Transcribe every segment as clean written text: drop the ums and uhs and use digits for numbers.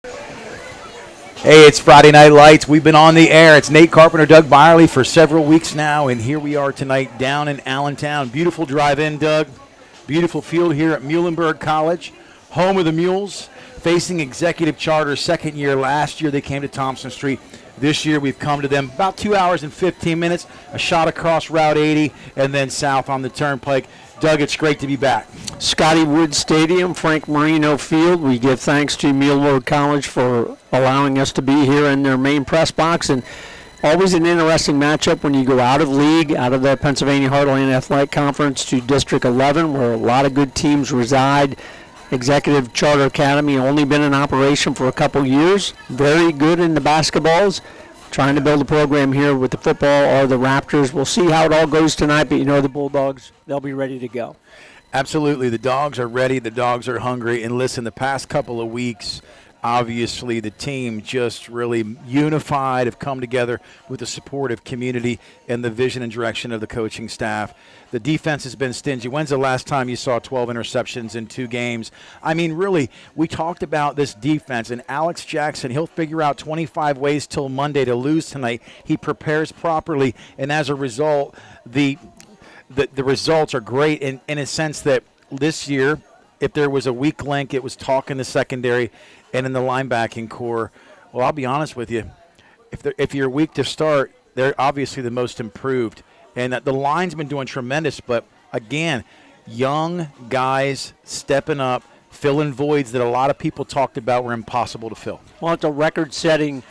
Hey, it's Friday Night Lights. We've been on the air. It's Nate Carpenter, Doug Byerly for several weeks now, and here we are tonight down in Allentown. Beautiful drive-in, Doug. Beautiful field here at Muhlenberg College, home of the Mules, facing Executive Charter second year. Last year they came to Thompson Street. This year we've come to them about 2 hours and 15 minutes, a shot across Route 80, and then south on the Turnpike. Doug, it's great to be back. Scotty Wood Stadium, Frank Marino Field. We give thanks to Muhlenberg College for allowing us to be here in their main press box. And always an interesting matchup when you go out of league, out of the Pennsylvania Heartland Athletic Conference to District 11, where a lot of good teams reside. Executive Charter Academy only been in operation for a couple years. Very good in the basketballs. Trying to build a program here with the football or the Raptors. We'll see how it all goes tonight, but you know the Bulldogs, they'll be ready to go. Absolutely. The Dogs are ready. The Dogs are hungry. And listen, the past couple of weeks, obviously the team just really unified, have come together with the supportive community and the vision and direction of the coaching staff. The defense has been stingy. When's the last time you saw 12 interceptions in 2 games? I mean, really, we talked about this defense, and Alex Jackson, he'll figure out 25 ways till Monday to lose tonight. He prepares properly, and as a result, the results are great in a sense that this year, if there was a weak link, it was talk in the secondary and in the linebacking core. Well, I'll be honest with you. If you're weak to start, they're obviously the most improved. And the line's been doing tremendous, but again, young guys stepping up, filling voids that a lot of people talked about were impossible to fill. Well, it's a record-setting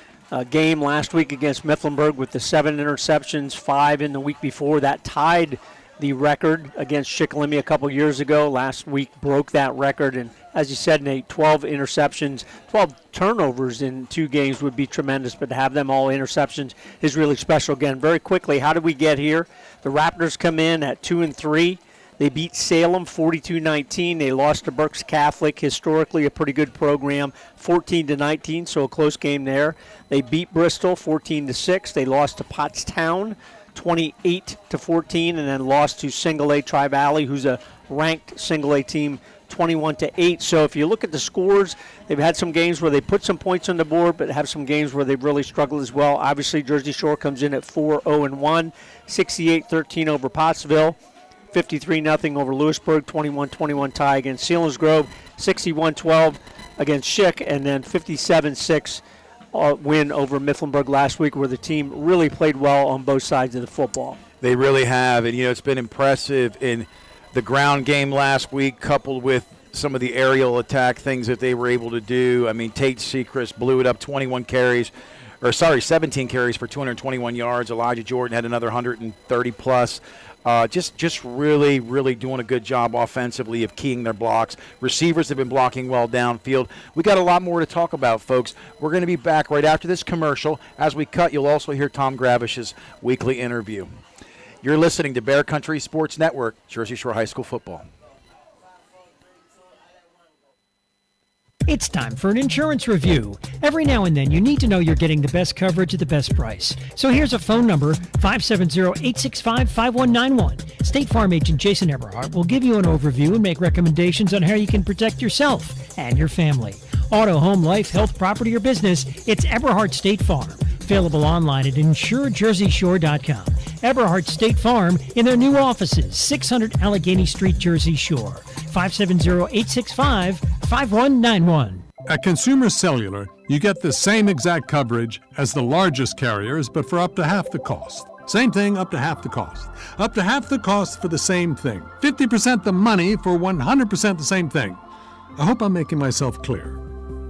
game last week against Mifflinburg with the 7 interceptions, 5 in the week before. That tied the record against Shikellamy a couple years ago. Last week broke that record, and as you said, Nate, 12 interceptions, 12 turnovers in 2 games would be tremendous, but to have them all interceptions is really special. Again, very quickly, how did we get here? The Raptors come in at 2-3. They beat Salem 42-19. They lost to Berks Catholic, historically a pretty good program, 14-19, so a close game there. They beat Bristol 14-6. They lost to Pottstown 28-14, and then lost to Single A Tri-Valley, who's a ranked Single A team, 21-8. So if you look at the scores, they've had some games where they put some points on the board, but have some games where they've really struggled as well. Obviously, Jersey Shore comes in at 4-0-1, 68-13 over Pottsville, 53-0 over Lewisburg, 21-21 tie against Selinsgrove, 61-12 against Schick, and then 57-6 win over Mifflinburg last week, where the team really played well on both sides of the football. They really have, and it's been impressive in the ground game last week, coupled with some of the aerial attack things that they were able to do. I mean, Tate Sechrist blew it up, 17 carries for 221 yards. Elijah Jordan had another 130 plus. Just really, really doing a good job offensively of keying their blocks. Receivers have been blocking well downfield. We got a lot more to talk about, folks. We're going to be back right after this commercial. As we cut, you'll also hear Tom Gravish's weekly interview. You're listening to Bear Country Sports Network, Jersey Shore High School football. It's time for an insurance review. Every now and then, you need to know you're getting the best coverage at the best price. So here's a phone number, 570-865-5191. State Farm agent Jason Eberhardt will give you an overview and make recommendations on how you can protect yourself and your family. Auto, home, life, health, property, or business, it's Eberhardt State Farm. Available online at insurejerseyshore.com. Eberhardt State Farm in their new offices, 600 Allegheny Street, Jersey Shore. 570-865-5191. At Consumer Cellular, you get the same exact coverage as the largest carriers, but for up to half the cost. Same thing, up to half the cost. Up to half the cost for the same thing. 50% the money for 100% the same thing. I hope I'm making myself clear.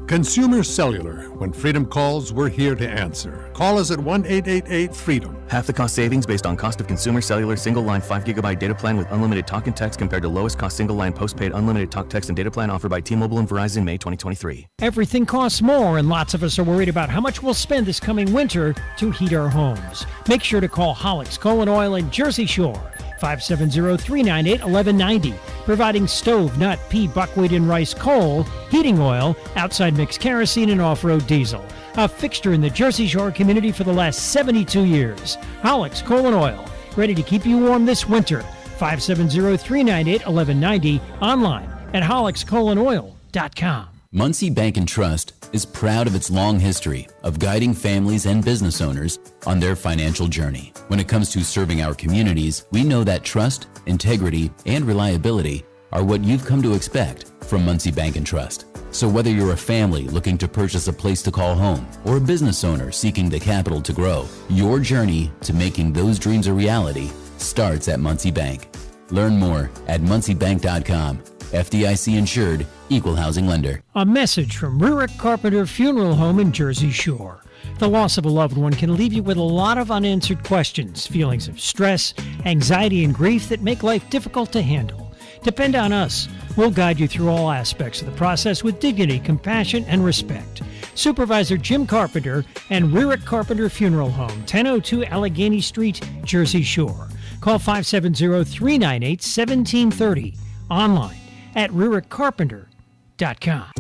Consumer Cellular. When freedom calls, we're here to answer. Call us at 1-888-FREEDOM. Half the cost savings based on cost of Consumer Cellular single-line 5GB data plan with unlimited talk and text compared to lowest cost single-line postpaid unlimited talk, text, and data plan offered by T-Mobile and Verizon May 2023. Everything costs more, and lots of us are worried about how much we'll spend this coming winter to heat our homes. Make sure to call Hollick's Coal and Oil in Jersey Shore. 570-398-1190, providing stove, nut, pea, buckwheat, and rice coal, heating oil, outside mix kerosene, and off-road diesel. A fixture in the Jersey Shore community for the last 72 years. Hollick's Coal and Oil, ready to keep you warm this winter. 570-398-1190, online at hollickscoalandoil.com. Muncie Bank and Trust is proud of its long history of guiding families and business owners on their financial journey. When it comes to serving our communities, we know that trust, integrity, and reliability are what you've come to expect from Muncie Bank and Trust. So whether you're a family looking to purchase a place to call home or a business owner seeking the capital to grow, your journey to making those dreams a reality starts at Muncie Bank. Learn more at munciebank.com. FDIC insured, equal housing lender. A message from Rurik Carpenter Funeral Home in Jersey Shore. The loss of a loved one can leave you with a lot of unanswered questions, feelings of stress, anxiety, and grief that make life difficult to handle. Depend on us. We'll guide you through all aspects of the process with dignity, compassion, and respect. Supervisor Jim Carpenter and Rurik Carpenter Funeral Home, 1002 Allegheny Street, Jersey Shore. Call 570-398-1730. Online at rurikcarpenter.com.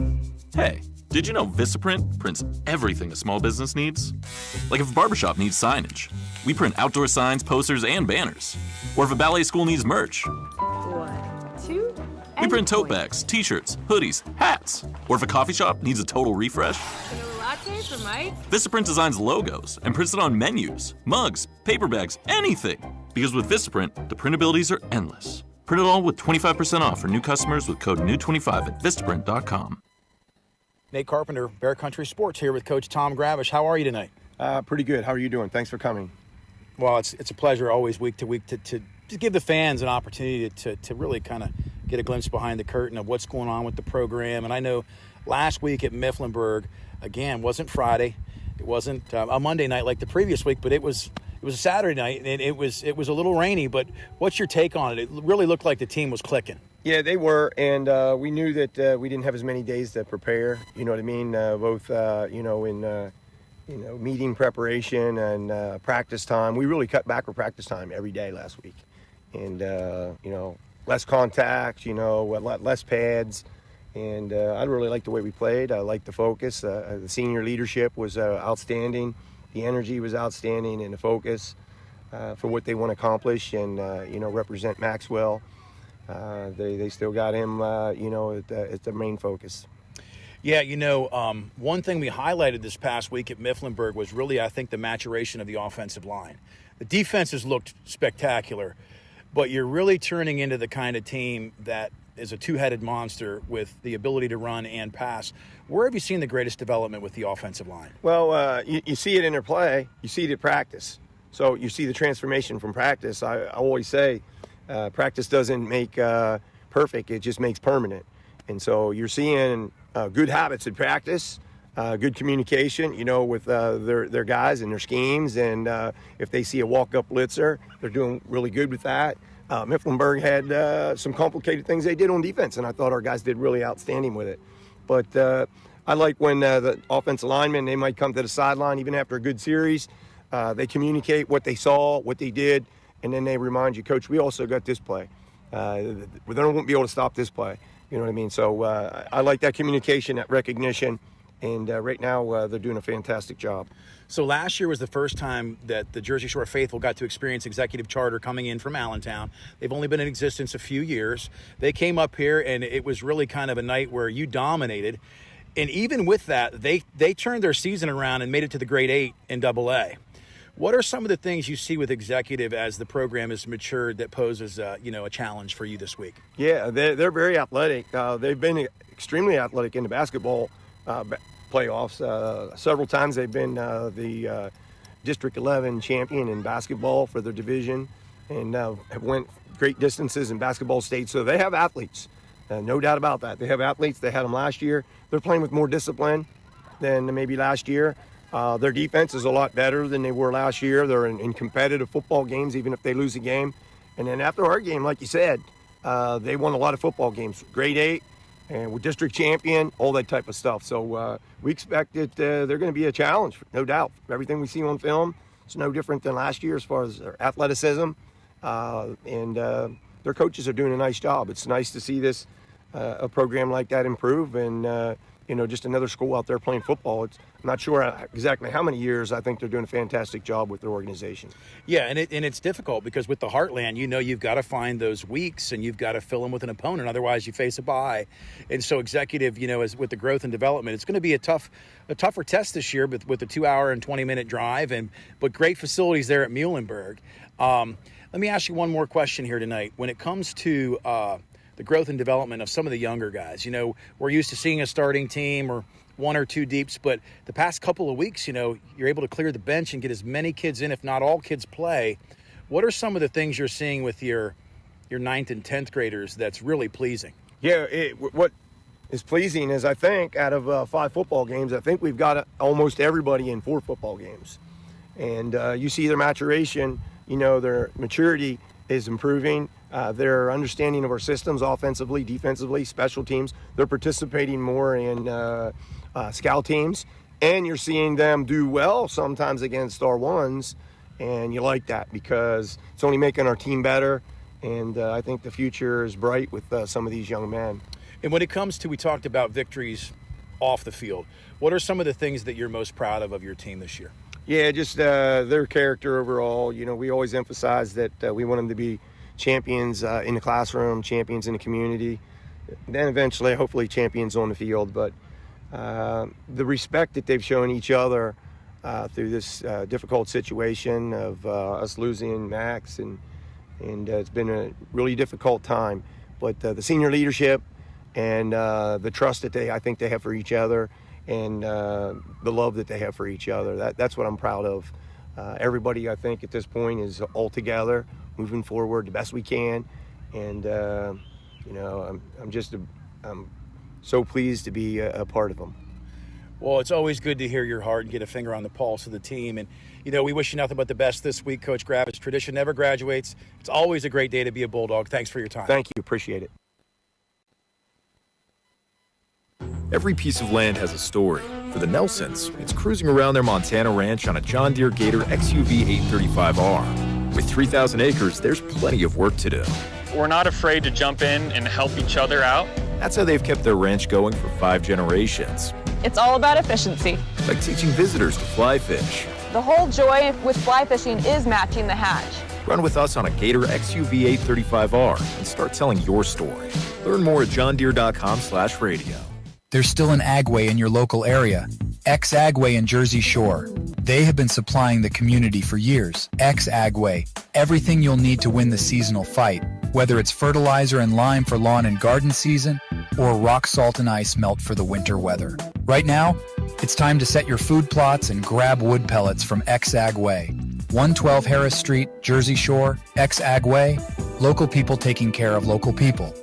Hey, did you know Vistaprint prints everything a small business needs? Like if a barbershop needs signage, we print outdoor signs, posters, and banners. Or if a ballet school needs merch, 1, 2, we print tote bags, t-shirts, hoodies, hats. Or if a coffee shop needs a total refresh, vanilla latte for Mike. Vistaprint designs logos and prints it on menus, mugs, paper bags, anything. Because with Vistaprint, the printabilities are endless. Print it all with 25% off for new customers with code NEW25 at Vistaprint.com. Nate Carpenter, Bear Country Sports, here with Coach Tom Gravish. How are you tonight? Pretty good. How are you doing? Thanks for coming. Well, it's a pleasure always week to week to give the fans an opportunity to really kind of get a glimpse behind the curtain of what's going on with the program. And I know last week at Mifflinburg, again, wasn't Friday. It wasn't a Monday night like the previous week, but it was a Saturday night, and it was a little rainy. But what's your take on it? It really looked like the team was clicking. Yeah, they were, and we knew that we didn't have as many days to prepare. You know what I mean? Both, in meeting preparation and practice time. We really cut back our practice time every day last week, and less contact. Less pads, and I really liked the way we played. I liked the focus. The senior leadership was outstanding. The energy was outstanding, and the focus for what they want to accomplish and represent Maxwell. They still got him, at the main focus. Yeah, one thing we highlighted this past week at Mifflinburg was really, I think, the maturation of the offensive line. The defense has looked spectacular, but you're really turning into the kind of team that is a two-headed monster with the ability to run and pass. Where have you seen the greatest development with the offensive line? Well, you see it in their play. You see it at practice. So you see the transformation from practice. I always say practice doesn't make perfect. It just makes permanent. And so you're seeing good habits in practice, good communication, with their guys and their schemes. And if they see a walk-up blitzer, they're doing really good with that. Mifflinburg had some complicated things they did on defense, and I thought our guys did really outstanding with it. But I like when the offensive linemen, they might come to the sideline even after a good series. They communicate what they saw, what they did, and then they remind you, Coach, we also got this play. They won't be able to stop this play. You know what I mean? So I like that communication, that recognition, and right now they're doing a fantastic job. So last year was the first time that the Jersey Shore faithful got to experience executive charter coming in from Allentown. They've only been in existence a few years. They came up here, and it was really kind of a night where you dominated. And even with that, they turned their season around and made it to the grade 8 in AA. What are some of the things you see with executive as the program has matured that poses a challenge for you this week? Yeah, they're very athletic. They've been extremely athletic in the basketball playoffs. Several times they've been the District 11 champion in basketball for their division, and have went great distances in basketball state. So they have athletes, no doubt about that. They have athletes. They had them last year. They're playing with more discipline than maybe last year. Their defense is a lot better than they were last year. They're in competitive football games, even if they lose a game. And then after our game, like you said, they won a lot of football games, grade 8, and we're district champion, all that type of stuff. So we expect that they're going to be a challenge, no doubt. Everything we see on film, it's no different than last year as far as their athleticism. And their coaches are doing a nice job. It's nice to see a program like that improve. And just another school out there playing football. I'm not sure exactly how many years. I think they're doing a fantastic job with their organization. Yeah, and it's difficult because with the Heartland, you've got to find those weeks and you've got to fill them with an opponent. Otherwise, you face a bye. And so executive, as with the growth and development, it's going to be a tougher test this year with the 2-hour and 20-minute drive, but great facilities there at Muhlenberg. Let me ask you one more question here tonight. When it comes to the growth and development of some of the younger guys, we're used to seeing a starting team or one or two deeps, but the past couple of weeks, you're able to clear the bench and get as many kids in, if not all kids play. What are some of the things you're seeing with your 9th and 10th graders that's really pleasing? Yeah, what is pleasing is I think out of 5 football games, I think we've got almost everybody in 4 football games. And you see their maturation, their maturity is improving. Their understanding of our systems, offensively, defensively, special teams. They're participating more in scout teams. And you're seeing them do well sometimes against R1s. And you like that because it's only making our team better. And I think the future is bright with some of these young men. And when it comes to, we talked about victories off the field, what are some of the things that you're most proud of your team this year? Yeah, just their character overall. We always emphasize that we want them to be champions in the classroom, champions in the community, then eventually, hopefully, champions on the field. But the respect that they've shown each other through this difficult situation of us losing Max, and it's been a really difficult time. But the senior leadership and the trust that I think they have for each other, and the love that they have for each other. That's what I'm proud of. Everybody, I think, at this point is all together, moving forward the best we can. And, I'm so pleased to be a part of them. Well, it's always good to hear your heart and get a finger on the pulse of the team. And, we wish you nothing but the best this week, Coach Gravish. Tradition never graduates. It's always a great day to be a Bulldog. Thanks for your time. Thank you. Appreciate it. Every piece of land has a story. For the Nelsons, it's cruising around their Montana ranch on a John Deere Gator XUV 835R. With 3,000 acres, there's plenty of work to do. We're not afraid to jump in and help each other out. That's how they've kept their ranch going for 5 generations. It's all about efficiency. Like teaching visitors to fly fish. The whole joy with fly fishing is matching the hatch. Run with us on a Gator XUV 835R and start telling your story. Learn more at johndeere.com/radio. There's still an Agway in your local area. X-Agway in Jersey Shore. They have been supplying the community for years. X-Agway. Everything you'll need to win the seasonal fight. Whether it's fertilizer and lime for lawn and garden season, or rock salt and ice melt for the winter weather. Right now, it's time to set your food plots and grab wood pellets from X-Agway. 112 Harris Street, Jersey Shore, X-Agway. Local people taking care of local people.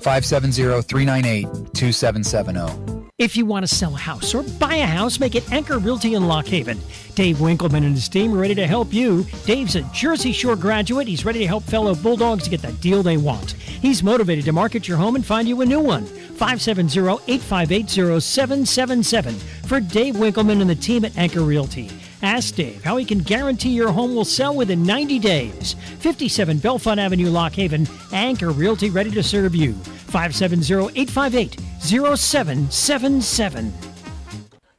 570-398-2770. If you want to sell a house or buy a house, make it Anchor Realty in Lock Haven. Dave Winkleman and his team are ready to help you. Dave's a Jersey Shore graduate. He's ready to help fellow Bulldogs get the deal they want. He's motivated to market your home and find you a new one. 570-858-0777 for Dave Winkleman and the team at Anchor Realty. Ask Dave how he can guarantee your home will sell within 90 days. 57 Belfont Avenue, Lock Haven. Anchor Realty, ready to serve you. 570-858-0777.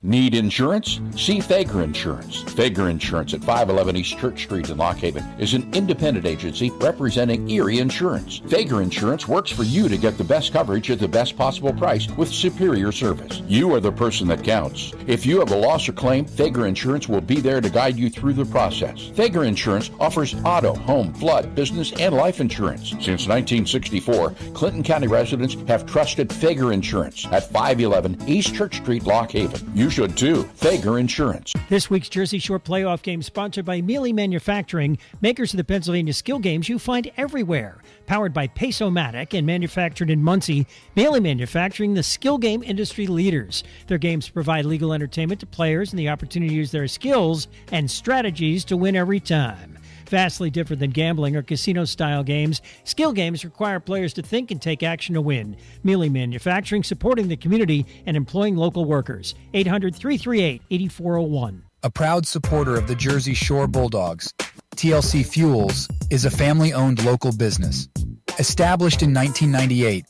Need insurance? See Fager Insurance. Fager Insurance at 511 East Church Street in Lock Haven is an independent agency representing Erie Insurance. Fager Insurance works for you to get the best coverage at the best possible price with superior service. You are the person that counts. If you have a loss or claim, Fager Insurance will be there to guide you through the process. Fager Insurance offers auto, home, flood, business, and life insurance. Since 1964, Clinton County residents have trusted Fager Insurance at 511 East Church Street, Lock Haven. You should too. Fager Insurance. This week's Jersey Shore playoff game sponsored by Mealy Manufacturing, makers of the Pennsylvania skill games you find everywhere. Powered by Pace-O-Matic and manufactured in Muncie, Mealy Manufacturing, the skill game industry leaders. Their games provide legal entertainment to players and the opportunity to use their skills and strategies to win every time. Vastly different than gambling or casino-style games, skill games require players to think and take action to win. Mealy Manufacturing, supporting the community and employing local workers. 800-338-8401. A proud supporter of the Jersey Shore Bulldogs, TLC Fuels is a family-owned local business. Established in 1998,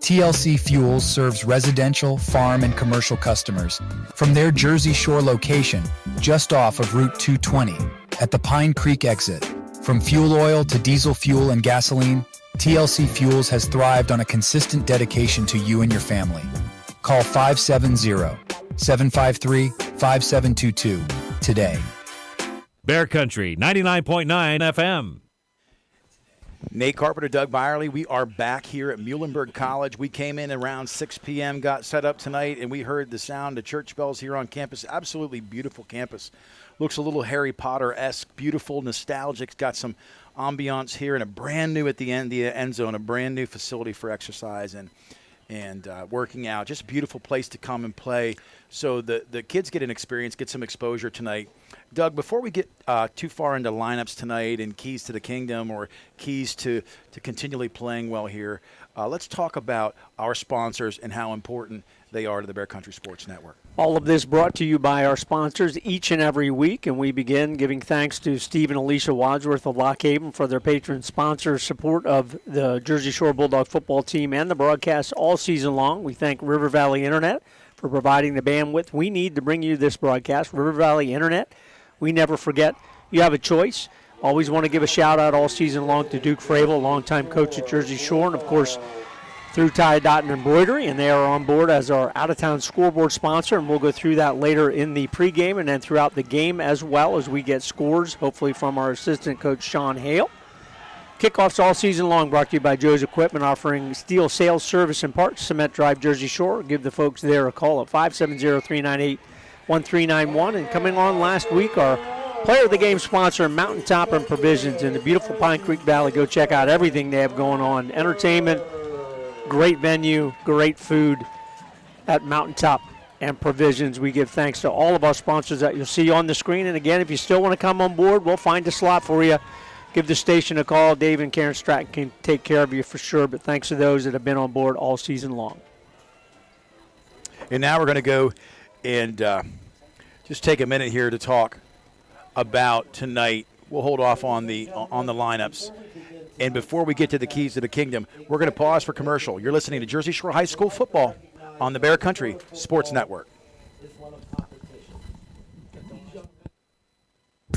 TLC Fuels serves residential, farm, and commercial customers from their Jersey Shore location just off of Route 220 at the Pine Creek exit. From fuel oil to diesel fuel and gasoline, TLC Fuels has thrived on a consistent dedication to you and your family. Call 570-753-5722 today. Bear Country 99.9 FM. Nate Carpenter, Doug Byerly, we are back here at Muhlenberg College. We came in around 6 p.m., got set up tonight, and we heard the sound of church bells here on campus. Absolutely beautiful campus. Looks a little Harry Potter-esque, beautiful, nostalgic. It's got some ambiance here, and a brand new at the end zone, a brand new facility for exercise and working out. Just a beautiful place to come and play. So the kids get an experience, get some exposure tonight. Doug, before we get too far into lineups tonight and keys to the kingdom or keys to continually playing well here, let's talk about our sponsors and how important they are to the Bear Country Sports Network. All of this brought to you by our sponsors each and every week, and we begin giving thanks to Steve and Alicia Wadsworth of Lock Haven for their patron sponsor support of the Jersey Shore Bulldog football team and the broadcast all season long. We thank River Valley Internet for providing the bandwidth we need to bring you this broadcast. River Valley Internet, we never forget you have a choice. Always want to give a shout-out all season long to Duke Fravel, longtime coach at Jersey Shore, and, of course, through Tie Dot and Embroidery, and they are on board as our out-of-town scoreboard sponsor, and we'll go through that later in the pregame and then throughout the game as well as we get scores, hopefully from our assistant coach, Sean Hale. Kickoffs all season long brought to you by Joe's Equipment, offering steel sales, service, and parts. Cement Drive, Jersey Shore. Give the folks there a call at 570-398-1391. And coming on last week, our player of the game sponsor, Mountaintop and Provisions in the beautiful Pine Creek Valley. Go check out everything they have going on. Entertainment, great venue, great food at Mountaintop and Provisions. We give thanks to all of our sponsors that you'll see on the screen. And again, if you still want to come on board, we'll find a slot for you. Give the station a call. Dave and Karen Stratton can take care of you for sure, but thanks to those that have been on board all season long. And now we're going to go and just take a minute here to talk about tonight. We'll hold off on the lineups. And before we get to the keys to the kingdom, we're going to pause for commercial. You're listening to Jersey Shore High School football on the Bear Country Sports Network.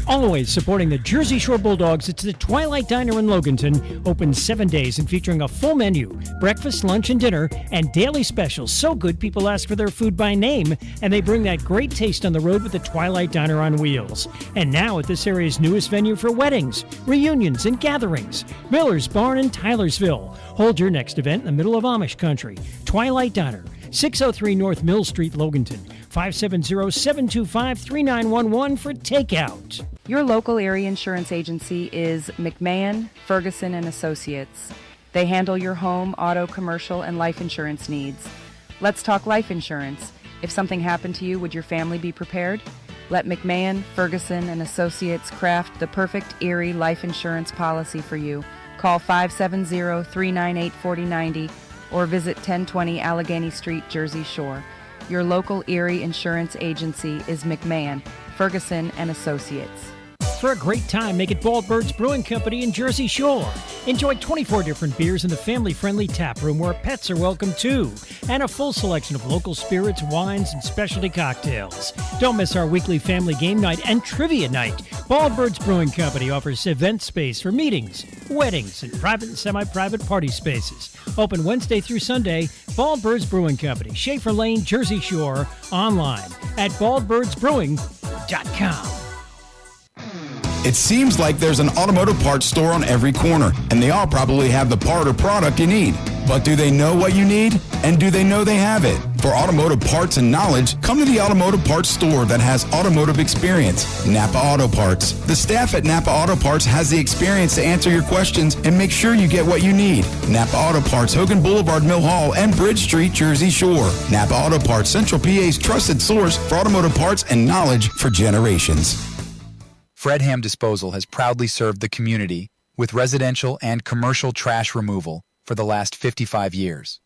Always supporting the Jersey Shore Bulldogs, it's the Twilight Diner in Loganton, open 7 days and featuring a full menu, breakfast, lunch, and dinner, and daily specials. So good, people ask for their food by name, and they bring that great taste on the road with the Twilight Diner on wheels. And now at this area's newest venue for weddings, reunions, and gatherings, Miller's Barn in Tylersville. Hold your next event in the middle of Amish country. Twilight Diner, 603 North Mill Street, Loganton, 570-725-3911 for takeout. Your local area insurance agency is McMahon, Ferguson & Associates. They handle your home, auto, commercial, and life insurance needs. Let's talk life insurance. If something happened to you, would your family be prepared? Let McMahon, Ferguson & Associates craft the perfect Erie life insurance policy for you. Call 570-398-4090 or visit 1020 Allegheny Street, Jersey Shore. Your local Erie insurance agency is McMahon, Ferguson & Associates. For a great time, make it Baldbird's Brewing Company in Jersey Shore. Enjoy 24 different beers in the family-friendly tap room where pets are welcome too, and a full selection of local spirits, wines, and specialty cocktails. Don't miss our weekly family game night and trivia night. Baldbird's Brewing Company offers event space for meetings, weddings, and private and semi-private party spaces. Open Wednesday through Sunday, Baldbird's Brewing Company, Schaefer Lane, Jersey Shore, online at baldbirdsbrewing.com. It seems like there's an automotive parts store on every corner, and they all probably have the part or product you need. But do they know what you need? And do they know they have it? For automotive parts and knowledge, come to the automotive parts store that has automotive experience, Napa Auto Parts. The staff at Napa Auto Parts has the experience to answer your questions and make sure you get what you need. Napa Auto Parts, Hogan Boulevard, Mill Hall, and Bridge Street, Jersey Shore. Napa Auto Parts, Central PA's trusted source for automotive parts and knowledge for generations. Fredham Disposal has proudly served the community with residential and commercial trash removal for the last 55 years.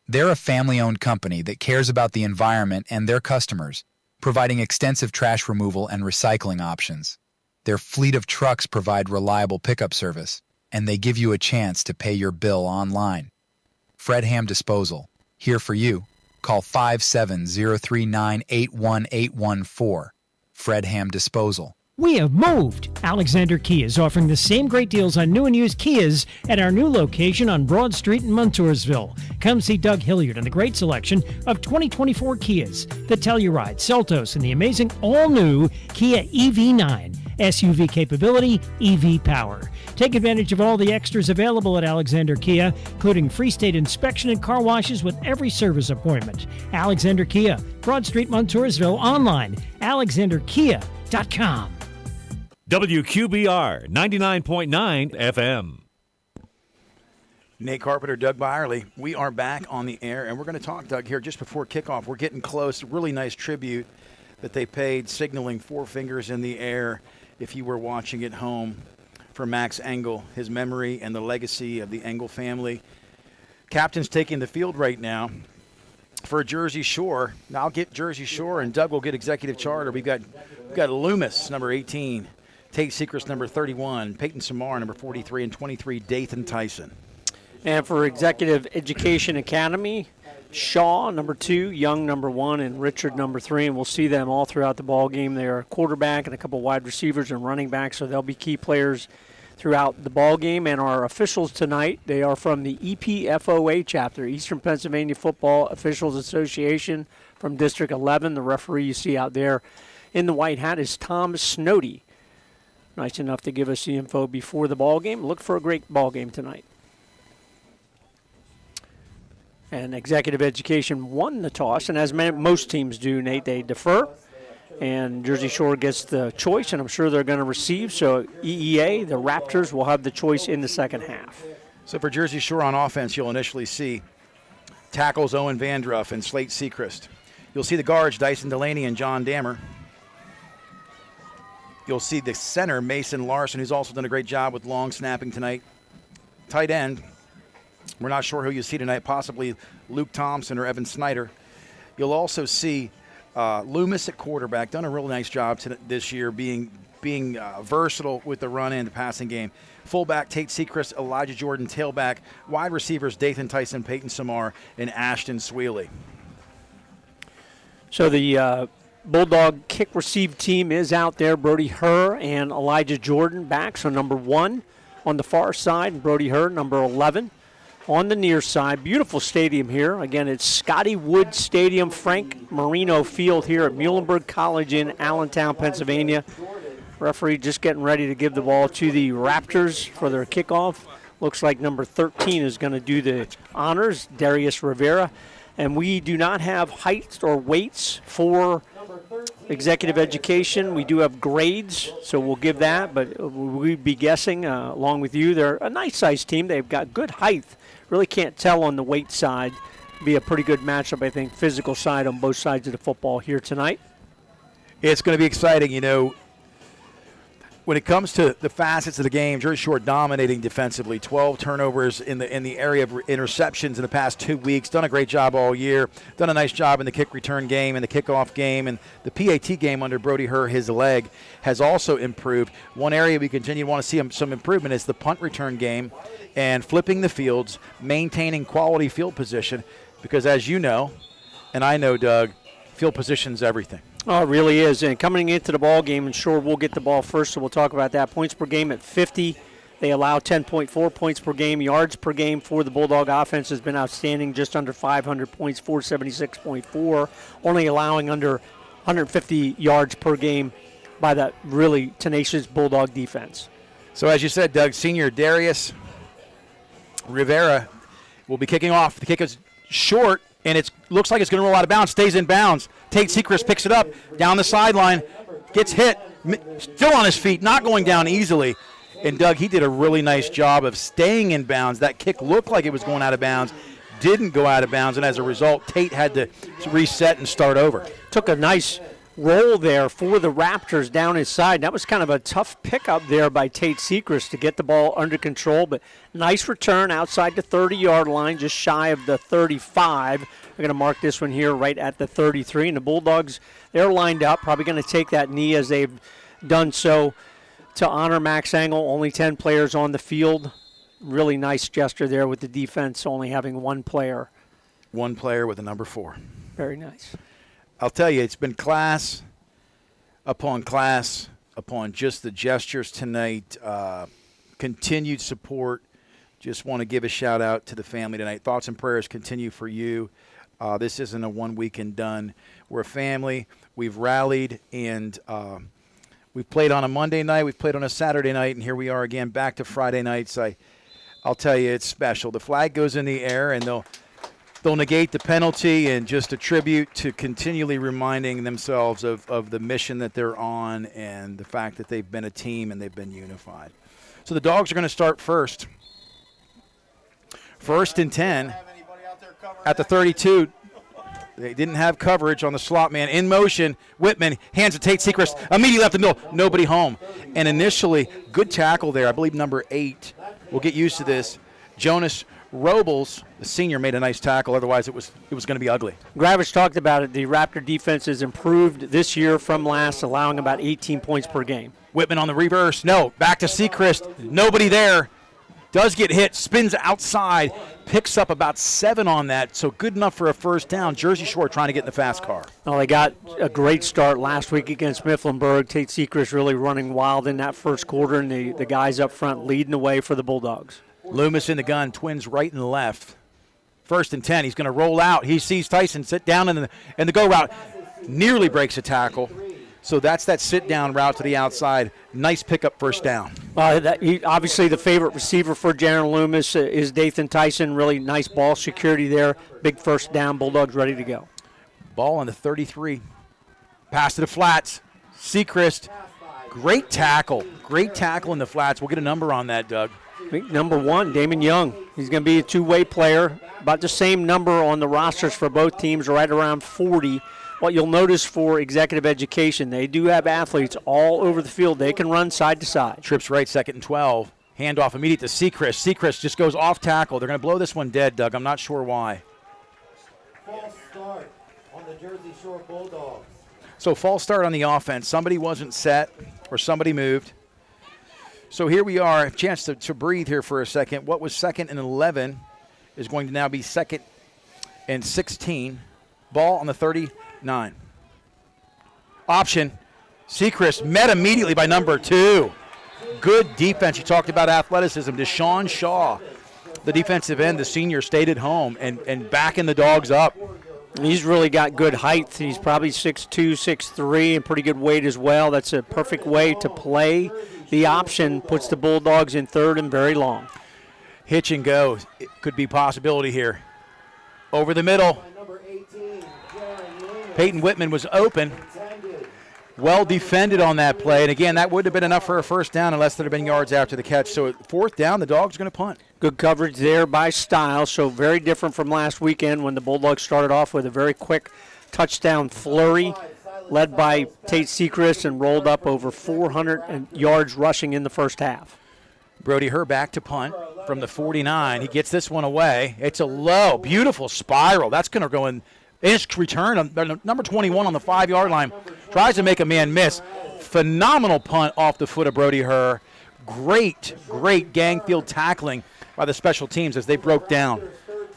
They're a family-owned company that cares about the environment and their customers, providing extensive trash removal and recycling options. Their fleet of trucks provide reliable pickup service, and they give you a chance to pay your bill online. Fred Ham Disposal. Here for you. Call 57039-81814. Fred Ham Disposal. We have moved. Alexander Kia is offering the same great deals on new and used Kias at our new location on Broad Street in Montoursville. Come see Doug Hilliard and the great selection of 2024 Kias, the Telluride, Seltos, and the amazing all-new Kia EV9. SUV capability, EV power. Take advantage of all the extras available at Alexander Kia, including free state inspection and car washes with every service appointment. Alexander Kia, Broad Street, Montoursville, online, alexanderkia.com. WQBR 99.9 FM. Nate Carpenter, Doug Byerly. We are back on the air, and we're going to talk, Doug, here just before kickoff. We're getting close. Really nice tribute that they paid, signaling 4 fingers in the air if you were watching at home, for Max Engel, his memory and the legacy of the Engel family. Captain's taking the field right now for Jersey Shore. Now I'll get Jersey Shore, and Doug will get executive charter. We've got Loomis, number 18. Tate Secrets, number 31, Peyton Samar, number 43, and 23, Dathan Tyson. And for Executive Education Academy, Shaw, number 2, Young, number 1, and Richard, number 3. And we'll see them all throughout the ball game. They're a quarterback and a couple wide receivers and running backs, so they'll be key players throughout the ball game. And our officials tonight, they are from the EPFOA chapter, Eastern Pennsylvania Football Officials Association, from District 11. The referee you see out there in the white hat is Tom Snowdy. Nice enough to give us the info before the ball game. Look for a great ball game tonight. And Executive Education won the toss, and as most teams do, Nate, they defer. And Jersey Shore gets the choice, and I'm sure they're going to receive. So EEA, the Raptors, will have the choice in the second half. So for Jersey Shore on offense, you'll initially see tackles Owen Vandruff and Slate Sechrist. You'll see the guards Dyson Delaney and John Dammer. You'll see the center, Mason Larson, who's also done a great job with long snapping tonight. Tight end, we're not sure who you see tonight, possibly Luke Thompson or Evan Snyder. You'll also see Loomis at quarterback, done a really nice job this year being versatile with the run and the passing game. Fullback, Tate Sechrist, Elijah Jordan, tailback. Wide receivers, Dathan Tyson, Peyton Samar, and Ashton Sweely. So the Bulldog kick receive team is out there. Brody Herr and Elijah Jordan back. So number 1 on the far side, and Brody Herr, number 11 on the near side. Beautiful stadium here. Again, it's Scotty Wood Stadium, Frank Marino Field here at Muhlenberg College in Allentown, Pennsylvania. Referee just getting ready to give the ball to the Raptors for their kickoff. Looks like number 13 is going to do the honors, Darius Rivera. And we do not have heights or weights for Executive Education. We do have grades, so we'll give that, but we'd be guessing along with you. They're a nice-sized team. They've got good height. Really can't tell on the weight side. Be a pretty good matchup, I think, physical side on both sides of the football here tonight. It's going to be exciting, you know. When it comes to the facets of the game, Jersey Shore dominating defensively. 12 turnovers in the area of interceptions in the past 2 weeks. Done a great job all year. Done a nice job in the kick return game and the kickoff game. And the PAT game under Brody Herr, his leg, has also improved. One area we continue to want to see some improvement is the punt return game and flipping the fields, maintaining quality field position. Because as you know, and I know, Doug, field position's everything. Oh, it really is. And coming into the ball game, and sure, we'll get the ball first, so we'll talk about that. Points per game at 50. They allow 10.4 points per game. Yards per game for the Bulldog offense has been outstanding, just under 500 points, 476.4, only allowing under 150 yards per game by that really tenacious Bulldog defense. So as you said, Doug, senior Darius Rivera will be kicking off. The kick is short, and it looks like it's going to roll out of bounds, stays in bounds. Tate Sechrist picks it up down the sideline, gets hit, still on his feet, not going down easily. And, Doug, he did a really nice job of staying in bounds. That kick looked like it was going out of bounds, didn't go out of bounds, and as a result, Tate had to reset and start over. Took a nice roll there for the Raptors down his side. That was kind of a tough pickup there by Tate Sechrist to get the ball under control, but nice return outside the 30-yard line, just shy of the 35. We're going to mark this one here right at the 33, and the Bulldogs, they're lined up, probably going to take that knee as they've done so to honor Max Engel. Only 10 players on the field really nice gesture there with the defense only having one player. One player with a number 4. Very nice. I'll tell you, it's been class upon just the gestures tonight. Continued support. Just want to give a shout out to the family tonight. Thoughts and prayers continue for you. This isn't a 1 week and done. We're a family. We've rallied, and we've played on a Monday night. We've played on a Saturday night, and here we are again back to Friday nights. I'll tell you, it's special. The flag goes in the air, and they'll negate the penalty and just a tribute to continually reminding themselves of the mission that they're on and the fact that they've been a team and they've been unified. So the Dogs are going to start first. First and 10 at the 32. They didn't have coverage on the slot man. In motion, Whitman hands to Tate Sechrist. Immediately left the middle. Nobody home. And initially, good tackle there. I believe number 8. We'll get used to this. Jonas Robles, the senior, made a nice tackle. Otherwise, it was going to be ugly. Gravish talked about it. The Raptor defense has improved this year from last, allowing about 18 points per game. Whitman on the reverse. No. Back to Sechrist. Nobody there. Does get hit. Spins outside. Picks up about 7 on that. So good enough for a first down. Jersey Shore trying to get in the fast car. Well, they got a great start last week against Mifflinburg. Tate Sechrist really running wild in that first quarter, and the guys up front leading the way for the Bulldogs. Loomis in the gun, Twins right and left. First and 10, he's going to roll out. He sees Tyson sit down in the go route. Nearly breaks a tackle. So that's that sit-down route to the outside. Nice pickup, first down. Obviously, the favorite receiver for Jaron Loomis is Dathan Tyson. Really nice ball security there. Big first down. Bulldogs ready to go. Ball on the 33. Pass to the flats. Sechrist. Great tackle. Great tackle in the flats. We'll get a number on that, Doug. I think number 1, Damon Young. He's going to be a two-way player. About the same number on the rosters for both teams, right around 40. What you'll notice for executive education, they do have athletes all over the field. They can run side to side. Trips right, 2nd and 12. Handoff immediate to Sechrist. Sechrist just goes off tackle. They're going to blow this one dead, Doug. I'm not sure why. False start on the Jersey Shore Bulldogs. So false start on the offense. Somebody wasn't set or somebody moved. So here we are, a chance to breathe here for a second. What was 2nd and 11 is going to now be 2nd and 16. Ball on the 39. Option. Sechrist met immediately by number 2. Good defense. You talked about athleticism. Deshaun Shaw, the defensive end, the senior, stayed at home and backing the Dogs up. He's really got good height. He's probably 6'2", 6'3", and pretty good weight as well. That's a perfect way to play. The option puts the Bulldogs in 3rd and very long. Hitch and go. It could be a possibility here. Over the middle. Peyton Whitman was open. Well defended on that play. And again, that would have been enough for a first down unless there had been yards after the catch. So 4th down, the Dogs are going to punt. Good coverage there by Stiles. So very different from last weekend when the Bulldogs started off with a very quick touchdown flurry led by Tate Sechrist and rolled up over 400 yards rushing in the first half. Brody Herr back to punt from the 49. He gets this one away. It's a low, beautiful spiral. That's going to go in. Inch return on number 21 on the 5-yard line. Tries to make a man miss. Phenomenal punt off the foot of Brody Herr. Great gangfield tackling by the special teams as they broke down.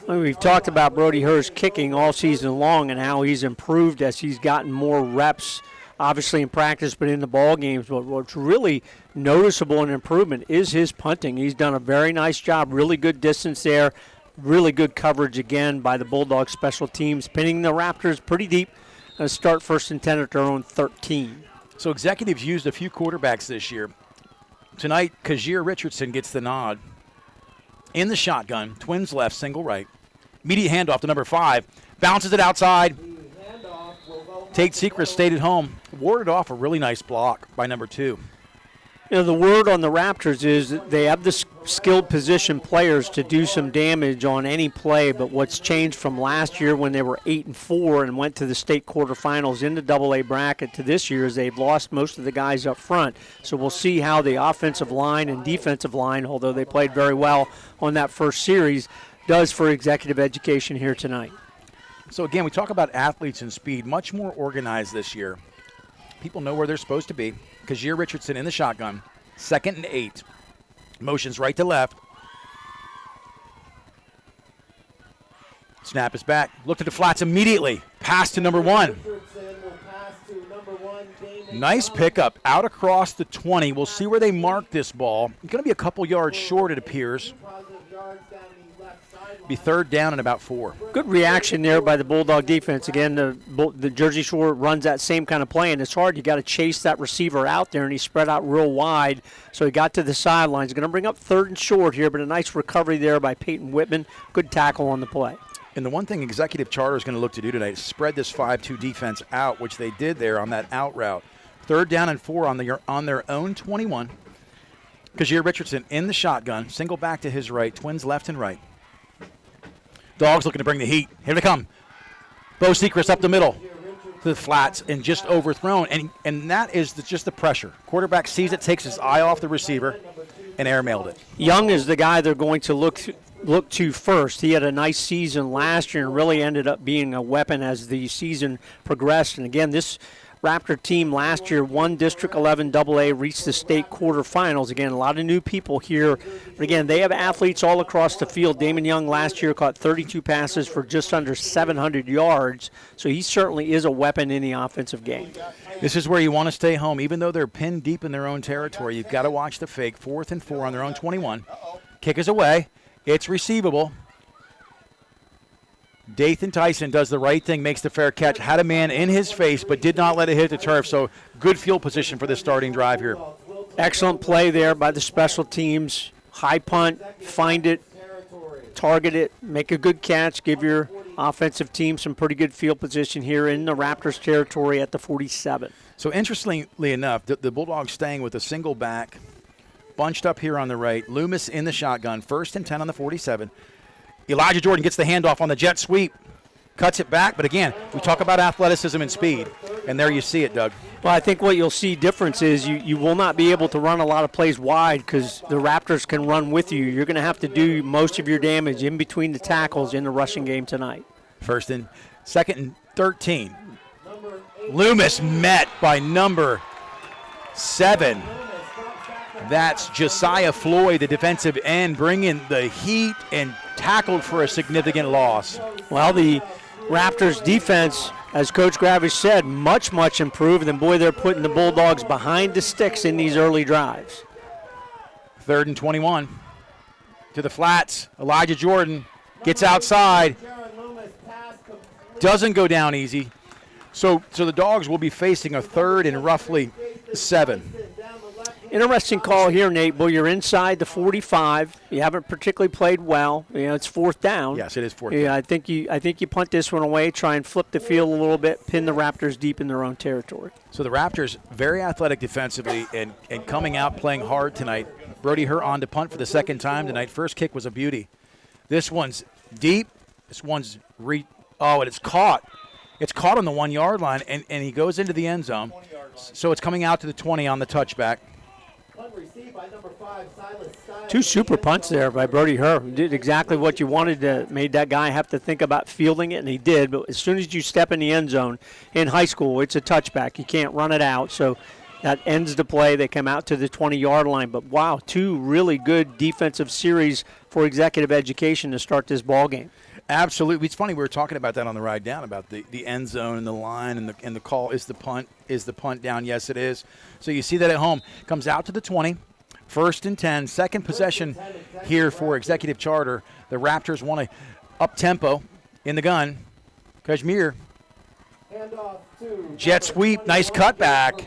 We've talked about Brody Herr's kicking all season long and how he's improved as he's gotten more reps, obviously in practice, but in the ball games. But what's really noticeable in improvement is his punting. He's done a very nice job, really good distance there. Really good coverage again by the Bulldogs special teams, pinning the Raptors pretty deep. Start 1st and 10 at their own 13. So executives used a few quarterbacks this year. Tonight, Kajir Richardson gets the nod. In the shotgun, Twins left, single right. Immediate handoff to number 5. Bounces it outside. Tate Sechrist stayed at home. Warded off a really nice block by number 2. You know, the word on the Raptors is that they have the skilled position players to do some damage on any play, but what's changed from last year when they were 8-4 and went to the state quarterfinals in the AA bracket to this year is they've lost most of the guys up front. So we'll see how the offensive line and defensive line, although they played very well on that first series, does for executive education here tonight. So again, we talk about athletes and speed, much more organized this year. People know where they're supposed to be. Kajir Richardson in the shotgun, 2nd and 8. Motions right to left. Snap is back. Look to the flats immediately. Pass to number 1. Nice pickup out across the 20. We'll see where they mark this ball. It's going to be a couple yards short, it appears. Be 3rd down and about 4. Good reaction there by the Bulldog defense. Again, the Jersey Shore runs that same kind of play, and it's hard. You got to chase that receiver out there, and he spread out real wide. So he got to the sidelines. Going to bring up 3rd and short here, but a nice recovery there by Peyton Whitman. Good tackle on the play. And the one thing Executive Charter is going to look to do tonight is spread this 5-2 defense out, which they did there on that out route. 3rd down and 4 on their own 21. Kajir Richardson in the shotgun, single back to his right, twins left and right. Dogs looking to bring the heat. Here they come. Bo Sechrist up the middle to the flats and just overthrown. And that is just the pressure. Quarterback sees it, takes his eye off the receiver, and airmailed it. Young is the guy they're going to look to first. He had a nice season last year and really ended up being a weapon as the season progressed. And again, this Raptor team last year won District 11 AA, reached the state quarterfinals. Again, a lot of new people here. But again, they have athletes all across the field. Damon Young last year caught 32 passes for just under 700 yards. So he certainly is a weapon in the offensive game. This is where you want to stay home. Even though they're pinned deep in their own territory, you've got to watch the fake. 4th and 4 on their own 21. Kick is away. It's receivable. Dathan Tyson does the right thing, makes the fair catch, had a man in his face, but did not let it hit the turf. So good field position for this starting drive here. Excellent play there by the special teams. High punt, find it, target it, make a good catch, give your offensive team some pretty good field position here in the Raptors territory at the 47. So interestingly enough, the Bulldogs staying with a single back, bunched up here on the right. Loomis in the shotgun, 1st and 10 on the 47. Elijah Jordan gets the handoff on the jet sweep, cuts it back. But again, we talk about athleticism and speed, and there you see it, Doug. Well, I think what you'll see difference is you will not be able to run a lot of plays wide because the Raptors can run with you. You're going to have to do most of your damage in between the tackles in the rushing game tonight. 2nd and 13. Loomis met by number 7. That's Josiah Floyd, the defensive end, bringing the heat and tackled for a significant loss. Well, the Raptors defense, as Coach Gravish said, much, much improved. And, boy, they're putting the Bulldogs behind the sticks in these early drives. 3rd and 21. To the flats. Elijah Jordan gets outside. Doesn't go down easy. So the Dogs will be facing a 3rd and roughly 7. Interesting call here, Nate. Boy, you're inside the 45. You haven't particularly played well. You know, it's 4th down. Yes, it is 4th down. Yeah, I think you punt this one away, try and flip the field a little bit, pin the Raptors deep in their own territory. So the Raptors very athletic defensively and coming out playing hard tonight. Brody Hurt on to punt for the 2nd time tonight. First kick was a beauty. This one's deep. This one's and it's caught. It's caught on the 1-yard line, and he goes into the end zone. So it's coming out to the 20 on the touchback. 2 super punts there by Brody Hurt. Did exactly what you wanted to, made that guy have to think about fielding it, and he did. But as soon as you step in the end zone in high school, it's a touchback. You can't run it out. So that ends the play. They come out to the 20-yard line. But, wow, 2 really good defensive series for Executive Education to start this ball game. Absolutely. It's funny, we were talking about that on the ride down, about the end zone and the line and the call. Is the punt down? Yes, it is. So you see that at home. Comes out to the 20. 1st and 10. Second possession here for Executive Charter. The Raptors want to up-tempo in the gun. Kashmir. Jet sweep. Nice cutback.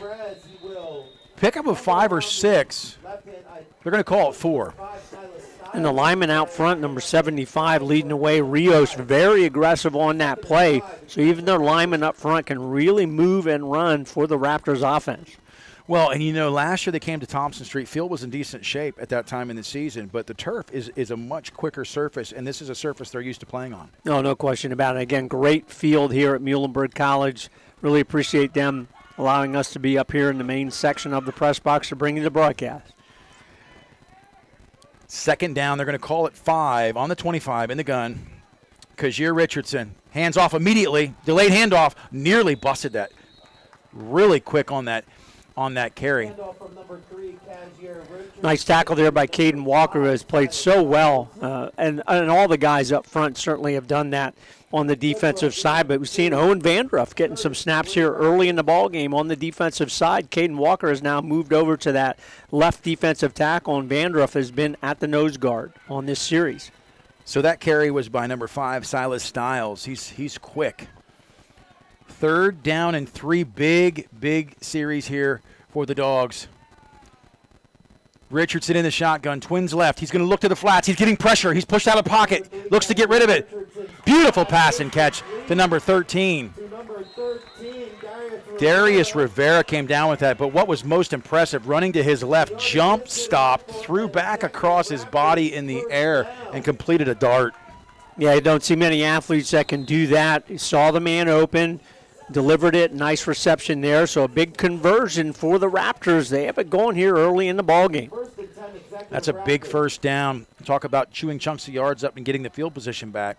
Pickup of 5 or 6. They're going to call it 4. And the lineman out front, number 75, leading the way. Rios very aggressive on that play. So even their lineman up front can really move and run for the Raptors offense. Well, and last year they came to Thompson Street. Field was in decent shape at that time in the season, but the turf is a much quicker surface, and this is a surface they're used to playing on. No question about it. Again, great field here at Muhlenberg College. Really appreciate them allowing us to be up here in the main section of the press box to bring you the broadcast. 2nd down, they're going to call it 5 on the 25 in the gun. Kajir Richardson, hands off immediately. Delayed handoff, nearly busted that. Really quick on that. on that carry. Nice tackle there by Caden Walker, who has played so well. And all the guys up front certainly have done that on the defensive side. But we've seen Owen Vandruff getting some snaps here early in the ball game on the defensive side. Caden Walker has now moved over to that left defensive tackle, and Vandruff has been at the nose guard on this series. So that carry was by number 5, Silas Stiles. He's quick. 3rd down and 3, big series here for the Dogs. Richardson in the shotgun, twins left. He's going to look to the flats. He's getting pressure. He's pushed out of pocket. Looks to get rid of it. Beautiful pass and catch to number 13. Darius Rivera came down with that, but what was most impressive, running to his left, jump, stopped, threw back across his body in the air, and completed a dart. Yeah, you don't see many athletes that can do that. He saw the man open, delivered it, nice reception there. So a big conversion for the Raptors. They have it going here early in the ballgame. That's a big first down. Talk about chewing chunks of yards up and getting the field position back.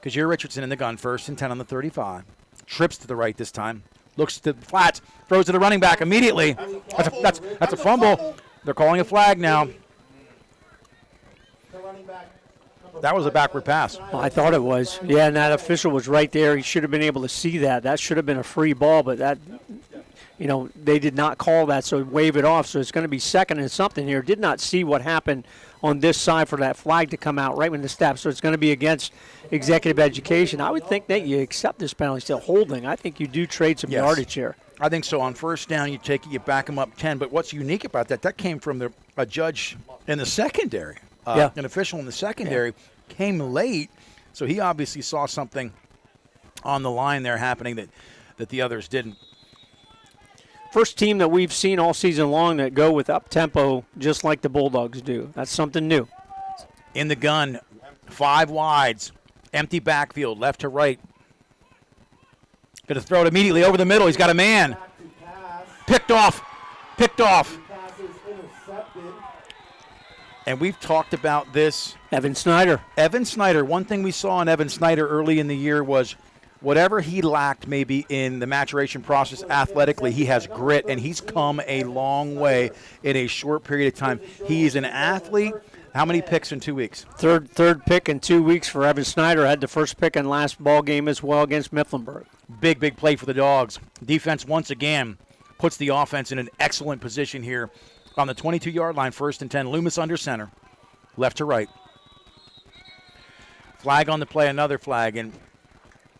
Kajir Richardson in the gun, 1st and 10 on the 35. Trips to the right this time. Looks to the flats, throws to the running back immediately. That's a fumble. They're calling a flag now. That was a backward pass. Well, I thought it was. Yeah, and that official was right there. He should have been able to see that. That should have been a free ball, but that, they did not call that, so wave it off. So it's going to be 2nd and something here. Did not see what happened on this side for that flag to come out right when the step. So it's going to be against executive education. I would think that you accept this penalty, still holding. I think you do trade some yardage here. I think so. On first down, you take it, you back them up 10. But what's unique about that came from a judge in the secondary. An official in the secondary came late, so he obviously saw something on the line there happening that the others didn't. First team that we've seen all season long that go with up-tempo just like the Bulldogs do. That's something new. In the gun, 5 wides, empty backfield, left to right. Going to throw it immediately over the middle. He's got a man. Picked off. And we've talked about this. Evan Snyder. One thing we saw in Evan Snyder early in the year was whatever he lacked maybe in the maturation process athletically, he has grit, and he's come a long way in a short period of time. He's an athlete. How many picks in 2 weeks? Third pick in 2 weeks for Evan Snyder. Had the first pick in last ball game as well against Mifflinburg. Big play for the Dogs. Defense once again puts the offense in an excellent position here. On the 22-yard line, 1st and 10. Loomis under center, left to right. Flag on the play, another flag. And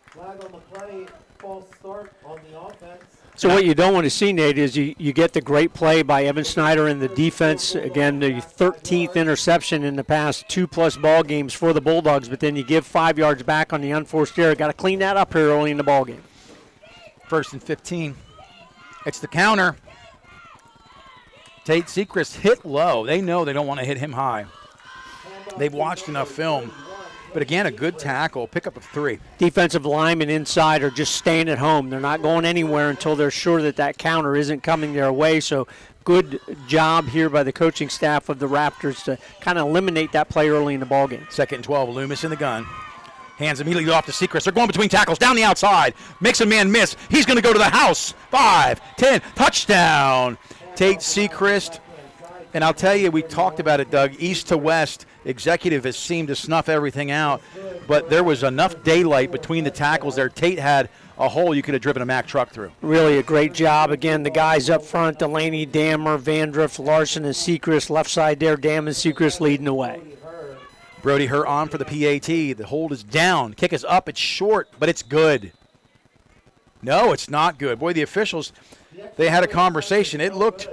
flag on the play, false start on the offense. So what you don't want to see, Nate, is you get the great play by Evan Snyder in the defense. Again, the 13th interception in the past 2+ ball games for the Bulldogs, but then you give 5 yards back on the unforced error. Got to clean that up here early in the ball game. 1st and 15. It's the counter. Tate Sechrist hit low. They know they don't want to hit him high. They've watched enough film. But again, a good tackle, pick up of 3. Defensive linemen inside are just staying at home. They're not going anywhere until they're sure that counter isn't coming their way. So good job here by the coaching staff of the Raptors to kind of eliminate that play early in the ballgame. 2nd and 12, Loomis in the gun. Hands immediately off to Sechrist. They're going between tackles, down the outside. Makes a man miss. He's going to go to the house. 5, 10, touchdown. Tate Sechrist. And I'll tell you, we talked about it, Doug, east to west, executive has seemed to snuff everything out, but there was enough daylight between the tackles there. Tate had a hole you could have driven a Mack truck through. Really a great job. Again, the guys up front, Delaney, Dammer, Vandruff, Larson, and Sechrist. Left side there, Dam and Sechrist leading the way. Brody Hurt on for the PAT. The hold is down. Kick is up. It's short, but it's good. No, it's not good. Boy, the officials, they had a conversation. It looked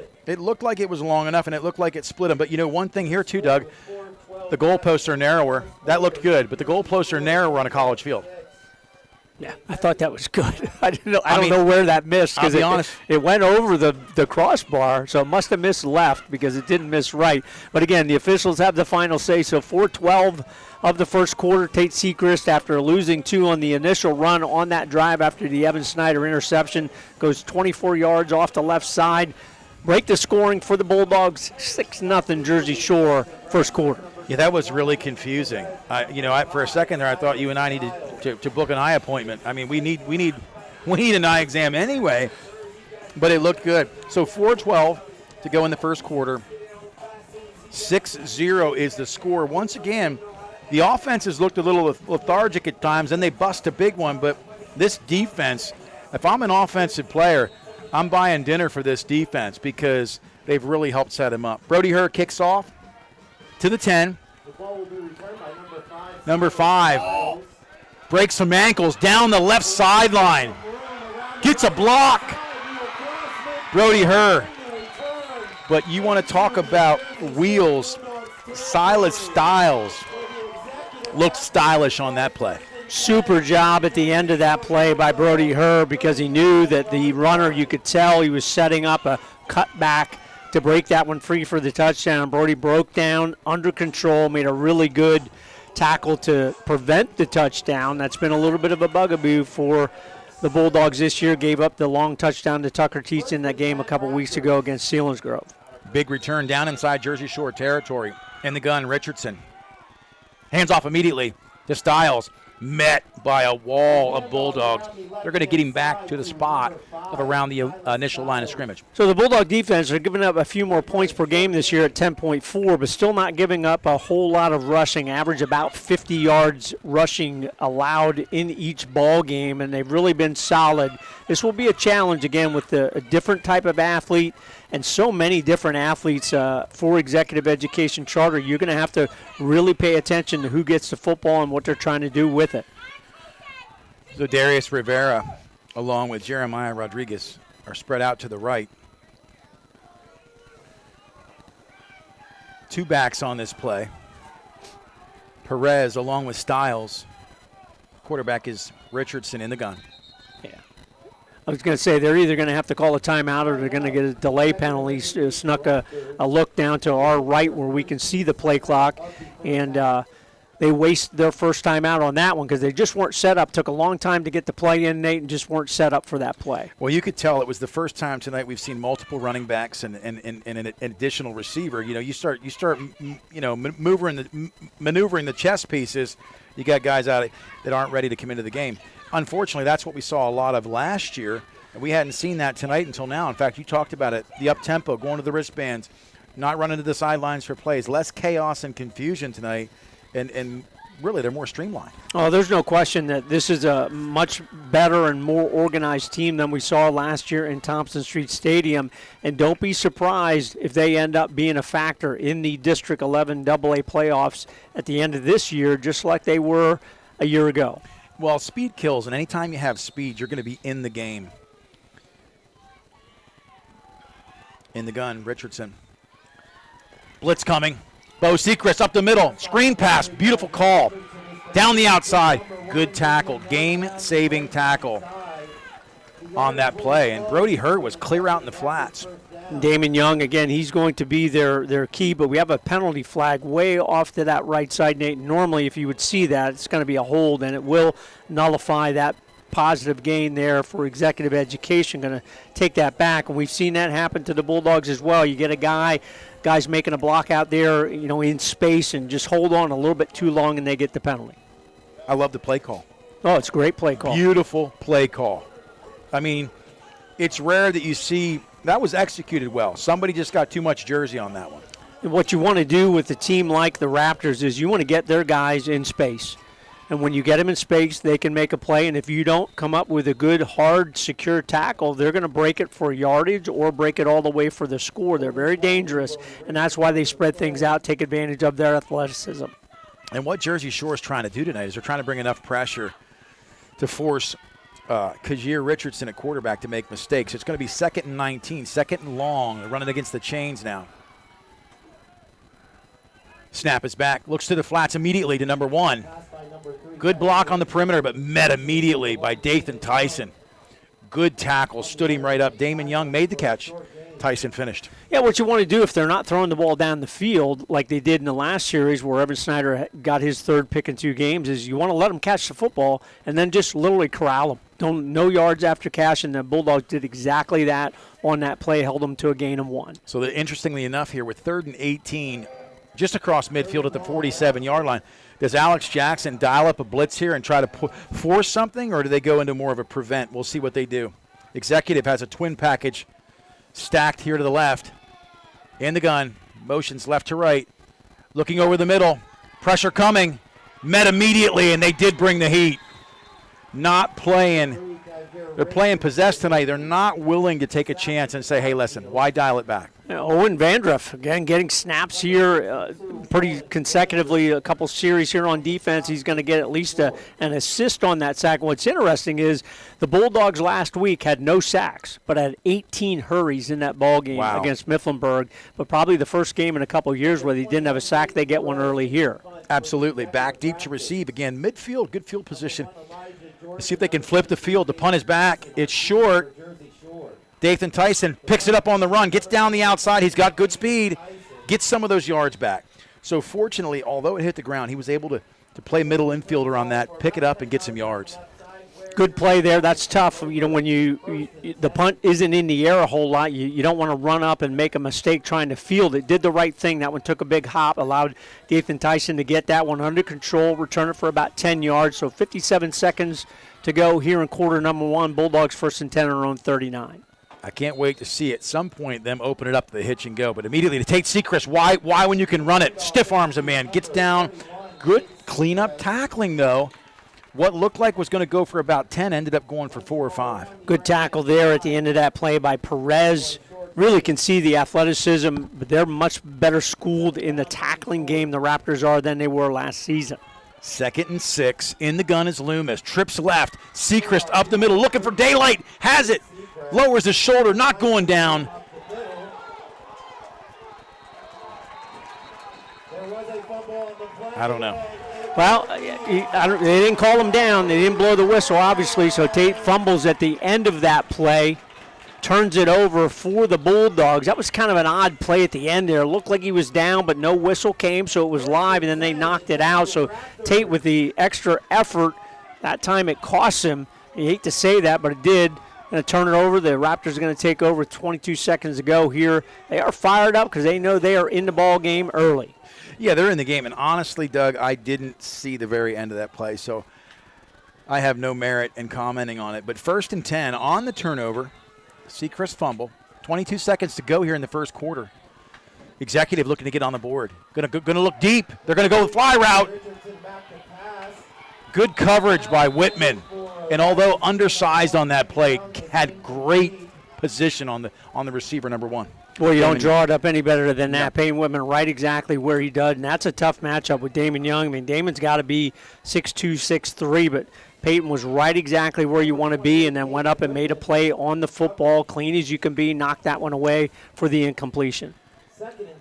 like it was long enough, and it looked like it split them. But, one thing here, too, Doug, the goalposts are narrower. That looked good, but the goalposts are narrower on a college field. Yeah, I thought that was good. I don't know where that missed because it went over the crossbar, so it must have missed left because it didn't miss right. But, again, the officials have the final say. So 4:12 of the first quarter, Tate Sechrist, after losing 2 on the initial run on that drive after the Evan Snyder interception, goes 24 yards off the left side. Break the scoring for the Bulldogs, 6-0 Jersey Shore, first quarter. Yeah, that was really confusing. For a second there, I thought you and I needed to book an eye appointment. I mean, we need an eye exam anyway. but it looked good. So 4:12 to go in the first quarter. 6-0 is the score. Once again, the offense has looked a little lethargic at times, and they bust a big one, but this defense, if I'm an offensive player, I'm buying dinner for this defense because they've really helped set him up. Brody Herr kicks off to the 10. The ball will be returned by Number 5 breaks some ankles down the left sideline. Gets a block. Brody Herr. But you want to talk about wheels. Silas Stiles looked stylish on that play. Super job at the end of that play by Brody Herr because he knew that the runner, you could tell he was setting up a cutback to break that one free for the touchdown. Brody broke down under control, made a really good tackle to prevent the touchdown. That's been a little bit of a bugaboo for the Bulldogs this year. Gave up the long touchdown to Tucker Teets in that game a couple weeks ago against Selinsgrove. Big return down inside Jersey Shore territory. In the gun, Richardson. Hands off immediately to Stiles. Met by a wall of Bulldogs. They're going to get him back to the spot of around the initial line of scrimmage. So the Bulldog defense are giving up a few more points per game this year at 10.4, but still not giving up a whole lot of rushing. Average about 50 yards rushing allowed in each ball game, and they've really been solid. This will be a challenge again with a different type of athlete and so many different athletes for executive education charter. You're going to have to really pay attention to who gets the football and what they're trying to do with it. So Darius Rivera, along with Jeremiah Rodriguez, are spread out to the right. Two backs on this play. Perez along with Stiles. Quarterback is Richardson in the gun. I was going to say they're either going to have to call a timeout or they're going to get a delay penalty. Snuck a look down to our right where we can see the play clock, and they waste their first time out on that one because they just weren't set up. Took a long time to get the play in, Nate, and just weren't set up for that play. Well, you could tell it was the first time tonight we've seen multiple running backs and an additional receiver. You know, you start maneuvering the chess pieces. You got guys out that aren't ready to come into the game. Unfortunately, that's what we saw a lot of last year, and we hadn't seen that tonight until now. In fact, you talked about it, the up-tempo, going to the wristbands, not running to the sidelines for plays, less chaos and confusion tonight, and really they're more streamlined. Oh, there's no question that this is a much better and more organized team than we saw last year in Thompson Street Stadium, and don't be surprised if they end up being a factor in the District 11 AA playoffs at the end of this year, just like they were a year ago. Well, speed kills, and anytime you have speed, you're going to be in the game. In the gun, Richardson. Blitz coming. Bo Sechrist up the middle. Screen pass. Beautiful call. Down the outside. Good tackle. Game-saving tackle on that play. And Brody Herr was clear out in the flats. Damon Young, again, he's going to be their key, but we have a penalty flag way off to that right side, Nate. Normally, if you would see that, it's going to be a hold, and it will nullify that positive gain there for executive education. Going to take that back, and we've seen that happen to the Bulldogs as well. You get a guy's making a block out there, in space, and just hold on a little bit too long, and they get the penalty. I love the play call. Oh, it's a great play call. Beautiful play call. I mean, it's rare that you see – that was executed well. Somebody just got too much jersey on that one. And what you want to do with a team like the Raptors is you want to get their guys in space. And when you get them in space, they can make a play. And if you don't come up with a good, hard, secure tackle, they're going to break it for yardage or break it all the way for the score. They're very dangerous, and that's why they spread things out, take advantage of their athleticism. And what Jersey Shore is trying to do tonight is they're trying to bring enough pressure to force Kajir Richardson at quarterback to make mistakes. It's going to be 2nd and 19, 2nd and long. They're running against the chains now. Snap is back. Looks to the flats immediately to number 1. Good block on the perimeter, but met immediately by Dathan Tyson. Good tackle. Stood him right up. Damon Young made the catch. Tyson finished. Yeah, what you want to do if they're not throwing the ball down the field like they did in the last series where Evan Snyder got his 3rd pick in 2 games is you want to let them catch the football and then just literally corral them. No yards after catch, and the Bulldogs did exactly that on that play, held them to a gain of 1. So interestingly enough here, with 3rd and 18, just across midfield at the 47-yard line, does Alex Jackson dial up a blitz here and try to force something, or do they go into more of a prevent? We'll see what they do. Executive has a twin package stacked here to the left. In the gun. Motions left to right. Looking over the middle. Pressure coming. Met immediately, and they did bring the heat. Not playing. They're playing possessed tonight. They're not willing to take a chance and say, hey, listen, why dial it back? Owen Vandruff, again, getting snaps here pretty consecutively, a couple series here on defense. He's going to get at least an assist on that sack. What's interesting is the Bulldogs last week had no sacks, but had 18 hurries in that ball game against Mifflinburg. But probably the first game in a couple of years where they didn't have a sack, they get one early here. Absolutely. Back deep to receive. Again, midfield, good field position. Let's see if they can flip the field. The punt is back. It's short. Dathan Tyson picks it up on the run, gets down the outside. He's got good speed, gets some of those yards back. So fortunately, although it hit the ground, he was able to play middle infielder on that, pick it up, and get some yards. Good play there. That's tough. You know, when the punt isn't in the air a whole lot, you don't want to run up and make a mistake trying to field it. Did the right thing. That one took a big hop, allowed Dathan Tyson to get that one under control, return it for about 10 yards. So 57 seconds to go here in quarter number one. Bulldogs first and 10 on their own 39. I can't wait to see at some point them open it up to the hitch and go. But immediately to Tate Sechrist, why when you can run it? Stiff arms a man, gets down. Good cleanup tackling, though. What looked like was going to go for about 10 ended up going for 4 or 5. Good tackle there at the end of that play by Perez. Really can see the athleticism, but they're much better schooled in the tackling game, the Raptors are, than they were last season. 2nd and 6. In the gun is Loomis. Trips left. Sechrist up the middle, looking for daylight. Has it. Lowers his shoulder, not going down. I don't know. Well, they didn't call him down. They didn't blow the whistle, obviously, so Tate fumbles at the end of that play, turns it over for the Bulldogs. That was kind of an odd play at the end there. It looked like he was down, but no whistle came, so it was live, and then they knocked it out. So Tate, with the extra effort, that time it cost him. You hate to say that, but it did. Going to turn it over. The Raptors are going to take over 22 seconds to go here. They are fired up because they know they are in the ball game early. Yeah, they're in the game. And honestly, Doug, I didn't see the very end of that play, so I have no merit in commenting on it. But 1st and 10 on the turnover. Sechrist fumble. 22 seconds to go here in the first quarter. Executive looking to get on the board. Going to look deep. They're going to go the fly route. Good coverage by Whitman. And although undersized on that play, had great position on the receiver, number 1. Well, you don't draw it up any better than that. Payne Whitman right exactly where he does, and that's a tough matchup with Damon Young. I mean, Damon's got to be 6'2", 6'3", but Peyton was right exactly where you want to be and then went up and made a play on the football, clean as you can be, knocked that one away for the incompletion.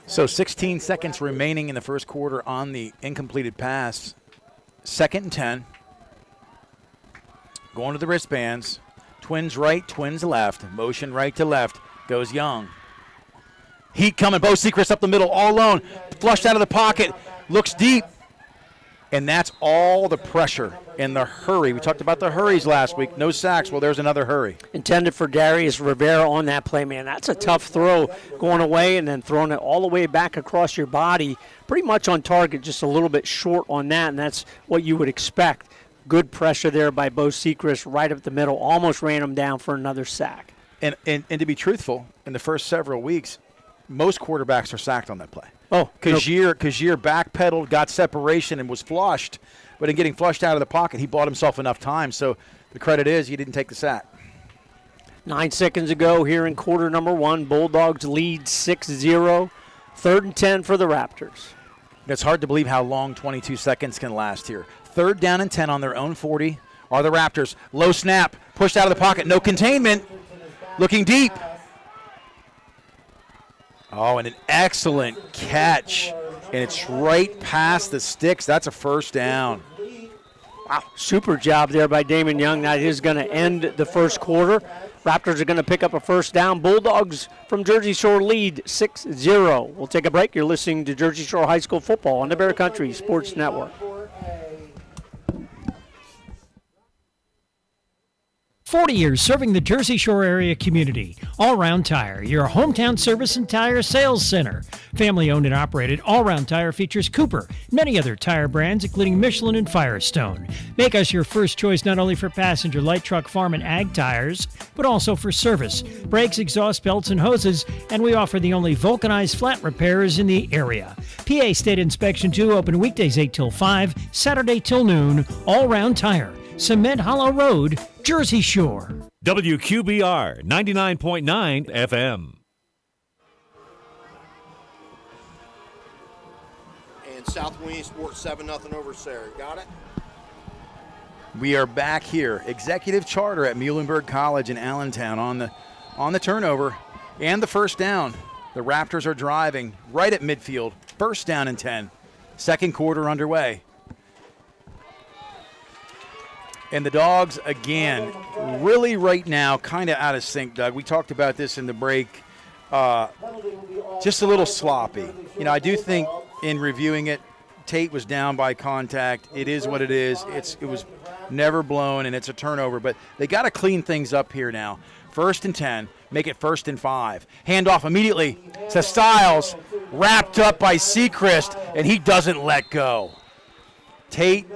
So 16 seconds remaining in the first quarter on the incompleted pass. 2nd and 10. Going to the wristbands. Twins right, twins left. Motion right to left. Goes Young. Heat coming. Bo Sechrist up the middle, all alone. Flushed out of the pocket. Looks deep. And that's all the pressure and the hurry. We talked about the hurries last week. No sacks. Well, there's another hurry. Intended for Darius Rivera on that play, man. That's a tough throw, going away and then throwing it all the way back across your body. Pretty much on target, just a little bit short on that, and that's what you would expect. Good pressure there by Bo Sechrist right up the middle. Almost ran him down for another sack. And to be truthful, in the first several weeks, most quarterbacks are sacked on that play. Oh, Kazir backpedaled, got separation, and was flushed. But in getting flushed out of the pocket, he bought himself enough time. So the credit is he didn't take the sack. 9 seconds ago here in quarter number 1. Bulldogs lead 6-0. 3rd and 10 for the Raptors. It's hard to believe how long 22 seconds can last here. 3rd down and 10 on their own 40 are the Raptors. Low snap, pushed out of the pocket, no containment. Looking deep. Oh, and an excellent catch. And it's right past the sticks. That's a first down. Wow, super job there by Damon Young. That is going to end the first quarter. Raptors are going to pick up a first down. Bulldogs from Jersey Shore lead 6-0. We'll take a break. You're listening to Jersey Shore High School football on the Bear Country Sports Network. 40 years serving the Jersey Shore area community. All Round Tire, your hometown service and tire sales center. Family owned and operated, All Round Tire features Cooper, many other tire brands, including Michelin and Firestone. Make us your first choice not only for passenger, light truck, farm, and ag tires, but also for service, brakes, exhaust belts, and hoses. And we offer the only vulcanized flat repairs in the area. PA State Inspection 2, open weekdays 8 till 5, Saturday till noon. All Round Tire, Cement Hollow Road, Jersey Shore. WQBR 99.9 FM. And South Williamsport 7-0 over Sarah. Got it? We are back here. Executive charter at Muhlenberg College in Allentown on the turnover and the first down. The Raptors are driving right at midfield. First down and 10. Second quarter underway. And the Dogs, again, really right now kind of out of sync, Doug. We talked about this in the break. Just a little sloppy. You know, I do think in reviewing it, Tate was down by contact. It is what it is. It was never blown, and it's a turnover. But they got to clean things up here now. First and 10, make it first and 5. Handoff immediately to Stiles, wrapped up by Sechrist, and he doesn't let go. Tate,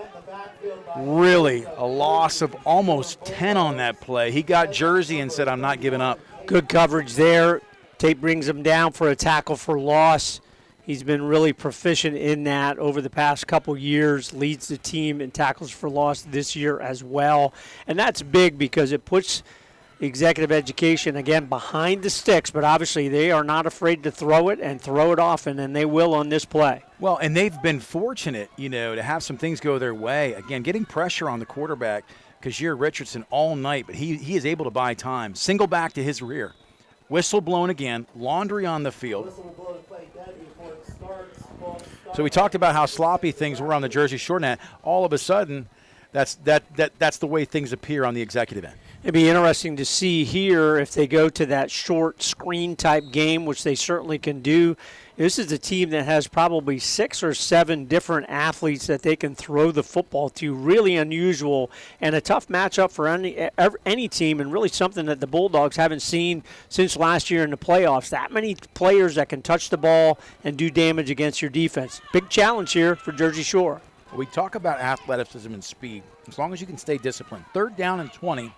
really a loss of almost 10 on that play. He got Jersey and said, I'm not giving up. Good coverage there. Tate brings him down for a tackle for loss. He's been really proficient in that over the past couple years, leads the team in tackles for loss this year as well. And that's big because it puts Executive Education, again, behind the sticks, but obviously they are not afraid to throw it and throw it often, and they will on this play. Well, and they've been fortunate, you know, to have some things go their way. Again, getting pressure on the quarterback, Kajir Richardson, all night, but he is able to buy time. Single back to his rear. Whistle blown again. Laundry on the field. So we talked about how sloppy things were on the Jersey Shore net. All of a sudden, that's the way things appear on the executive end. It'd be interesting to see here if they go to that short screen type game, which they certainly can do. This is a team that has probably 6 or 7 different athletes that they can throw the football to. Really unusual and a tough matchup for any team, and really something that the Bulldogs haven't seen since last year in the playoffs. That many players that can touch the ball and do damage against your defense. Big challenge here for Jersey Shore. We talk about athleticism and speed. As long as you can stay disciplined. Third down and 20.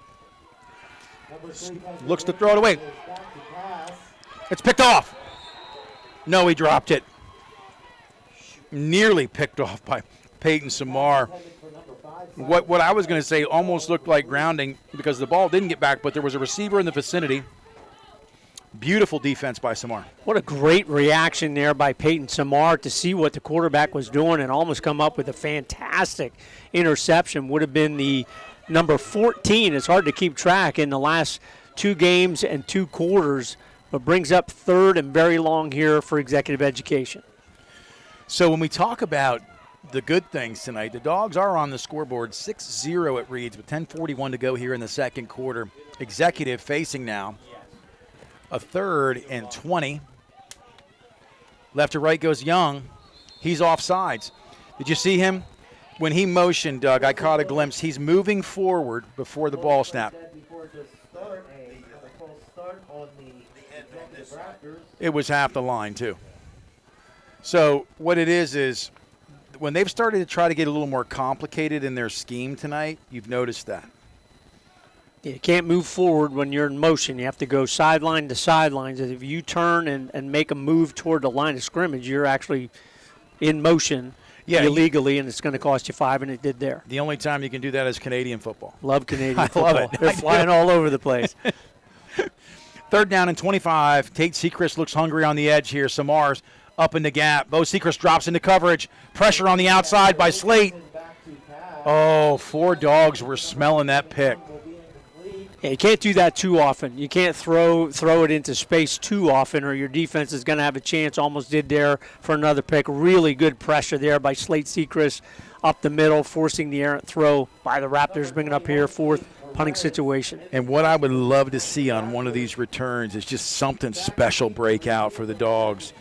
Looks to throw it away. It's picked off. No, he dropped it. Nearly picked off by Peyton Samar. What I was going to say almost looked like grounding because the ball didn't get back, but there was a receiver in the vicinity. Beautiful defense by Samar. What a great reaction there by Peyton Samar to see what the quarterback was doing and almost come up with a fantastic interception. Would have been the number 14. It's hard to keep track in the last 2 games and 2 quarters, but brings up third and very long here for Executive Education. So when we talk about the good things tonight, the Dogs are on the scoreboard 6-0 at Reeds with 10:41 to go here in the second quarter. Executive facing now a 3rd and 20. Left to right goes Young. He's offsides. Did you see him? When he motioned, Doug, I caught a glimpse. He's moving forward before the ball snap. It was half the line, too. So what it is when they've started to try to get a little more complicated in their scheme tonight, you've noticed that. You can't move forward when you're in motion. You have to go sideline to sidelines. If you turn and make a move toward the line of scrimmage, you're actually in motion. Yeah, illegally, and it's going to cost you 5, and it did there. The only time you can do that is Canadian football. Love Canadian football. I love it. They're flying all over the place. 3rd down and 25. Tate Sechrist looks hungry on the edge here. Samar's up in the gap. Bo Sechrist drops into coverage. Pressure on the outside by Slate. Oh, 4 Dogs were smelling that pick. Yeah, you can't do that too often. You can't throw it into space too often, or your defense is going to have a chance. Almost did there for another pick. Really good pressure there by Slate Sechrist up the middle, forcing the errant throw by the Raptors, bringing up here 4th punting situation. And what I would love to see on one of these returns is just something special break out for the Dogs.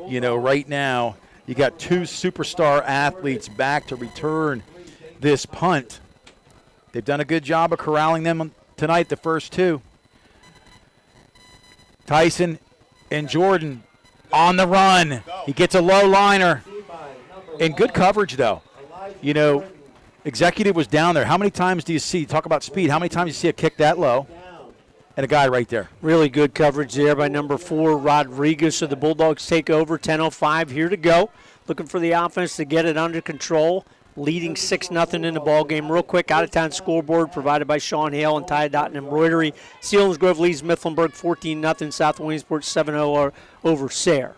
You know, right now you got 2 superstar athletes back to return this punt. They've done a good job of corralling them tonight, the first two. Tyson and Jordan on the run. He gets a low liner. In good coverage, though. You know, Executive was down there. How many times do you see, talk about speed, how many times do you see a kick that low? And a guy right there. Really good coverage there by number 4, Rodriguez. So the Bulldogs take over. 10:05 here to go. Looking for the offense to get it under control. Leading 6-0 in the ball game. Real quick, out-of-town scoreboard provided by Sean Hale and Tie Dot and Embroidery. Selinsgrove leads Mifflinburg 14-0. South Williamsport 7-0 over Sayre.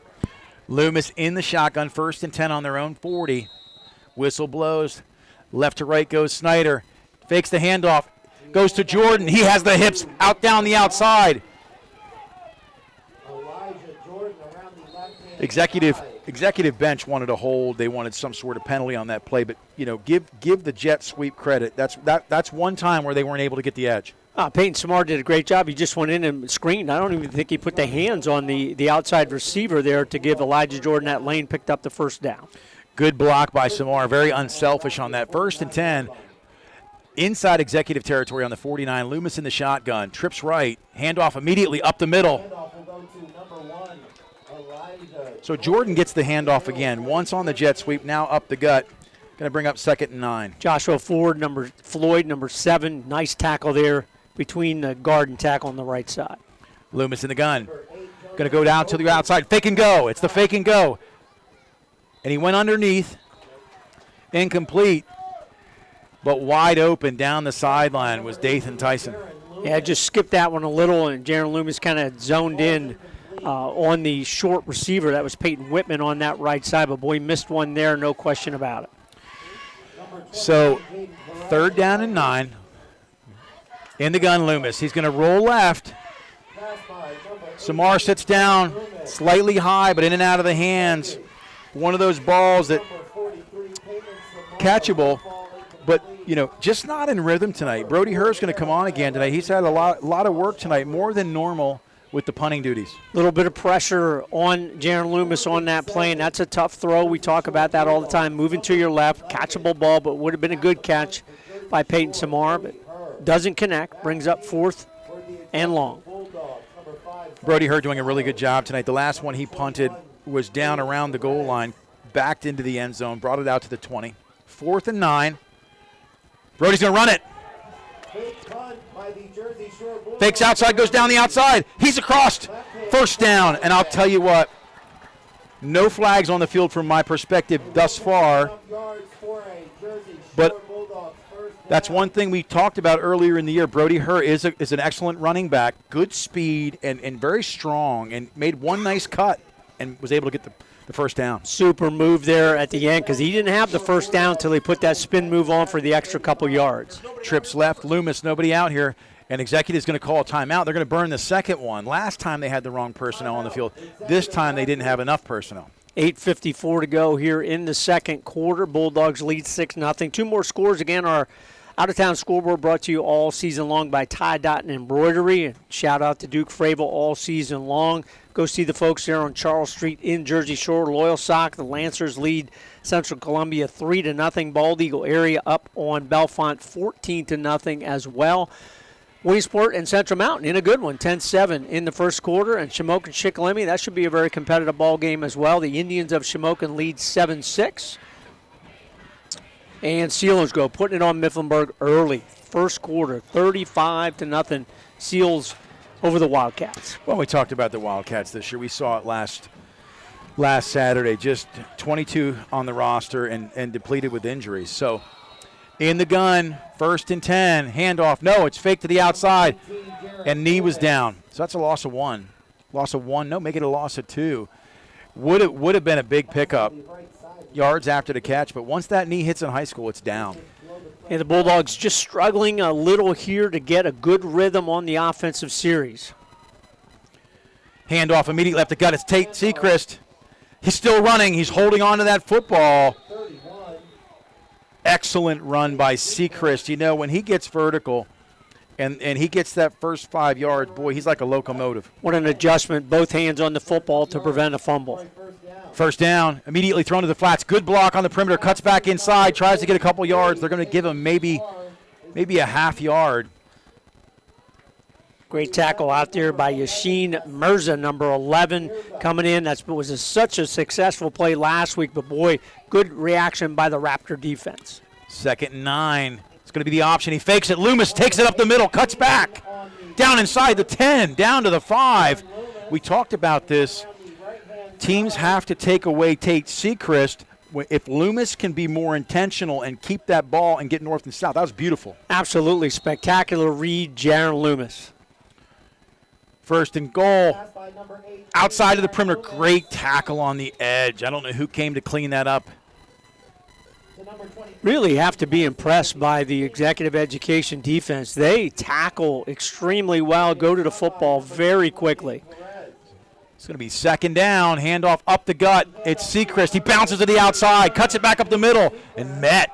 Loomis in the shotgun, 1st and 10 on their own 40. Whistle blows. Left to right goes Snyder. Fakes the handoff. Goes to Jordan. He has the hips out down the outside. Executive bench wanted a hold. They wanted some sort of penalty on that play, but you know, give the jet sweep credit. That's one time where they weren't able to get the edge. Peyton Samar did a great job. He just went in and screened. I don't even think he put the hands on the outside receiver there to give Elijah Jordan that lane, picked up the first down. Good block by Samar. Very unselfish on that. 1st and 10. Inside Executive territory on the 49. Loomis in the shotgun. Trips right. Handoff immediately up the middle. So Jordan gets the handoff again. Once on the jet sweep, now up the gut. Going to bring up 2nd and 9. Joshua Floyd, number 7. Nice tackle there between the guard and tackle on the right side. Loomis in the gun. Going to go down to the outside. Fake and go. It's the fake and go. And he went underneath. Incomplete. But wide open down the sideline was Dathan Tyson. Yeah, just skipped that one a little, and Jaron Loomis kind of zoned in on the short receiver. That was Peyton Whitman on that right side, but boy, he missed one there, no question about it. So 3rd down and 9. In the gun, Loomis. He's going to roll left. Samar sits down, slightly high, but in and out of the hands. One of those balls that catchable, but you know, just not in rhythm tonight. Brody Herr's going to come on again tonight. He's had a lot of work tonight, more than normal with the punting duties. A little bit of pressure on Jaron Loomis on that play, and that's a tough throw. We talk about that all the time. Moving to your left, catchable ball, but would have been a good catch by Peyton Samar, but doesn't connect. Brings up 4th and long. Brody Herr doing a really good job tonight. The last one he punted was down around the goal line, backed into the end zone, brought it out to the 20. 4th and 9. Brody's going to run it. Fakes outside, goes down the outside. He's across. 1st down. And I'll tell you what, no flags on the field from my perspective thus far. But that's one thing we talked about earlier in the year. Brody Herr is an excellent running back, good speed and very strong, and made one nice cut and was able to get the 1st down. Super move there at the end because he didn't have the 1st down until he put that spin move on for the extra couple yards. Trips left, Loomis, nobody out here, and Executive's going to call a timeout. They're going to burn the 2nd one. Last time they had the wrong personnel on the field. This time they didn't have enough personnel. 8:54 to go here in the 2nd quarter. Bulldogs lead 6-0. 2 more scores again. Our out-of-town scoreboard brought to you all season long by Tie Dot and Embroidery. Shout out to Duke Fravel all season long. Go see the folks there on Charles Street in Jersey Shore. Loyal Sock, the Lancers lead Central Columbia 3-0. Bald Eagle area up on Bellefonte 14-0 as well. Williamsport and Central Mountain in a good one, 10-7 in the 1st quarter. And Shamokin Shikellamy, that should be a very competitive ball game as well. The Indians of Shamokin lead 7-6. And Selinsgrove putting it on Mifflinburg early. 1st quarter, 35-0. Seals over the Wildcats. Well, we talked about the Wildcats this year. We saw it last Saturday, just 22 on the roster and depleted with injuries. So in the gun, 1st and 10, handoff. No, it's fake to the outside, and knee was down. So that's a loss of 1. Loss of 1, no, make it a loss of 2. Would have been a big pickup, yards after the catch, but once that knee hits in high school, it's down. And the Bulldogs just struggling a little here to get a good rhythm on the offensive series. Handoff immediately left the gut. It's Tate Sechrist. He's still running. He's holding on to that football. Excellent run by Sechrist. You know, when he gets vertical and he gets that first 5 yards, boy, he's like a locomotive. What an adjustment. Both hands on the football to prevent a fumble. 1st down, immediately thrown to the flats. Good block on the perimeter, cuts back inside, tries to get a couple yards. They're going to give him maybe a half yard. Great tackle out there by Yashin Mirza, number 11, coming in. That was such a successful play last week, but boy, good reaction by the Raptor defense. 2nd and 9. It's going to be the option. He fakes it. Loomis takes it up the middle, cuts back. Down inside the 10, down to the 5. We talked about this. Teams have to take away Tate Sechrist. If Loomis can be more intentional and keep that ball and get north and south, that was beautiful. Absolutely spectacular read, Jaron Loomis. 1st and goal. Outside of the perimeter, great tackle on the edge. I don't know who came to clean that up. Really have to be impressed by the executive education defense. They tackle extremely well, go to the football very quickly. It's going to be 2nd down, handoff up the gut. It's Sechrist. He bounces to the outside, cuts it back up the middle, and met.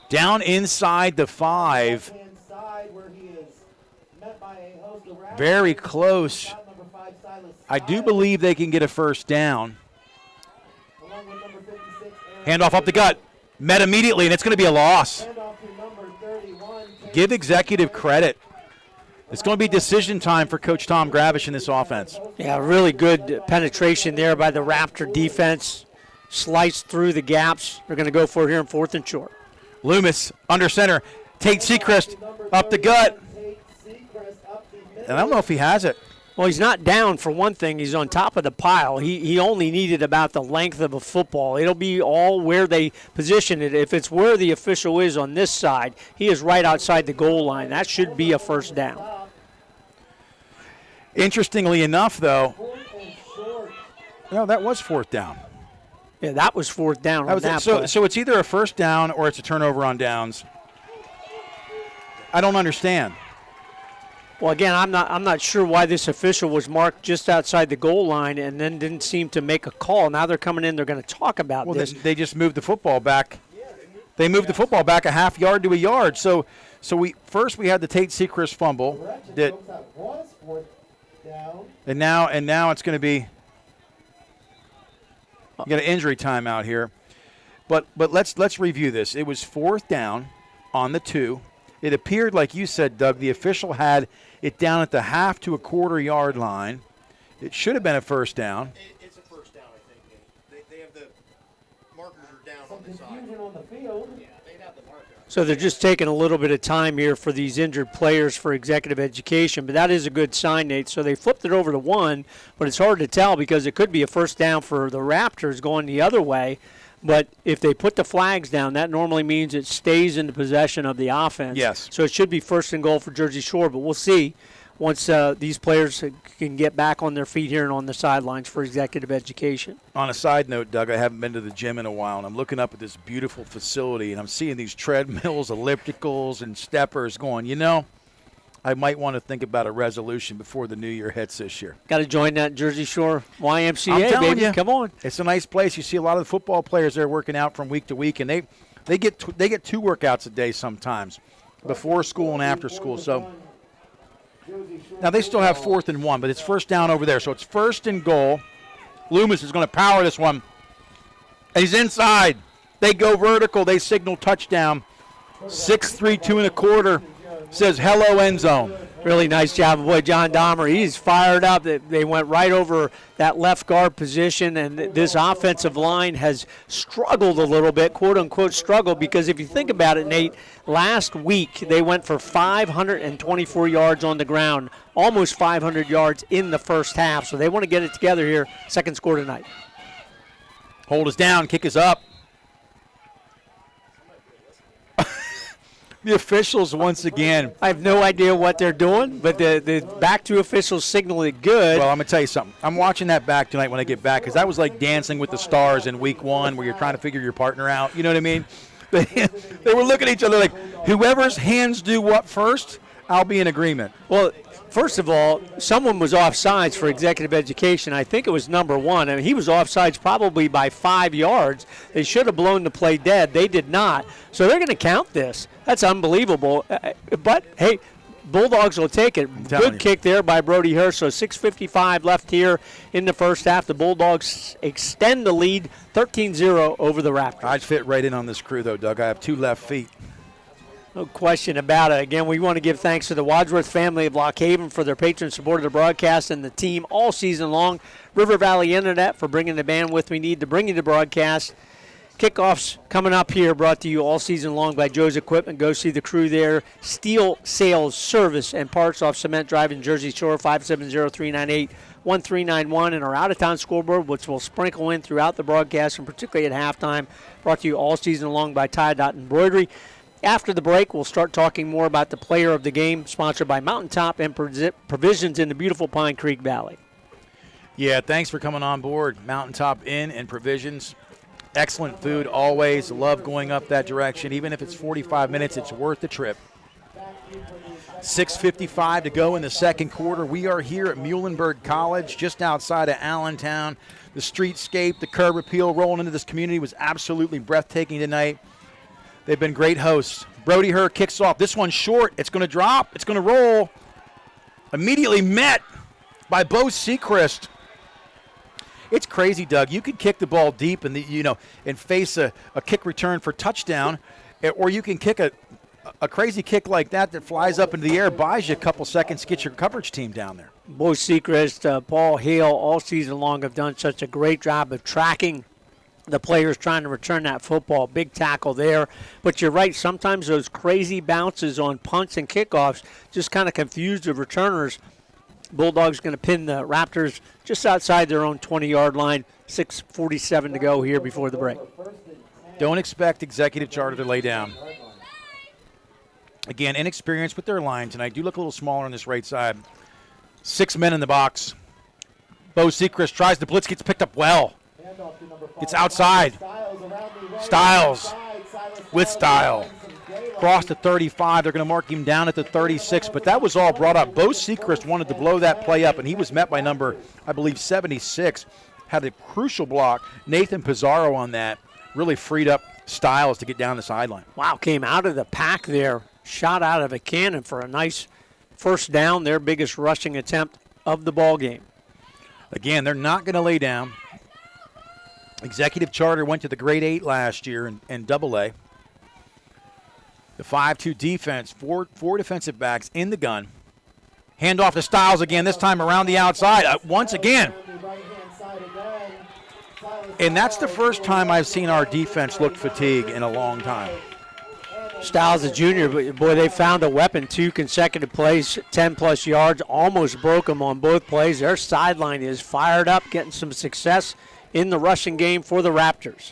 Down inside the 5. Very close. I do believe they can get a 1st down. Handoff up the gut. Met immediately, and it's going to be a loss. Give executive credit. It's going to be decision time for Coach Tom Gravish in this offense. Yeah, really good penetration there by the Raptor defense. Sliced through the gaps. They're going to go for it here in 4th and short. Loomis under center. Tate Sechrist up the gut. And I don't know if he has it. Well, he's not down for one thing. He's on top of the pile. He only needed about the length of a football. It'll be all where they position it. If it's where the official is on this side, he is right outside the goal line. That should be a 1st down. Interestingly enough, though, no, that was 4th down. Yeah, that was 4th down. So it's either a 1st down or it's a turnover on downs. I don't understand. Well, again, I'm not sure why this official was marked just outside the goal line and then didn't seem to make a call. Now they're coming in. They're going to talk about this. They just moved the football back. They moved the football back a half yard to a yard. So we had the Tate Sechrist fumble and now it's going to be. You got an injury timeout here, but let's review this. It was 4th down on the 2. It appeared, like you said, Doug, the official had it down at the half to a quarter yard line. It should have been a 1st down. It's a 1st down, I think. They have the markers are down on the side. On the field. Yeah, they have the marker. So they're just taking a little bit of time here for these injured players for executive education, but that is a good sign, Nate. So they flipped it over to 1, but it's hard to tell because it could be a 1st down for the Raptors going the other way. But if they put the flags down, that normally means it stays in the possession of the offense. Yes. So it should be 1st and goal for Jersey Shore, but we'll see once these players can get back on their feet here and on the sidelines for executive education. On a side note, Doug, I haven't been to the gym in a while, and I'm looking up at this beautiful facility, and I'm seeing these treadmills, ellipticals, and steppers going, I might want to think about a resolution before the new year hits this year. Got to join that Jersey Shore YMCA, I'm telling baby. You, come on. It's a nice place. You see a lot of the football players there working out from week to week, and they get 2 workouts a day sometimes, before school and after school. So now they still have 4th and 1, but it's 1st down over there. So it's 1st and goal. Loomis is going to power this one. He's inside. They go vertical. They signal touchdown. 6'3", 2 1/4. Says hello end zone. Really nice job, boy, John Dahmer. He's fired up. They went right over that left guard position, and this offensive line has struggled a little bit, quote-unquote struggled, because if you think about it, Nate, last week they went for 524 yards on the ground, almost 500 yards in the first half, so they want to get it together here, second score tonight. Hold is down, kick is up. The officials once again. I have no idea what they're doing, but the back two officials signal it good. Well, I'm going to tell you something. I'm watching that back tonight when I get back because that was like Dancing with the Stars in week 1 where you're trying to figure your partner out. You know what I mean? They were looking at each other like, whoever's hands do what first, I'll be in agreement. Well, first of all, someone was offsides for executive education. I think it was number 1. I mean, he was offsides probably by 5 yards. They should have blown the play dead. They did not. So they're going to count this. That's unbelievable. But, hey, Bulldogs will take it. Good kick there by Brody Hurst. So 6:55 left here in the first half. The Bulldogs extend the lead 13-0 over the Raptors. I'd fit right in on this crew, though, Doug. I have 2 left feet. No question about it. Again, we want to give thanks to the Wadsworth family of Lock Haven for their patron support of the broadcast and the team all season long. River Valley Internet for bringing the bandwidth we need to bring you the broadcast. Kickoffs coming up here, brought to you all season long by Joe's Equipment. Go see the crew there. Steel sales, service, and parts off Cement Drive in Jersey Shore, 570-398-1391. And our out-of-town scoreboard, which will sprinkle in throughout the broadcast, and particularly at halftime, brought to you all season long by Tie Dot Embroidery. After the break, we'll start talking more about the player of the game, sponsored by Mountaintop and Provisions in the beautiful Pine Creek Valley. Yeah, thanks for coming on board. Mountaintop Inn and Provisions. Excellent food always. Love going up that direction. Even if it's 45 minutes, it's worth the trip. 6:55 to go in the second quarter. We are here at Muhlenberg College, just outside of Allentown. The streetscape, the curb appeal rolling into this community was absolutely breathtaking tonight. They've been great hosts. Brody Herr kicks off. This one's short. It's going to drop. It's going to roll. Immediately met by Bo Sechrist. It's crazy, Doug. You could kick the ball deep and and face a kick return for touchdown, or you can kick a crazy kick like that flies up into the air, buys you a couple seconds to get your coverage team down there. Bo Sechrist, Paul Hale, all season long have done such a great job of tracking the players trying to return that football. Big tackle there. But you're right, sometimes those crazy bounces on punts and kickoffs just kind of confuse the returners. Bulldogs going to pin the Raptors just outside their own 20-yard line. 6:47 to go here before the break. Don't expect Executive Charter to lay down. Again, inexperienced with their line tonight. Do look a little smaller on this right side. 6 men in the box. Bo Sechrist tries the blitz, gets picked up well. It's outside. Styles with style. Across the 35. They're going to mark him down at the 36, but that was all brought up. Bo Sechrist wanted to blow that play up, and he was met by number, I believe, 76. Had a crucial block. Nathan Pizarro on that. Really freed up Styles to get down the sideline. Wow, came out of the pack there. Shot out of a cannon for a nice first down, their biggest rushing attempt of the ball game. Again, they're not going to lay down. Executive Charter went to the grade 8 last year in Double-A. The 5-2 defense, four defensive backs in the gun. Handoff to Styles again, this time around the outside. Once again. And that's the first time I've seen our defense look fatigued in a long time. Styles, a junior, but boy, they found a weapon. 2 consecutive plays, 10-plus yards, almost broke them on both plays. Their sideline is fired up, getting some success in the rushing game for the Raptors.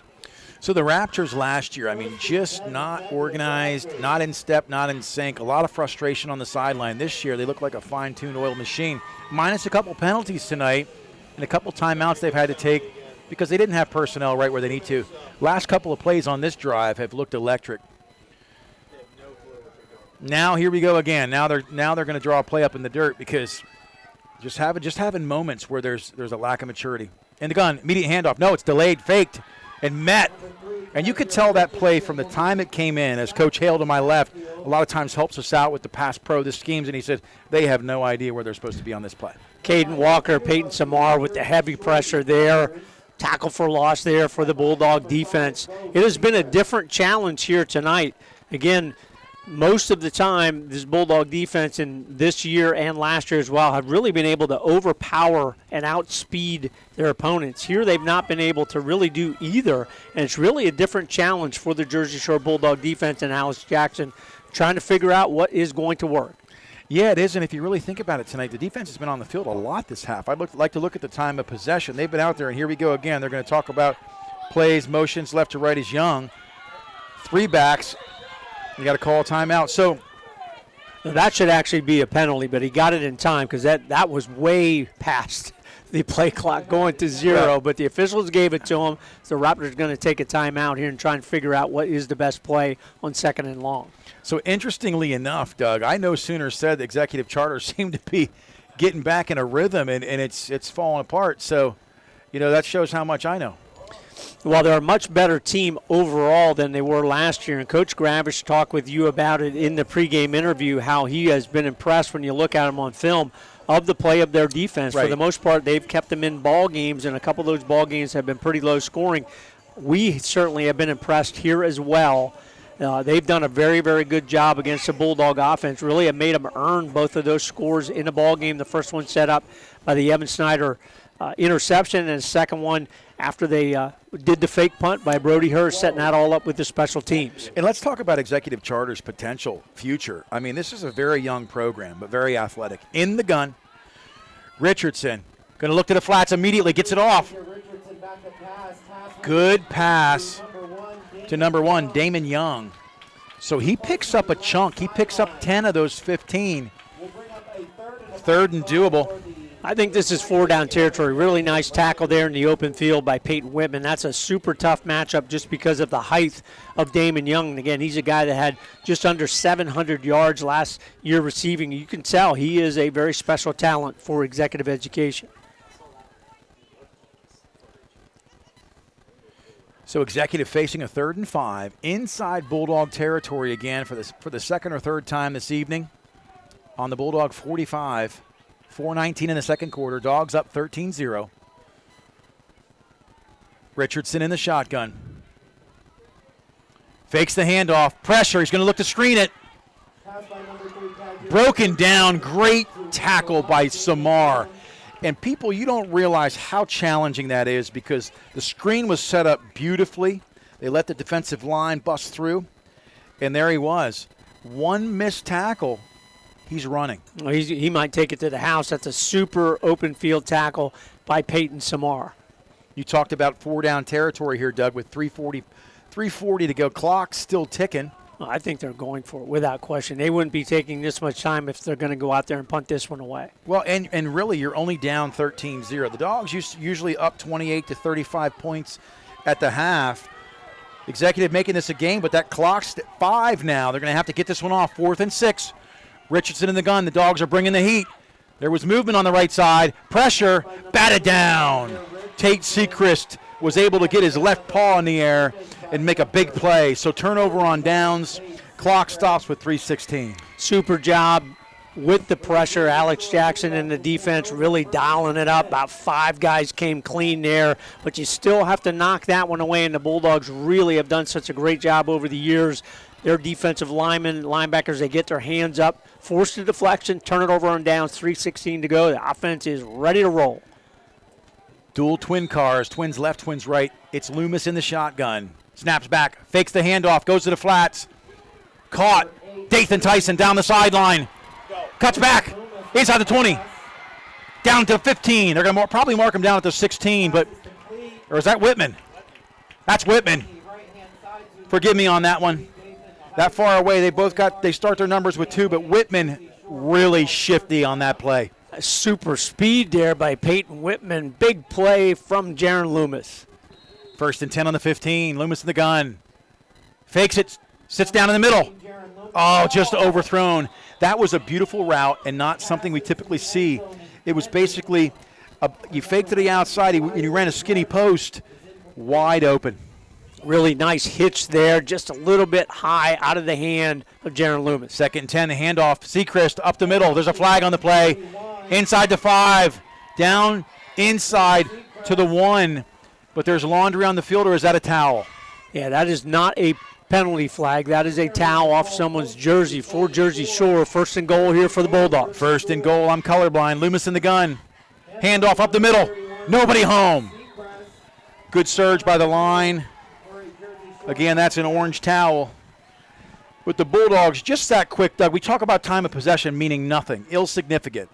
So the Raptors last year, just not organized, not in step, not in sync. A lot of frustration on the sideline. This year, they look like a fine-tuned oiled machine. Minus a couple penalties tonight and a couple timeouts they've had to take because they didn't have personnel right where they need to. Last couple of plays on this drive have looked electric. Now here we go again. Now they're going to draw a play up in the dirt because just having moments where there's a lack of maturity. In the gun, immediate handoff. No, it's delayed, faked, and met. And you could tell that play from the time it came in, as Coach Hale to my left a lot of times helps us out with the pass pro, the schemes, and he said they have no idea where they're supposed to be on this play. Caden Walker, Peyton Samar with the heavy pressure there. Tackle for loss there for the Bulldog defense. It has been a different challenge here tonight. Again, most of the time, this Bulldog defense in this year and last year as well have really been able to overpower and outspeed their opponents. Here they've not been able to really do either, and it's really a different challenge for the Jersey Shore Bulldog defense and Alex Jackson trying to figure out what is going to work. Yeah, it is, and if you really think about it tonight, the defense has been on the field a lot this half. I'd like to look at the time of possession. They've been out there, and here we go again. They're going to talk about plays, motions, left to right is young. 3 backs. You got to call a timeout. So that should actually be a penalty, but he got it in time because that was way past the play clock going to 0. Yeah. But the officials gave it to him. So the Raptors are going to take a timeout here and try and figure out what is the best play on 2nd and long. So interestingly enough, Doug, I no sooner said the Executive Charter seemed to be getting back in a rhythm, and it's falling apart. So, that shows how much I know. Well, they're a much better team overall than they were last year. And Coach Gravish talked with you about it in the pregame interview, how he has been impressed when you look at him on film of the play of their defense. Right. For the most part, they've kept them in ball games, and a couple of those ball games have been pretty low scoring. We certainly have been impressed here as well. They've done a very, very good job against the Bulldog offense. Really have made them earn both of those scores in the ball game. The first one set up by the Evan Snyder interception, and the second one after they did the fake punt by Brody Hurst, setting that all up with the special teams. And let's talk about Executive Charter's potential future. I mean, this is a very young program, but very athletic. In the gun, Richardson going to look to the flats immediately, gets it off. Good pass to number 1, Damon Young. So he picks up a chunk. He picks up 10 of those 15. Third and doable. I think this is 4-down territory. Really nice tackle there in the open field by Peyton Whitman. That's a super tough matchup just because of the height of Damon Young. And again, he's a guy that had just under 700 yards last year receiving. You can tell he is a very special talent for executive education. So Executive facing a 3rd and 5 inside Bulldog territory again for the second or third time this evening on the Bulldog 45. 4:19 in the second quarter. Dogs up 13-0. Richardson in the shotgun. Fakes the handoff. Pressure. He's going to look to screen it. Broken down. Great tackle by Samar. And people, you don't realize how challenging that is because the screen was set up beautifully. They let the defensive line bust through. And there he was. One missed tackle. He's running. Well, he might take it to the house. That's a super open field tackle by Peyton Samar. You talked about 4-down territory here, Doug, with 3:40 to go. Clock still ticking. Well, I think they're going for it without question. They wouldn't be taking this much time if they're going to go out there and punt this one away. Well, and really, you're only down 13-0. The Dogs usually up 28 to 35 points at the half. Executive making this a game, but that clock's at 5 now. They're going to have to get this one off. 4th and 6. Richardson in the gun. The Dogs are bringing the heat. There was movement on the right side. Pressure. Batted down. Tate Sechrist was able to get his left paw in the air and make a big play. So turnover on downs. Clock stops with 3:16. Super job with the pressure. Alex Jackson and the defense really dialing it up. About 5 guys came clean there, but you still have to knock that one away, and the Bulldogs really have done such a great job over the years. Their defensive linebackers, they get their hands up, force the deflection, turn it over on downs, 3:16 to go. The offense is ready to roll. Dual twin cars, twins left, twins right. It's Loomis in the shotgun. Snaps back, fakes the handoff, goes to the flats. Caught. Dathan Tyson down the sideline. Cuts back, inside the 20. Down to 15. They're going to probably mark him down at the 16, but, or is that Whitman? That's Whitman. Forgive me on that one. That far away, they start their numbers with 2, but Whitman really shifty on that play. Super speed there by Peyton Whitman. Big play from Jaron Loomis. 1st and 10 on the 15. Loomis in the gun. Fakes it, sits down in the middle. Oh, just overthrown. That was a beautiful route and not something we typically see. It was basically, you faked to the outside and you ran a skinny post wide open. Really nice hitch there, just a little bit high out of the hand of Jaron Loomis. 2nd and 10, the handoff. Sechrist up the middle. There's a flag on the play. Inside the 5. Down inside to the 1. But there's laundry on the field, or is that a towel? Yeah, that is not a penalty flag. That is a towel off someone's jersey for Jersey Shore. 1st and goal here for the Bulldogs. 1st and goal. I'm colorblind. Loomis in the gun. Handoff up the middle. Nobody home. Good surge by the line. Again, that's an orange towel. With the Bulldogs, just that quick, Doug, we talk about time of possession meaning nothing, insignificant.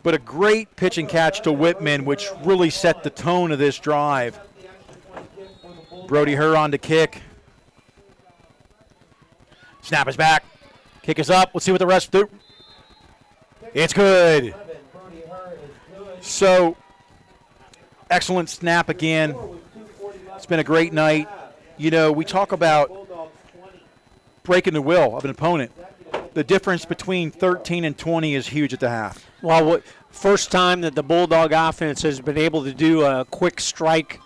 But a great pitch and catch to Whitman, which really set the tone of this drive. Brody Hur on to kick. Snap is back. Kick is up. Let's see what the rest do. It's good. So, excellent snap again. It's been a great night. You know, we talk about breaking the will of an opponent. The difference between 13 and 20 is huge at the half. Well, first time that the Bulldog offense has been able to do a quick strike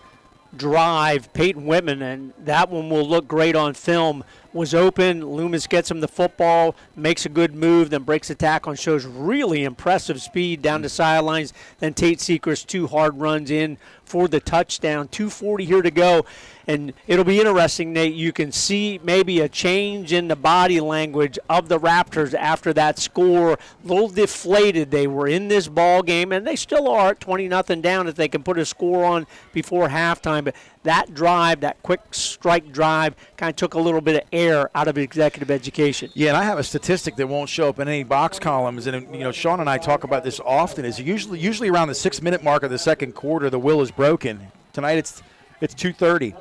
drive, Peyton Whitman, and that one will look great on film. was open. Loomis gets him the football, makes a good move, then breaks the tackle and shows really impressive speed down the sidelines. Then Tate Sechrist 2 hard runs in for the touchdown. 2:40 here to go. And it'll be interesting, Nate. You can see maybe a change in the body language of the Raptors after that score. A little deflated. They were in this ball game, and they still are at 20-0 down if they can put a score on before halftime. But that drive, that quick strike drive, kind of took a little bit of air out of executive education. Yeah, and I have a statistic that won't show up in any box columns, and Sean and I talk about this often. Is usually around the 6-minute mark of the second quarter, the will is broken. Tonight it's 2:30.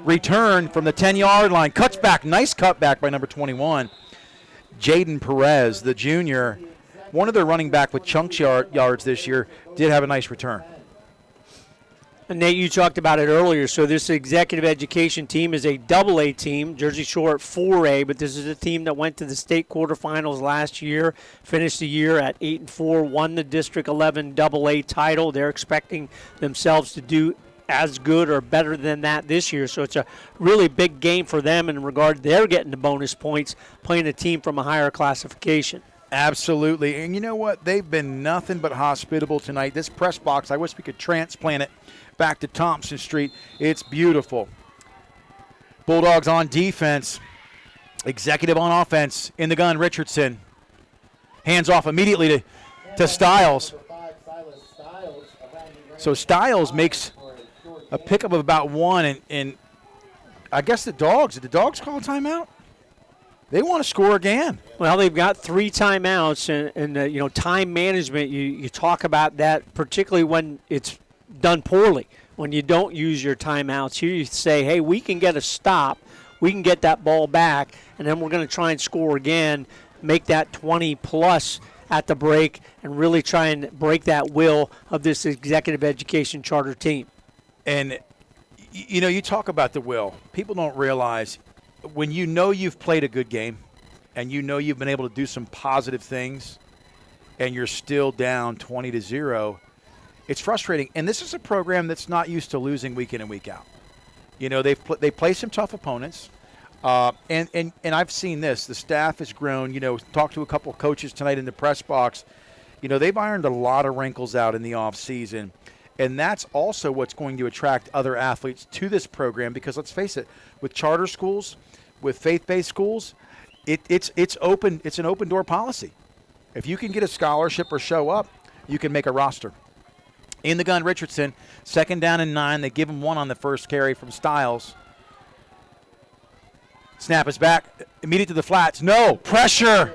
Return from the 10-yard line. Cuts back. Nice cutback by number 21. Jaden Perez, the junior, one of their running back with chunk yards this year, did have a nice return. And Nate, you talked about it earlier. So this executive education team is a AA team, Jersey Shore at 4A, but this is a team that went to the state quarterfinals last year, finished the year at 8-4, won the District 11 AA title. They're expecting themselves to do as good or better than that this year. So it's a really big game for them in regard they're getting the bonus points playing a team from a higher classification. Absolutely. And you know what? They've been nothing but hospitable tonight. This press box, I wish we could transplant it back to Thompson Street. It's beautiful. Bulldogs on defense. Executive on offense. In the gun, Richardson. Hands off immediately to Stiles. So Stiles makes a pickup of about 1, and I guess did the Dogs call a timeout? They want to score again. Well, they've got 3 timeouts, and time management, you talk about that, particularly when it's done poorly. When you don't use your timeouts, here you say, hey, we can get a stop, we can get that ball back, and then we're going to try and score again, make that 20-plus at the break, and really try and break that will of this executive education charter team. And, you talk about the will. People don't realize when you've played a good game and you've been able to do some positive things and you're still down 20-0, it's frustrating. And this is a program that's not used to losing week in and week out. They play some tough opponents. And I've seen this. The staff has grown. Talked to a couple of coaches tonight in the press box. They've ironed a lot of wrinkles out in the offseason. And that's also what's going to attract other athletes to this program because, let's face it, with charter schools, with faith-based schools, it's open. It's an open-door policy. If you can get a scholarship or show up, you can make a roster. In the gun, Richardson, 2nd down and 9. They give him 1 on the first carry from Stiles. Snap is back. Immediate to the flats. No. Pressure.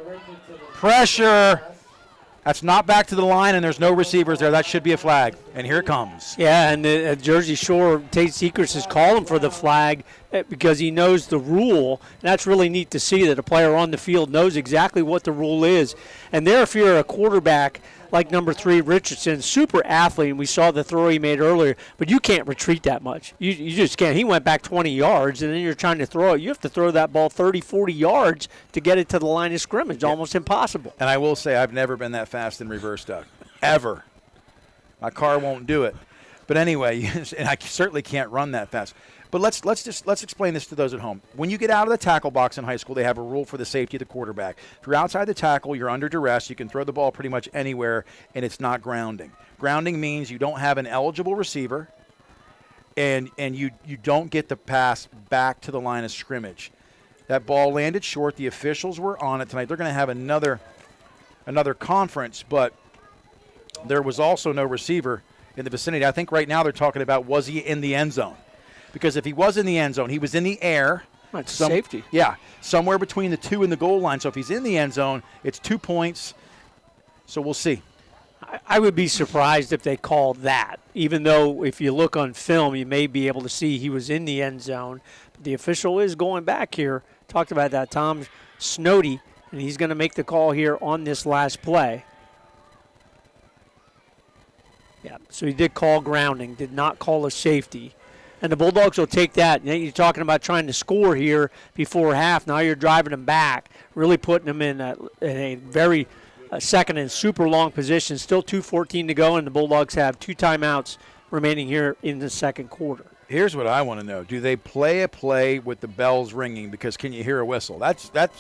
That's not back to the line, and there's no receivers there. That should be a flag. And here it comes. Yeah, and Jersey Shore, Tate Sechrist is calling for the flag because he knows the rule. And that's really neat to see that a player on the field knows exactly what the rule is. And there, if you're a quarterback like number 3, Richardson, super athlete, and we saw the throw he made earlier, but you can't retreat that much. You just can't. He went back 20 yards, and then you're trying to throw it. You have to throw that ball 30, 40 yards to get it to the line of scrimmage. Yeah. Almost impossible. And I will say I've never been that fast in reverse, Doug. Ever. My car won't do it. But anyway, and I certainly can't run that fast. But let's explain this to those at home. When you get out of the tackle box in high school, they have a rule for the safety of the quarterback. If you're outside the tackle, you're under duress, you can throw the ball pretty much anywhere, and it's not grounding. Grounding means you don't have an eligible receiver, and you don't get the pass back to the line of scrimmage. That ball landed short. The officials were on it tonight. They're going to have another conference, but there was also no receiver in the vicinity. I think right now they're talking about, was he in the end zone? Because if he was in the end zone, he was in the air. That's safety. Yeah, somewhere between the 2 and the goal line. So if he's in the end zone, it's 2 points. So we'll see. I would be surprised if they called that, even though if you look on film, you may be able to see he was in the end zone. But the official is going back here. Talked about that, Tom Snody, and he's going to make the call here on this last play. Yeah, so he did call grounding, did not call a safety. And the Bulldogs will take that. You're talking about trying to score here before half. Now you're driving them back, really putting them in a very second and super long position. Still 2:14 to go, and the Bulldogs have 2 timeouts remaining here in the second quarter. Here's what I want to know. Do they play a play with the bells ringing? Because can you hear a whistle? That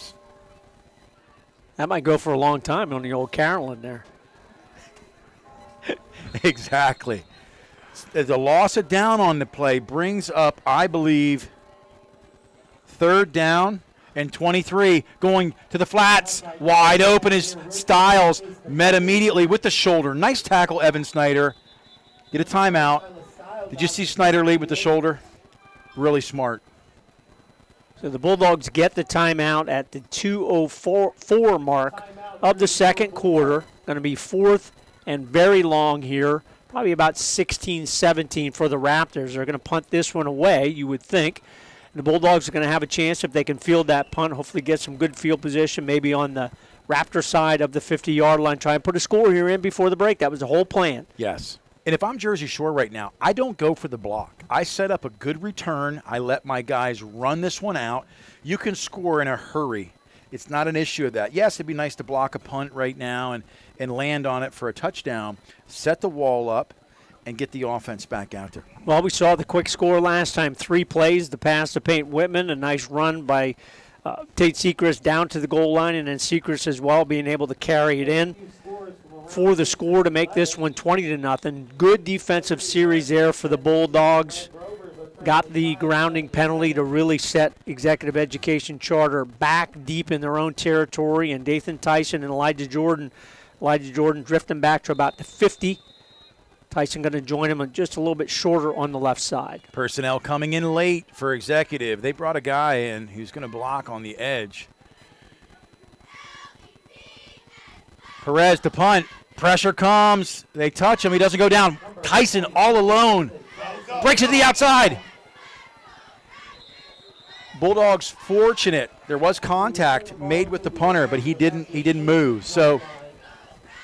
might go for a long time on the old Carolyn there. Exactly. The loss of down on the play brings up, I believe, 3rd down and 23, going to the flats. Wide open is Styles. Met immediately with the shoulder. Nice tackle, Evan Snyder. Get a timeout. Did you see Snyder lead with the shoulder? Really smart. So the Bulldogs get the timeout at the 2:04 mark of the second quarter. Going to be 4th and very long here. Probably about 16-17 for the Raptors. They're going to punt this one away, you would think. And the Bulldogs are going to have a chance if they can field that punt, hopefully get some good field position, maybe on the Raptor side of the 50-yard line. Try and put a score here in before the break. That was the whole plan. Yes. And if I'm Jersey Shore right now, I don't go for the block. I set up a good return. I let my guys run this one out. You can score in a hurry. It's not an issue of that. Yes, it'd be nice to block a punt right now and land on it for a touchdown, set the wall up, and get the offense back out there. Well, we saw the quick score last time. 3 plays, the pass to Peyton Whitman, a nice run by Tate Sechrist down to the goal line, and then Sechrist as well being able to carry it in for the score to make this one 20-0. Good defensive series there for the Bulldogs. Got the grounding penalty to really set Executive Education Charter back deep in their own territory, and Dathan Tyson and Elijah Jordan drifting back to about the 50. Tyson going to join him just a little bit shorter on the left side. Personnel coming in late for Executive. They brought a guy in who's going to block on the edge. Perez to punt. Pressure comes. They touch him. He doesn't go down. Tyson all alone. Breaks it to the outside. Bulldogs fortunate. There was contact made with the punter, but he didn't move. So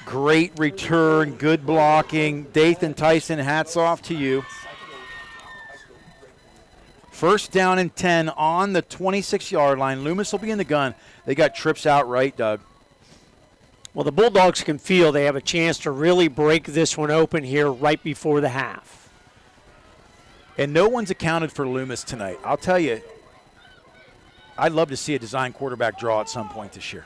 great return, good blocking. Dathan Tyson, hats off to you. 1st down and 10 on the 26-yard line. Loomis will be in the gun. They got trips out right, Doug. Well, the Bulldogs can feel they have a chance to really break this one open here right before the half. And no one's accounted for Loomis tonight. I'll tell you, I'd love to see a design quarterback draw at some point this year.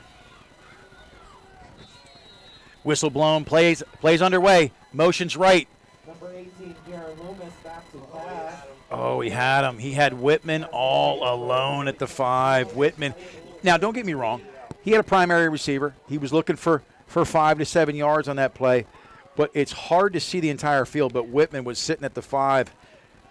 Whistle blown, plays underway. Motion's right. Number 18, Jaron Loomis, back to pass. Oh, he had him. He had Whitman all alone at the 5. Whitman. Now, don't get me wrong. He had a primary receiver. He was looking for 5 to 7 yards on that play. But it's hard to see the entire field. But Whitman was sitting at the 5.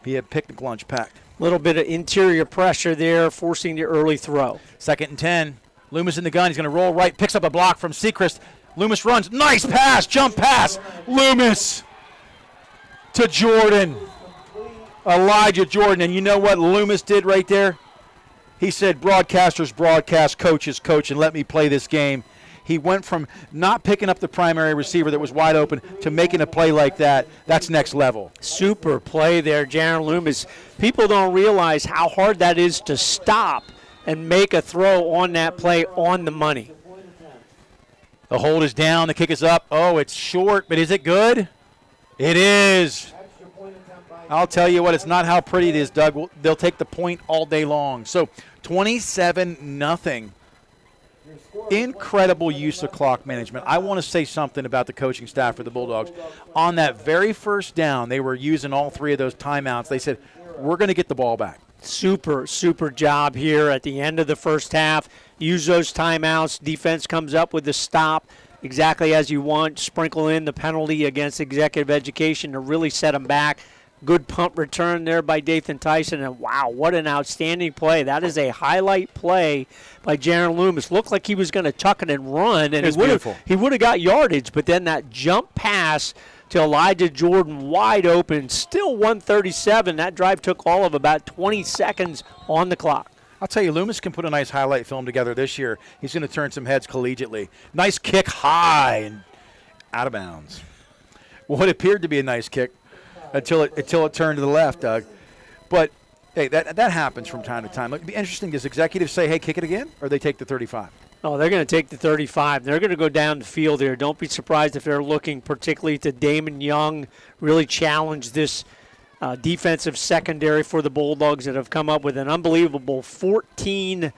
He had picnic lunch packed. Little bit of interior pressure there, forcing the early throw. 2nd and 10. Loomis in the gun. He's going to roll right. Picks up a block from Sechrist. Loomis runs. Nice pass. Jump pass. Loomis to Jordan. Elijah Jordan. And you know what Loomis did right there? He said, broadcasters broadcast, coaches coach, and let me play this game. He went from not picking up the primary receiver that was wide open to making a play like that. That's next level. Super play there, Jaron Loomis. People don't realize how hard that is to stop and make a throw on that play on the money. The hold is down. The kick is up. Oh, it's short, but is it good? It is. I'll tell you what, it's not how pretty it is, Doug. They'll take the point all day long. So 27-0. Incredible use of clock management. I want to say something about the coaching staff for the Bulldogs. On that very first down, they were using all 3 of those timeouts. They said, we're going to get the ball back. Super job here at the end of the first half. Use those timeouts. Defense comes up with the stop exactly as you want. Sprinkle in the penalty against Executive Education to really set them back. Good punt return there by Dathan Tyson, and wow, what an outstanding play. That is a highlight play by Jaron Loomis. Looked like he was going to tuck it and run, and he would have got yardage, but then that jump pass to Elijah Jordan wide open, still 1:37. That drive took all of about 20 seconds on the clock. I'll tell you, Loomis can put a nice highlight film together this year. He's going to turn some heads collegiately. Nice kick high and out of bounds. What appeared to be a nice kick until it turned to the left, Doug. But, hey, that happens from time to time. It'd be interesting. Does executives say, hey, kick it again, or they take the 35? Oh, they're going to take the 35. They're going to go down the field here. Don't be surprised if they're looking particularly to Damon Young, really challenge this defensive secondary for the Bulldogs that have come up with an unbelievable 14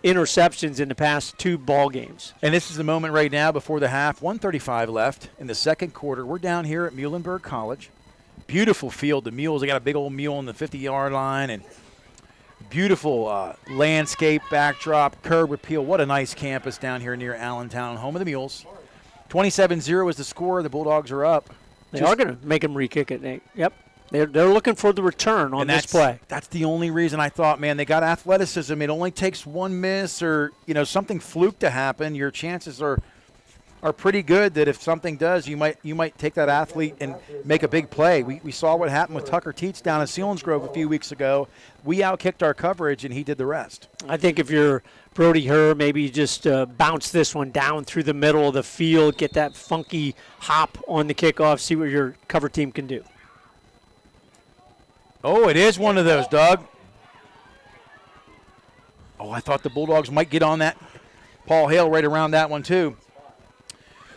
interceptions in the past 2 ball games. And this is the moment right now before the half. 1:35 left in the second quarter. We're down here at Muhlenberg College. Beautiful field. The Mules, they got a big old mule on the 50-yard line, and beautiful landscape backdrop, curb appeal. What a nice campus down here near Allentown, home of the Mules. 27-0 is the score. The Bulldogs are up. They are going to make them re-kick it, Nate. Yep. They're looking for the return on this play. That's the only reason I thought, man, they got athleticism. It only takes one miss or, something fluke to happen. Your chances are pretty good that if something does, you might take that athlete and make a big play. We saw what happened with Tucker Teets down in Selinsgrove a few weeks ago. We outkicked our coverage, and he did the rest. I think if you're Brody Herr, maybe you just bounce this one down through the middle of the field, get that funky hop on the kickoff, see what your cover team can do. Oh, it is one of those, Doug. Oh, I thought the Bulldogs might get on that. Paul Hale right around that one, too.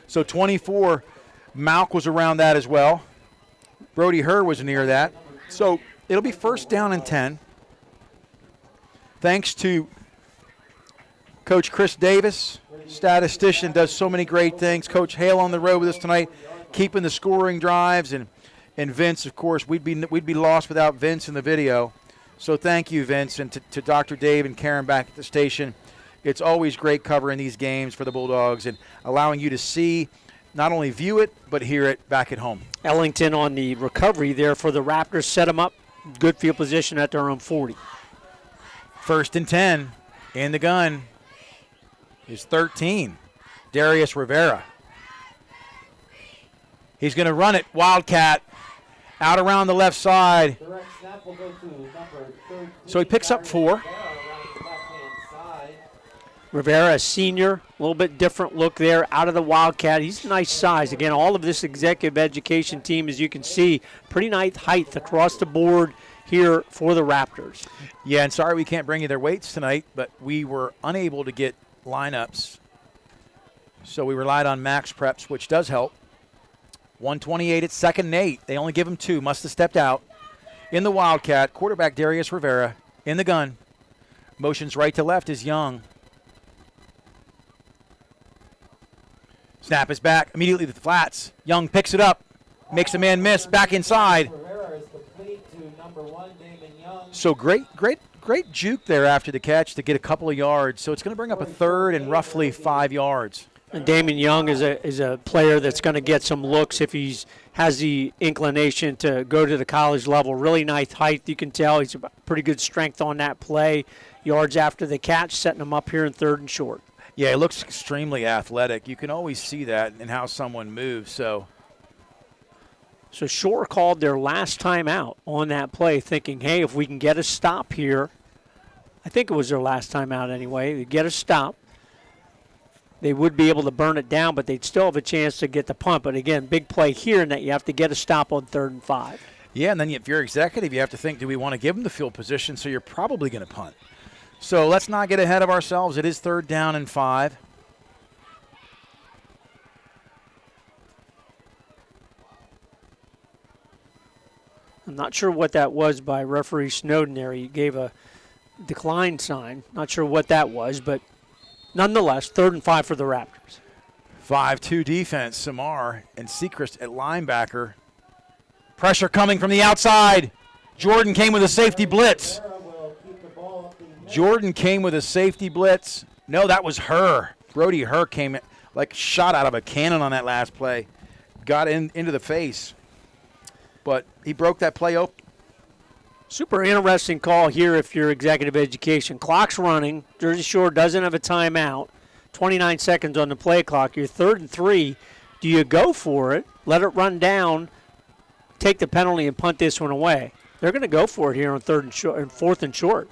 So 24, Malk was around that as well. Brody Herr was near that. So it'll be first down and 10. Thanks to Coach Chris Davis, statistician, does so many great things. Coach Hale on the road with us tonight, keeping the scoring drives, and Vince, of course, we'd be lost without Vince in the video. So thank you, Vince, and to Dr. Dave and Karen back at the station. It's always great covering these games for the Bulldogs and allowing you to see, not only view it, but hear it back at home. Ellington on the recovery there for the Raptors. Set them up. Good field position at their own 40. First and 10 in the gun is 13. Darius Rivera. He's going to run it. Wildcat out around the left side. So he picks up 4. Rivera, a senior, a little bit different look there out of the Wildcat. He's a nice size. Again, all of this executive education team, as you can see, pretty nice height across the board here for the Raptors. Yeah, and sorry we can't bring you their weights tonight, but we were unable to get lineups. So we relied on Max Preps, which does help. 128 at 2nd and 8. They only give him 2. Must have stepped out. In the Wildcat, quarterback Darius Rivera. In the gun. Motions right to left is Young. Snap is back. Immediately to the flats. Young picks it up. Makes a man miss. Back inside. So great juke there after the catch to get a couple of yards. So it's going to bring up a 3rd and roughly 5 yards. And Damon Young is a player that's going to get some looks if he has the inclination to go to the college level. Really nice height. You can tell he's pretty good strength on that play. Yards after the catch, setting him up here in 3rd and short. Yeah, he looks extremely athletic. You can always see that in how someone moves. So Shore called their last time out on that play, thinking, hey, if we can get a stop here, I think it was their last time out anyway, they get a stop, they would be able to burn it down, but they'd still have a chance to get the punt. But again, big play here in that you have to get a stop on 3rd and 5. Yeah, and then if you're executive, you have to think, do we want to give them the field position? So you're probably going to punt. So let's not get ahead of ourselves. It is 3rd down and 5. I'm not sure what that was by referee Snowden there. He gave a decline sign. Not sure what that was, but nonetheless, 3rd and 5 for the Raptors. 5-2 defense, Samar and Sechrist at linebacker. Pressure coming from the outside. Jordan came with a safety blitz. No, that was Herr. Brody Herr came like shot out of a cannon on that last play. Got into the face. But he broke that play open. Super interesting call here if you're executive education. Clock's running. Jersey Shore doesn't have a timeout. 29 seconds on the play clock. You're 3rd and 3. Do you go for it, let it run down, take the penalty, and punt this one away? They're going to go for it here on 3rd and short and 4th and short.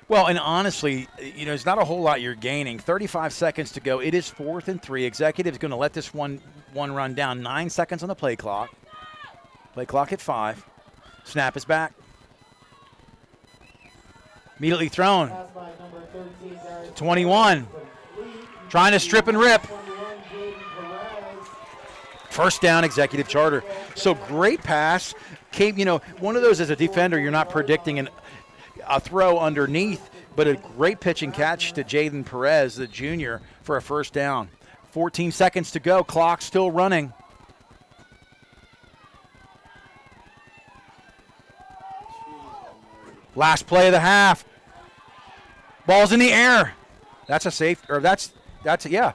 Well, and honestly, it's not a whole lot you're gaining. 35 seconds to go. It is 4th and 3. Executive's going to let this one run down. 9 seconds on the play clock. Play clock at 5. Snap is back. Immediately thrown. 21. Trying to strip and rip. First down, Executive Charter. So great pass. Came, one of those as a defender, you're not predicting a throw underneath, but a great pitch and catch to Jaden Perez, the junior, for a first down. 14 seconds to go. Clock still running. Last play of the half. Ball's in the air. That's a safe, or that's yeah.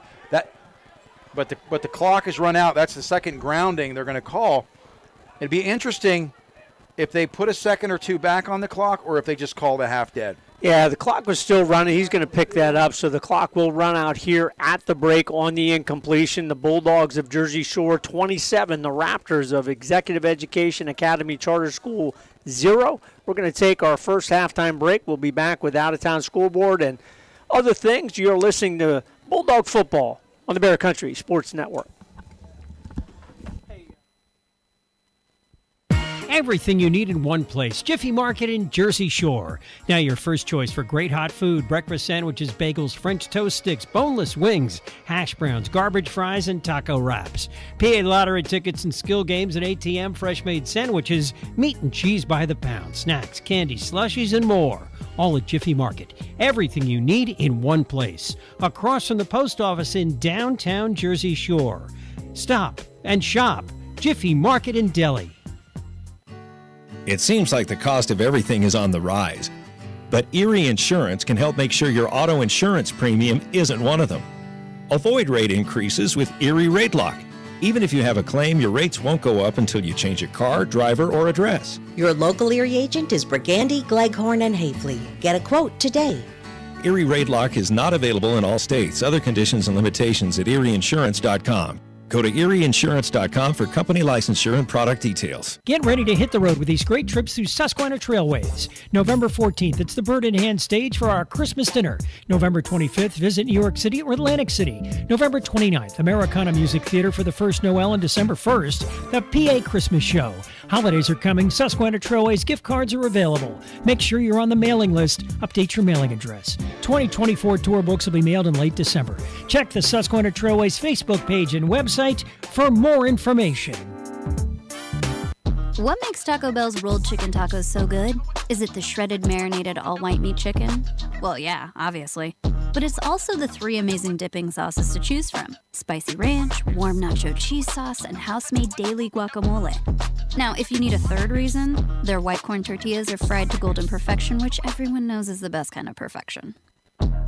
But the clock is run out. That's the second grounding they're going to call. It'd be interesting if they put a second or two back on the clock, or if they just call the half dead. Yeah, the clock was still running. He's going to pick that up, so the clock will run out here at the break on the incompletion. The Bulldogs of Jersey Shore 27, the Raptors of Executive Education Academy Charter School 0. We're going to take our first halftime break. We'll be back with Out-of-Town Scoreboard and other things. You're listening to Bulldog Football on the Bear Country Sports Network. Everything you need in one place. Jiffy Market in Jersey Shore. Now your first choice for great hot food, breakfast sandwiches, bagels, French toast sticks, boneless wings, hash browns, garbage fries, and taco wraps. PA lottery tickets and skill games and ATM fresh-made sandwiches, meat and cheese by the pound, snacks, candy, slushies, and more. All at Jiffy Market. Everything you need in one place. Across from the post office in downtown Jersey Shore. Stop and shop. Jiffy Market in Delhi. It seems like the cost of everything is on the rise, but Erie Insurance can help make sure your auto insurance premium isn't one of them. Avoid rate increases with Erie Rate Lock. Even if you have a claim, your rates won't go up until you change your car, driver, or address. Your local Erie agent is Brigandy, Gleghorn, and Hafley. Get a quote today. Erie Rate Lock is not available in all states. Other conditions and limitations at erieinsurance.com. Go to erieinsurance.com for company licensure and product details. Get ready to hit the road with these great trips through Susquehanna Trailways. November 14th, it's the Bird in Hand stage for our Christmas dinner. November 25th, visit New York City or Atlantic City. November 29th, Americana Music Theater for the first Noel, and December 1st, the PA Christmas Show. Holidays are coming. Susquehanna Trailways gift cards are available. Make sure you're on the mailing list. Update your mailing address. 2024 tour books will be mailed in late December. Check the Susquehanna Trailways Facebook page and website for more information. What makes Taco Bell's rolled chicken tacos so good? Is it the shredded marinated all-white meat chicken? Well, yeah, obviously. But it's also the 3 amazing dipping sauces to choose from. Spicy ranch, warm nacho cheese sauce, and house-made daily guacamole. Now, if you need a third reason, their white corn tortillas are fried to golden perfection, which everyone knows is the best kind of perfection.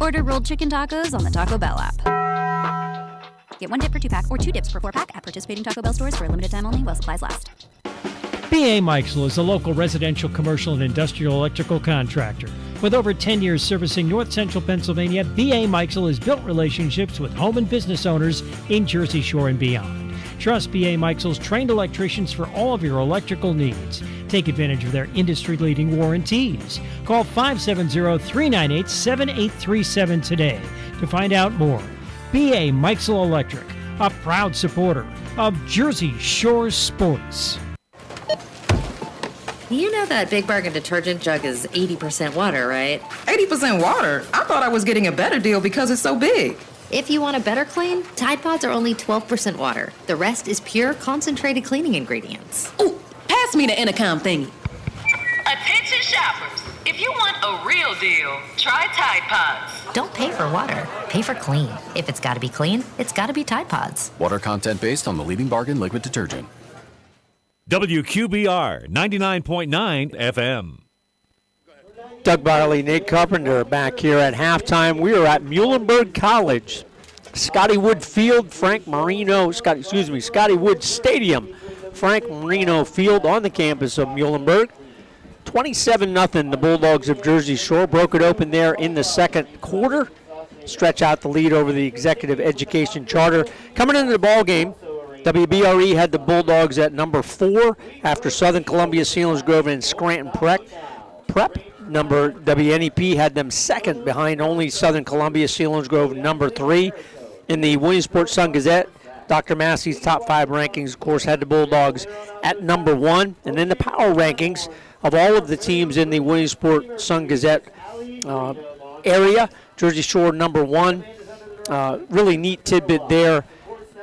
Order rolled chicken tacos on the Taco Bell app. Get 1 dip for 2-pack or 2 dips for 4-pack at participating Taco Bell stores for a limited time only while supplies last. B.A. Mikesell is a local residential, commercial, and industrial electrical contractor. With over 10 years servicing North Central Pennsylvania, B.A. Mikesell has built relationships with home and business owners in Jersey Shore and beyond. Trust B.A. Mikesell's trained electricians for all of your electrical needs. Take advantage of their industry-leading warranties. Call 570-398-7837 today to find out more. B.A. Mikesell Electric, a proud supporter of Jersey Shore sports. You know that Big Bargain detergent jug is 80% water, right? 80% water? I thought I was getting a better deal because it's so big. If you want a better clean, Tide Pods are only 12% water. The rest is pure, concentrated cleaning ingredients. Ooh, pass me the intercom thingy. Attention shoppers. If you want a real deal, try Tide Pods. Don't pay for water. Pay for clean. If it's got to be clean, it's got to be Tide Pods. Water content based on the leading bargain liquid detergent. WQBR 99.9 FM. Doug Barley, Nate Carpenter back here at halftime. We are at Muhlenberg College. Scotty Wood Field, Scotty Wood Stadium, Frank Marino Field on the campus of Muhlenberg. 27-0, the Bulldogs of Jersey Shore broke it open there in the second quarter. Stretch out the lead over the Executive Education Charter. Coming into the ball game, WBRE had the Bulldogs at number 4 after Southern Columbia, Selinsgrove, and Scranton Prep. Number WNEP had them second behind only Southern Columbia, Selinsgrove, number 3. In the Williamsport Sun-Gazette, Dr. Massey's top 5 rankings, of course, had the Bulldogs at number 1. And then the power rankings of all of the teams in the Williamsport Sun-Gazette area, Jersey Shore number 1. Really neat tidbit there.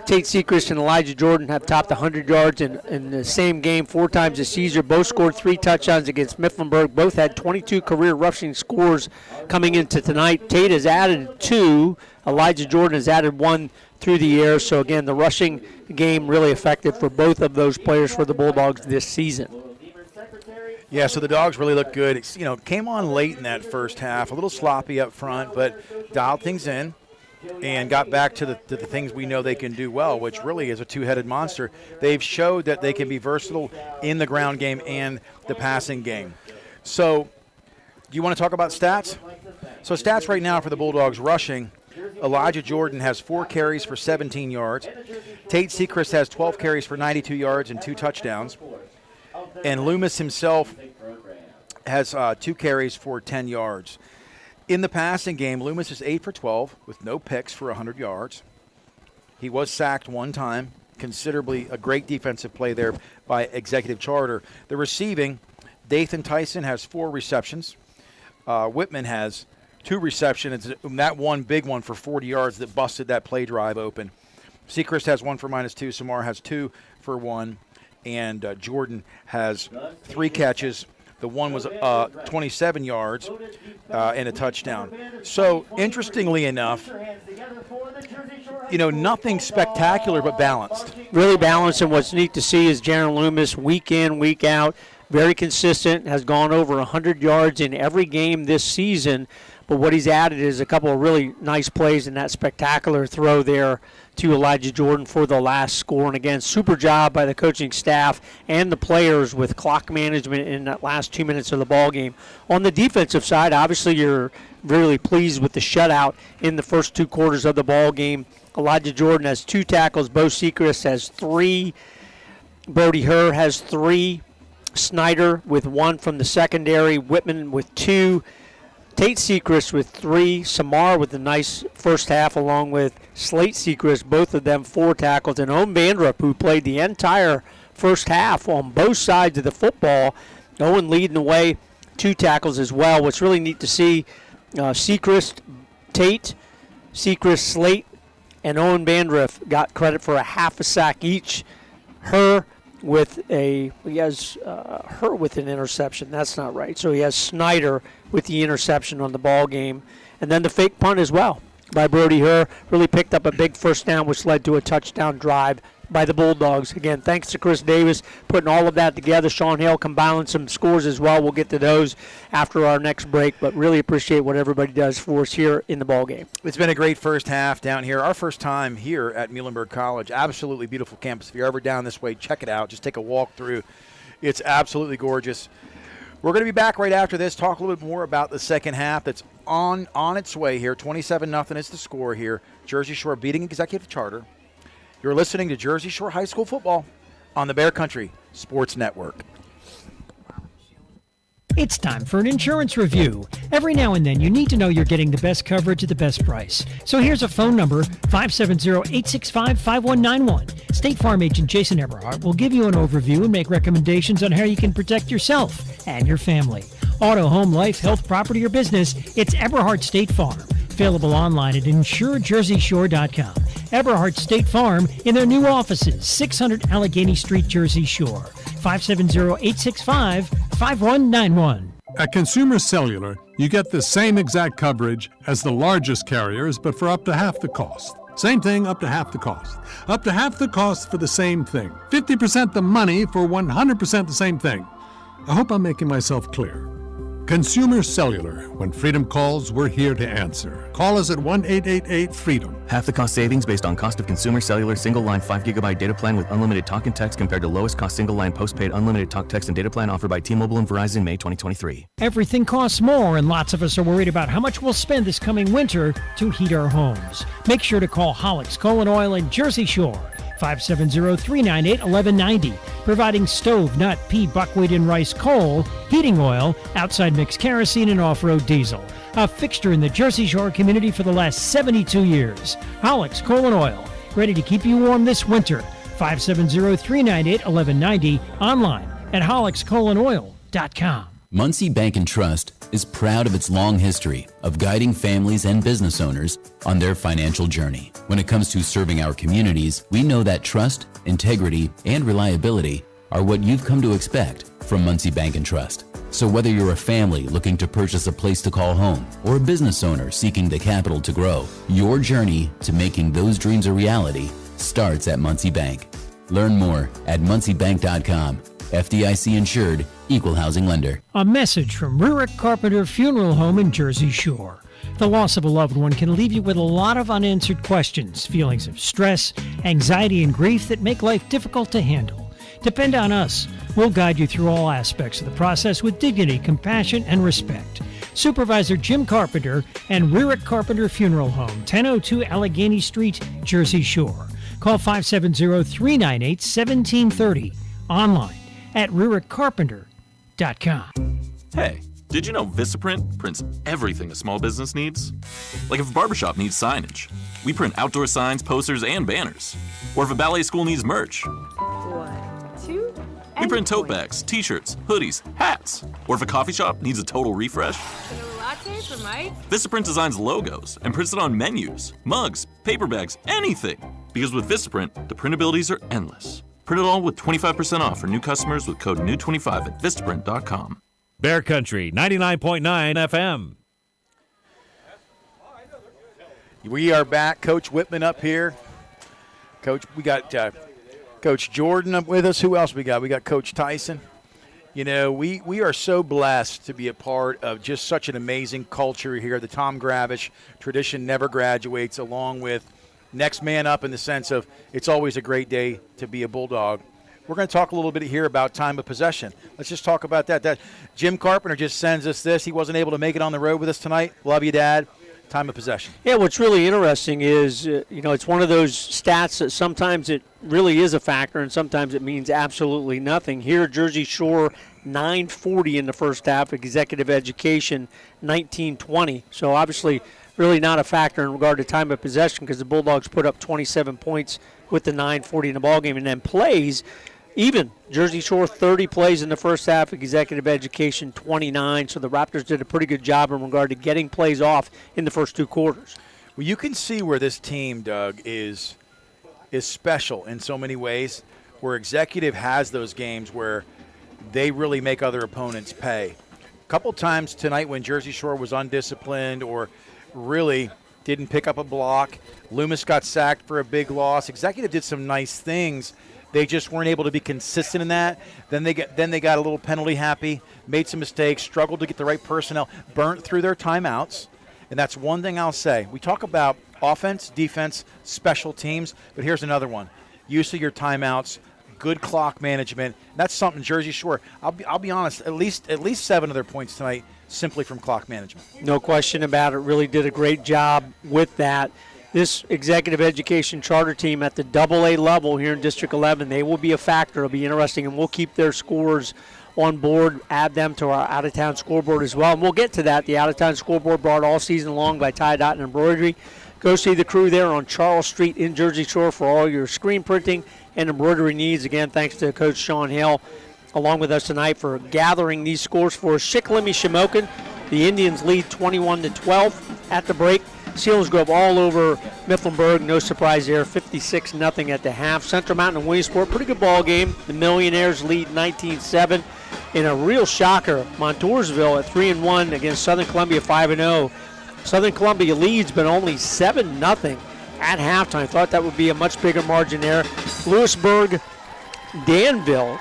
Tate Sechrist and Elijah Jordan have topped 100 yards in the same game 4 times this season. Both scored 3 touchdowns against Mifflinburg. Both had 22 career rushing scores coming into tonight. Tate has added 2. Elijah Jordan has added 1 through the air. So, again, the rushing game really effective for both of those players for the Bulldogs this season. Yeah, so the Dogs really look good. It's, came on late in that first half, a little sloppy up front, but dialed things in and got back to the things we know they can do well, which really is a two-headed monster. They've showed that they can be versatile in the ground game and the passing game. So do you want to talk about stats? So stats right now for the Bulldogs rushing, Elijah Jordan has 4 carries for 17 yards. Tate Sechrist has 12 carries for 92 yards and 2 touchdowns. And Loomis himself has 2 carries for 10 yards. In the passing game, Loomis is 8 for 12 with no picks for 100 yards. He was sacked 1 time, considerably a great defensive play there by Executive Charter. The receiving, Dathan Tyson has 4 receptions. Whitman has 2 receptions, and that one big one for 40 yards that busted that play drive open. Sechrist has 1 for -2. Samar has 2 for 1. And Jordan has 3 catches. The one was 27 yards and a touchdown. So, interestingly enough, nothing spectacular but balanced. Really balanced, and what's neat to see is Jaron Loomis, week in, week out, very consistent, has gone over 100 yards in every game this season. But what he's added is a couple of really nice plays in that spectacular throw there to Elijah Jordan for the last score. And again, super job by the coaching staff and the players with clock management in that last 2 minutes of the ball game. On the defensive side, obviously you're really pleased with the shutout in the first 2 quarters of the ball game. Elijah Jordan has 2 tackles. Bo Sechrist has 3. Brody Herr has 3. Snyder with 1 from the secondary. Whitman with 2. Tate Sechrist with 3, Samar with a nice first half along with Slate Sechrist, both of them 4 tackles, and Owen Bandrup, who played the entire first half on both sides of the football. Owen leading the way, 2 tackles as well. What's really neat to see, Sechrist, Tate, Sechrist, Slate, and Owen Bandrup got credit for a half a sack each. Herr with an interception. That's not right. So he has Snyder with the interception on the ball game. And then the fake punt as well by Brody Herr. Really picked up a big first down, which led to a touchdown drive by the Bulldogs. Again, thanks to Chris Davis putting all of that together. Sean Hale compiling some scores as well. We'll get to those after our next break, but really appreciate what everybody does for us here in the ball game. It's been a great first half down here. Our first time here at Muhlenberg College. Absolutely beautiful campus. If you're ever down this way, check it out. Just take a walk through. It's absolutely gorgeous. We're going to be back right after this, talk a little bit more about the second half that's on its way here. 27-0 is the score here. Jersey Shore beating Executive Charter. You're listening to Jersey Shore High School football on the Bear Country Sports Network. It's time for an insurance review. Every now and then, you need to know you're getting the best coverage at the best price. So here's a phone number, 570-865-5191. State Farm agent Jason Eberhardt will give you an overview and make recommendations on how you can protect yourself and your family. Auto, home, life, health, property, or business, it's Eberhardt State Farm. Available online at insurejerseyshore.com. Eberhardt State Farm in their new offices, 600 Allegheny Street, Jersey Shore. 570-865-5191. At Consumer Cellular, you get the same exact coverage as the largest carriers, but for up to half the cost. Same thing, up to half the cost. Up to half the cost for the same thing. 50% the money for 100% the same thing. I hope I'm making myself clear. Consumer Cellular. When freedom calls, we're here to answer. Call us at 1-888-FREEDOM. Half the cost savings based on cost of Consumer Cellular single-line 5GB data plan with unlimited talk and text compared to lowest cost single-line postpaid unlimited talk, text, and data plan offered by T-Mobile and Verizon May 2023. Everything costs more, and lots of us are worried about how much we'll spend this coming winter to heat our homes. Make sure to call Hollick's Coal and Oil in Jersey Shore. 570-398-1190, providing stove, nut, pea, buckwheat, and rice coal, heating oil, outside mix kerosene, and off-road diesel. A fixture in the Jersey Shore community for the last 72 years. Hollick's Coal and Oil, ready to keep you warm this winter. 570-398-1190, online at hollickscoalandoil.com. Muncie Bank and Trust is proud of its long history of guiding families and business owners on their financial journey. When it comes to serving our communities, we know that trust, integrity, and reliability are what you've come to expect from Muncie Bank and Trust. So whether you're a family looking to purchase a place to call home or a business owner seeking the capital to grow, your journey to making those dreams a reality starts at Muncie Bank. Learn more at munciebank.com. FDIC insured, equal housing lender. A message from Rurik Carpenter Funeral Home in Jersey Shore. The loss of a loved one can leave you with a lot of unanswered questions, feelings of stress, anxiety, and grief that make life difficult to handle. Depend on us. We'll guide you through all aspects of the process with dignity, compassion, and respect. Supervisor Jim Carpenter and Rurik Carpenter Funeral Home, 1002 Allegheny Street, Jersey Shore. Call 570-398-1730. Online at rurikcarpenter.com. Hey, did you know Vistaprint prints everything a small business needs? Like if a barbershop needs signage, we print outdoor signs, posters, and banners. Or if a ballet school needs merch, 1, 2, we print tote bags, t-shirts, hoodies, hats. Or if a coffee shop needs a total refresh, latte for Mike? Vistaprint designs logos and prints it on menus, mugs, paper bags, anything. Because with Vistaprint, the printabilities are endless. Print it all with 25% off for new customers with code NEW25 at Vistaprint.com. Bear Country 99.9 FM. We are back. Coach Whitman up here. Coach, we got Coach Jordan up with us. Who else we got? We got Coach Tyson. You know, we are so blessed to be a part of just such an amazing culture here. The Tom Gravish tradition never graduates, along with next man up in the sense of it's always a great day to be a Bulldog. We're going to talk a little bit here about time of possession. Let's just talk about that. Jim Carpenter just sends us this. He wasn't able to make it on the road with us tonight. Love you, Dad. Time of possession. Yeah, what's really interesting is, it's one of those stats that sometimes it really is a factor and sometimes it means absolutely nothing. Here, Jersey Shore, 9:40 in the first half. Executive Education, 19:20. So obviously really not a factor in regard to time of possession because the Bulldogs put up 27 points with the 9:40 in the ballgame. And then plays, even. Jersey Shore, 30 plays in the first half. Executive Education, 29. So the Raptors did a pretty good job in regard to getting plays off in the first two quarters. Well, you can see where this team, Doug, is special in so many ways, where Executive has those games where they really make other opponents pay. A couple times tonight when Jersey Shore was undisciplined or really didn't pick up a block, Loomis got sacked for a big loss. Executive did some nice things. They just weren't able to be consistent in that. Then they got a little penalty happy, made some mistakes, struggled to get the right personnel, burnt through their timeouts. And that's one thing I'll say. We talk about offense, defense, special teams, but here's another one. Use of your timeouts, good clock management. That's something Jersey Shore, I'll be honest, at least 7 of their points tonight simply from clock management. No question about it. Really did a great job with that. This Executive Education charter team at the AA level here in District 11, they will be a factor. It'll be interesting, and we'll keep their scores on board, add them to our out-of-town scoreboard as well. And we'll get to that. The out-of-town scoreboard brought all season long by Tie Dot and Embroidery. Go see the crew there on Charles Street in Jersey Shore for all your screen printing and embroidery needs. Again, thanks to Coach Sean Hill along with us tonight for gathering these scores for us. Shikellamy Shamokin, the Indians lead 21-12 at the break. Selinsgrove all over Mifflinburg, no surprise there, 56-0 at the half. Central Mountain and Williamsport, pretty good ball game. The Millionaires lead 19-7. In a real shocker, Montoursville at 3-1 against Southern Columbia 5-0. Southern Columbia leads, but only 7-0 at halftime. Thought that would be a much bigger margin there. Lewisburg, Danville,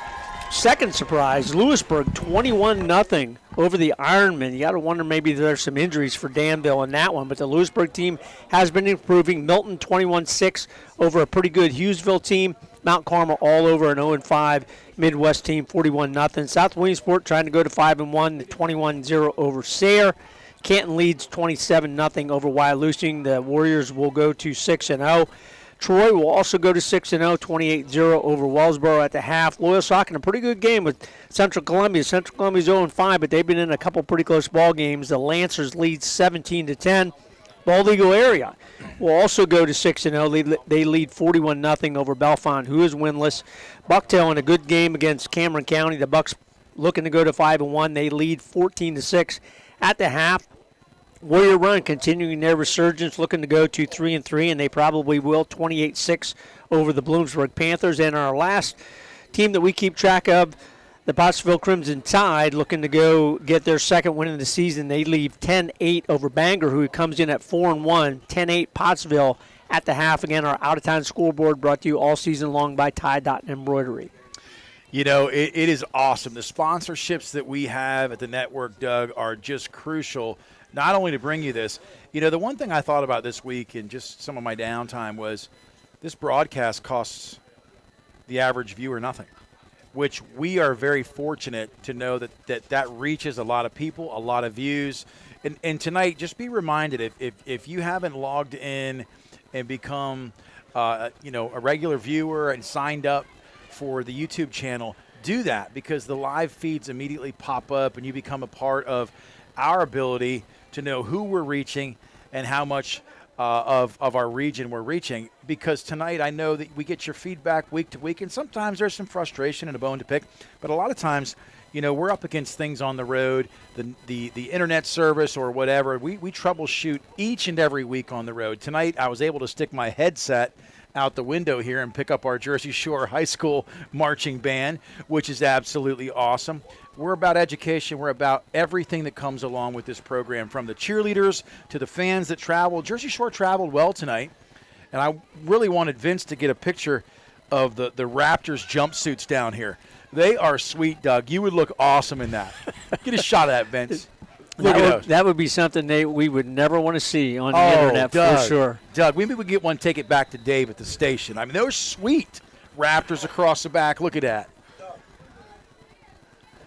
second surprise. Lewisburg 21-0 over the Ironmen. You got to wonder maybe there's some injuries for Danville in that one, but the Lewisburg team has been improving. Milton 21-6 over a pretty good Hughesville team. Mount Carmel all over an 0-5 Midwest team, 41-0. South Williamsport trying to go to 5-1, 21-0 over Sayre. Canton leads 27-0 over Wyalusing. The Warriors will go to 6-0. Troy will also go to 6-0, 28-0 over Wellsboro at the half. Loyalsock in a pretty good game with Central Columbia. Central Columbia's 0-5, but they've been in a couple pretty close ball games. The Lancers lead 17-10. Bald Eagle area will also go to 6-0. They lead 41-0 over Bellefonte, who is winless. Bucktail in a good game against Cameron County. The Bucks looking to go to 5-1. They lead 14-6 at the half. Warrior Run continuing their resurgence, looking to go to 3-3, and they probably will, 28-6 over the Bloomsburg Panthers. And our last team that we keep track of, the Pottsville Crimson Tide, looking to go get their second win of the season. They leave 10-8 over Bangor, who comes in at 4-1, 10-8 Pottsville at the half. Again, our out-of-town scoreboard brought to you all season long by Tie Dot Embroidery. You know, it is awesome. The sponsorships that we have at the network, Doug, are just crucial, not only to bring you this. You know, the one thing I thought about this week and just some of my downtime was this broadcast costs the average viewer nothing, which we are very fortunate to know that reaches a lot of people, a lot of views. And tonight, just be reminded, if you haven't logged in and become, a regular viewer and signed up for the YouTube channel, do that, because the live feeds immediately pop up and you become a part of our ability to know who we're reaching and how much of our region we're reaching. Because tonight I know that we get your feedback week to week, and sometimes there's some frustration and a bone to pick, but a lot of times, you know, we're up against things on the road, the internet service or whatever. We troubleshoot each and every week on the road. Tonight I was able to stick my headset out the window here and pick up our Jersey Shore High School marching band, which is absolutely awesome. We're about education. We're about everything that comes along with this program, from the cheerleaders to the fans that travel. Jersey Shore traveled well tonight, and I really wanted Vince to get a picture of the Raptors jumpsuits down here. They are sweet, Doug. You would look awesome in that. Get a shot of that, Vince. That would be something we would never want to see on the internet, Doug, for sure. Doug, maybe we get one, take it back to Dave at the station. I mean, those sweet Raptors across the back. Look at that.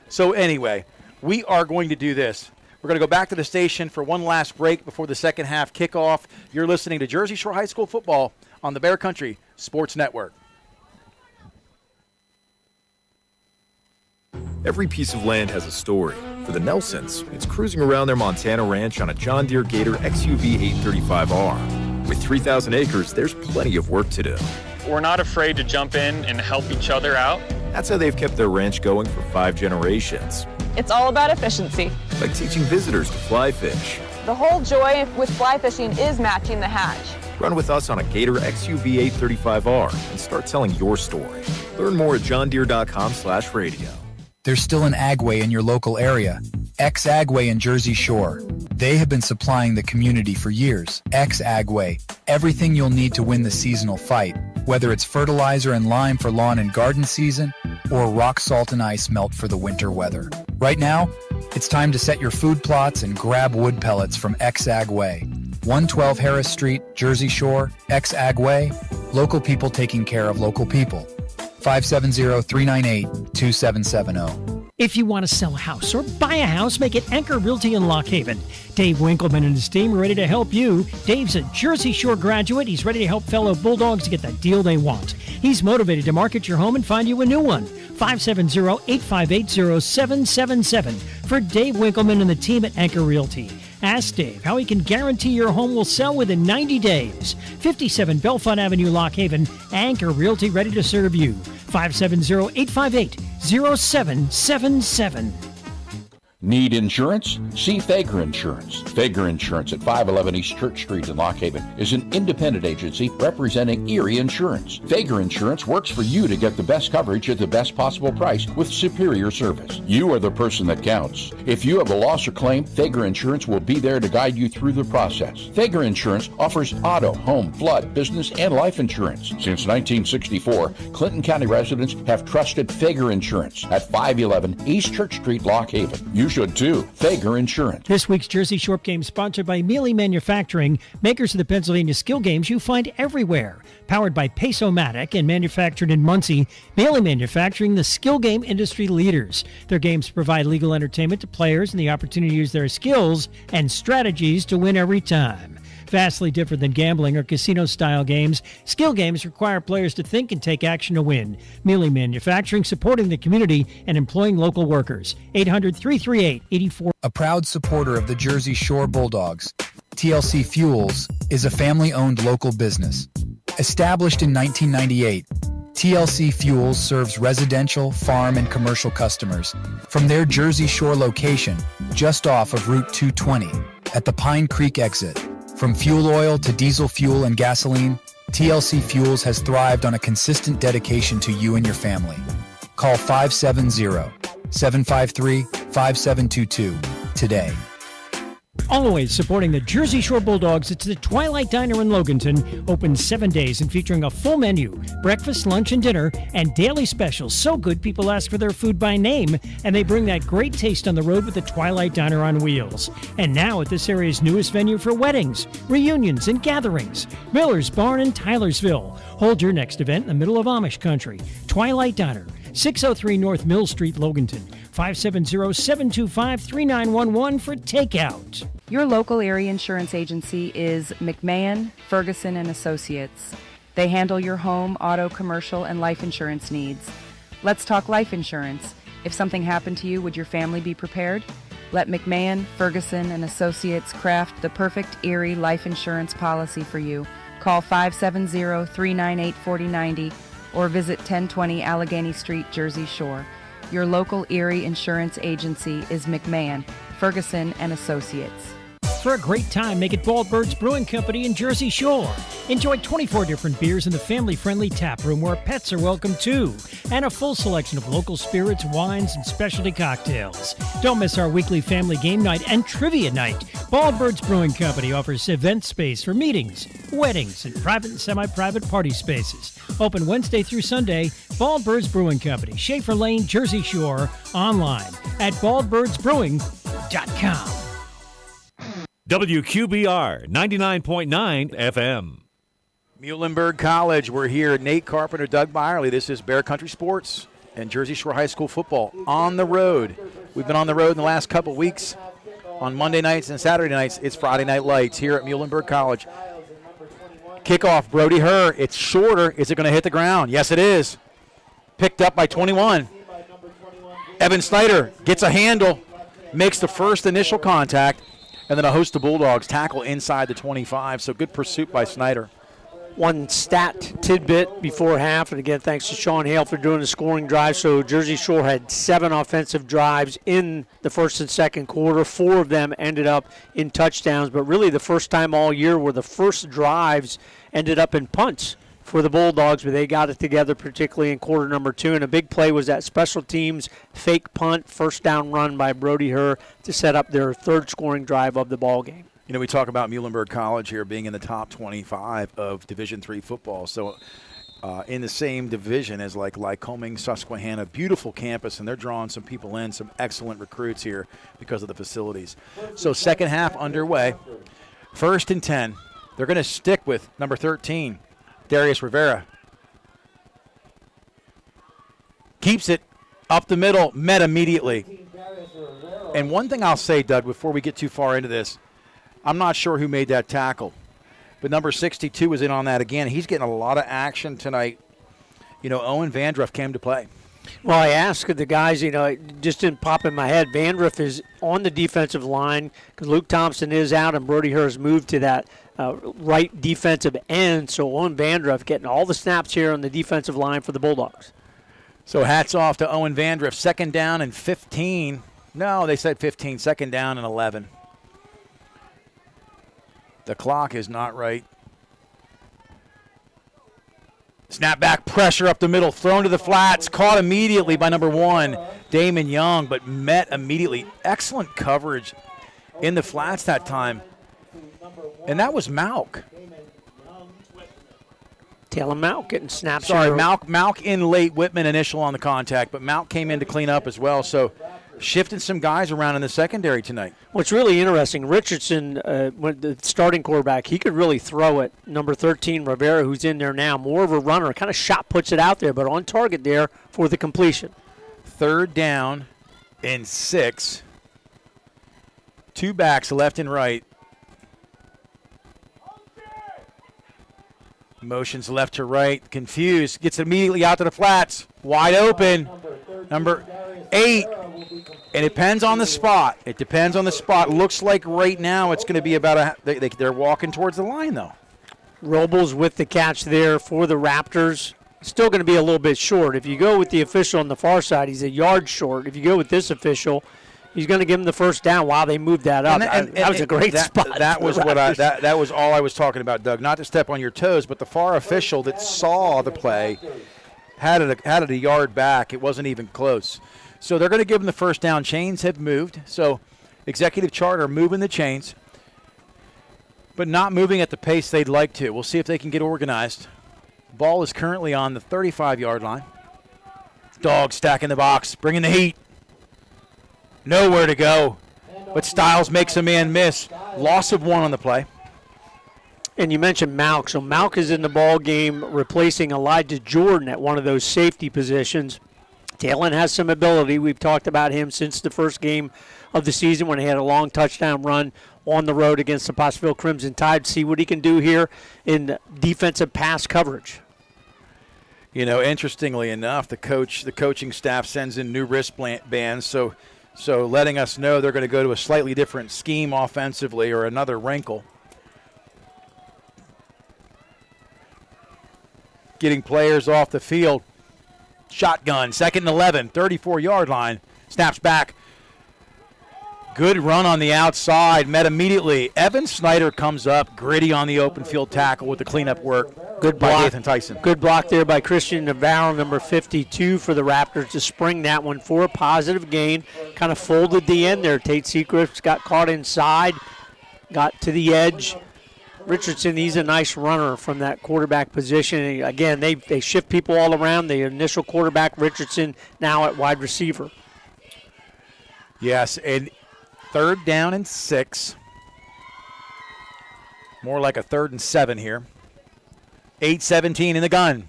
So anyway, we are going to do this. We're going to go back to the station for one last break before the second half kickoff. You're listening to Jersey Shore High School football on the Bear Country Sports Network. Every piece of land has a story. For the Nelsons, it's cruising around their Montana ranch on a John Deere Gator XUV 835R. With 3,000 acres, there's plenty of work to do. We're not afraid to jump in and help each other out. That's how they've kept their ranch going for 5 generations. It's all about efficiency. Like teaching visitors to fly fish. The whole joy with fly fishing is matching the hatch. Run with us on a Gator XUV 835R and start telling your story. Learn more at johndeere.com/radio. There's still an Agway in your local area. X-Agway in Jersey Shore. They have been supplying the community for years. X-Agway. Everything you'll need to win the seasonal fight. Whether it's fertilizer and lime for lawn and garden season, or rock salt and ice melt for the winter weather. Right now, it's time to set your food plots and grab wood pellets from X-Agway. 112 Harris Street, Jersey Shore, X-Agway. Local people taking care of local people. 570-398-2770. If you want to sell a house or buy a house, make it Anchor Realty in Lock Haven. Dave Winkleman and his team are ready to help you. Dave's a Jersey Shore graduate. He's ready to help fellow Bulldogs get that deal they want. He's motivated to market your home and find you a new one. 570-858-0777 for Dave Winkleman and the team at Anchor Realty. Ask Dave how he can guarantee your home will sell within 90 days. 57 Belfont Avenue, Lock Haven. Anchor Realty, ready to serve you. 570-858-0777. Need insurance? See Fager Insurance. Fager Insurance at 511 East Church Street in Lock Haven is an independent agency representing Erie Insurance. Fager Insurance works for you to get the best coverage at the best possible price with superior service. You are the person that counts. If you have a loss or claim, Fager Insurance will be there to guide you through the process. Fager Insurance offers auto, home, flood, business, and life insurance. Since 1964, Clinton County residents have trusted Fager Insurance at 511 East Church Street, Lock Haven. You should too. Fager Insurance. This week's Jersey Shore game sponsored by Mealy Manufacturing, makers of the Pennsylvania skill games you find everywhere. Powered by Pace-O-Matic and manufactured in Muncie, Mealy Manufacturing, the skill game industry leaders. Their games provide legal entertainment to players and the opportunity to use their skills and strategies to win every time. Vastly different than gambling or casino-style games, skill games require players to think and take action to win. Mealy Manufacturing, supporting the community and employing local workers. 800-338-84. A proud supporter of the Jersey Shore Bulldogs, TLC Fuels is a family-owned local business. Established in 1998, TLC Fuels serves residential, farm, and commercial customers from their Jersey Shore location just off of Route 220 at the Pine Creek exit. From fuel oil to diesel fuel and gasoline, TLC Fuels has thrived on a consistent dedication to you and your family. Call 570-753-5722 today. Always supporting the Jersey Shore Bulldogs, it's the Twilight Diner in Loganton, open 7 days and featuring a full menu, breakfast, lunch, and dinner, and daily specials. So good, people ask for their food by name, and they bring that great taste on the road with the Twilight Diner on wheels. And now at this area's newest venue for weddings, reunions, and gatherings, Miller's Barn in Tylersville. Hold your next event in the middle of Amish country. Twilight Diner, 603 North Mill Street, Loganton. 570-725-3911 for takeout. Your local area insurance agency is McMahon, Ferguson & Associates. They handle your home, auto, commercial, and life insurance needs. Let's talk life insurance. If something happened to you, would your family be prepared? Let McMahon, Ferguson & Associates craft the perfect Erie life insurance policy for you. Call 570-398-4090 or visit 1020 Allegheny Street, Jersey Shore. Your local Erie insurance agency is McMahon, Ferguson & Associates. For a great time, make it Bald Bird's Brewing Company in Jersey Shore. Enjoy 24 different beers in the family-friendly tap room where pets are welcome too, and a full selection of local spirits, wines, and specialty cocktails. Don't miss our weekly family game night and trivia night. Bald Bird's Brewing Company offers event space for meetings, weddings, and private and semi-private party spaces. Open Wednesday through Sunday. Bald Bird's Brewing Company, Schaefer Lane, Jersey Shore. Online at baldbirdsbrewing.com. WQBR 99.9 FM. Muhlenberg College. We're here. Nate Carpenter, Doug Byerly. This is Bear Country Sports and Jersey Shore High School football on the road. We've been on the road in the last couple weeks. On Monday nights and Saturday nights, it's Friday Night Lights here at Muhlenberg College. Kickoff, Brody Herr. It's shorter. Is it going to hit the ground? Yes, it is. Picked up by 21. Evan Snyder gets a handle, makes the first initial contact, and then a host of Bulldogs tackle inside the 25. So good pursuit by Snyder. One stat tidbit before half, and again, thanks to Sean Hale for doing the scoring drive. So Jersey Shore had 7 offensive drives in the first and second quarter. 4 of them ended up in touchdowns, but really the first time all year where the first drives ended up in punts for the Bulldogs, but they got it together, particularly in quarter number 2. And a big play was that special teams fake punt, first down run by Brody Herr to set up their third scoring drive of the ball game. You know, we talk about Muhlenberg College here being in the top 25 of Division III football. So in the same division as like Lycoming, Susquehanna, beautiful campus, and they're drawing some people in, some excellent recruits here because of the facilities. So second half underway. 1st and 10. They're going to stick with number 13, Darius Rivera. Keeps it up the middle, met immediately. And one thing I'll say, Doug, before we get too far into this, I'm not sure who made that tackle, but number 62 was in on that again. He's getting a lot of action tonight. You know, Owen Vandruff came to play. Well, I asked the guys, you know, it just didn't pop in my head. Vandruff is on the defensive line because Luke Thompson is out and Brody Herr has moved to that right defensive end. So Owen Vandruff getting all the snaps here on the defensive line for the Bulldogs. So hats off to Owen Vandruff. 2nd down and 15. No, they said 15. 2nd down and 11. The clock is not right. Snap back, pressure up the middle, thrown to the flats, caught immediately by number 1, Damon Young, but met immediately. Excellent coverage in the flats that time. And that was Malk. Taylor Malk getting snaps. Sorry, Malk in late. Whitman initial on the contact, but Malk came in to clean up as well. So shifting some guys around in the secondary tonight. What's really interesting, Richardson, the starting quarterback, he could really throw it. Number 13, Rivera, who's in there now, more of a runner, kind of shot puts it out there, but on target there for the completion. 3rd down and 6. 2 backs left and right. Motions left to right, confused, gets immediately out to the flats, wide open, number 8, and it depends on the spot. It depends on the spot. Looks like right now it's going to be about they're walking towards the line, though. Robles with the catch there for the Raptors. still going to be a little bit short. If you go with the official on the far side, he's a yard short. If you go with this official, he's going to give him the first down. Wow, they moved that up. That was a great spot. That was that was all I was talking about, Doug. Not to step on your toes, but the far official that saw the play had it a yard back. It wasn't even close. So they're going to give him the first down. Chains have moved. So executive charter moving the chains, but not moving at the pace they'd like to. We'll see if they can get organized. Ball is currently on the 35-yard line. Dogs stacking the box, bringing the heat. Nowhere to go, but Styles makes a man miss. Loss of 1 on the play. And you mentioned Malk. So Malk is in the ball game replacing Elijah Jordan at one of those safety positions. Talon has some ability. We've talked about him since the first game of the season when he had a long touchdown run on the road against the Pottsville Crimson Tide. See what he can do here in defensive pass coverage. You know, interestingly enough, the coaching staff sends in new wristbands, so letting us know they're going to go to a slightly different scheme offensively or another wrinkle. Getting players off the field. Shotgun, 2nd and 11, 34-yard line. Snaps back. Good run on the outside, met immediately. Evan Snyder comes up, gritty on the open field tackle with the cleanup work. Good by block. Nathan Tyson. Good block there by Christian Navarro, number 52 for the Raptors to spring that one for a positive gain. Kind of folded the end there. Tate Secrets got caught inside, got to the edge. Richardson, he's a nice runner from that quarterback position. Again, they shift people all around. The initial quarterback, Richardson, now at wide receiver. Yes, and 3rd down and 6. More like a 3rd and 7 here. 8-17 in the gun.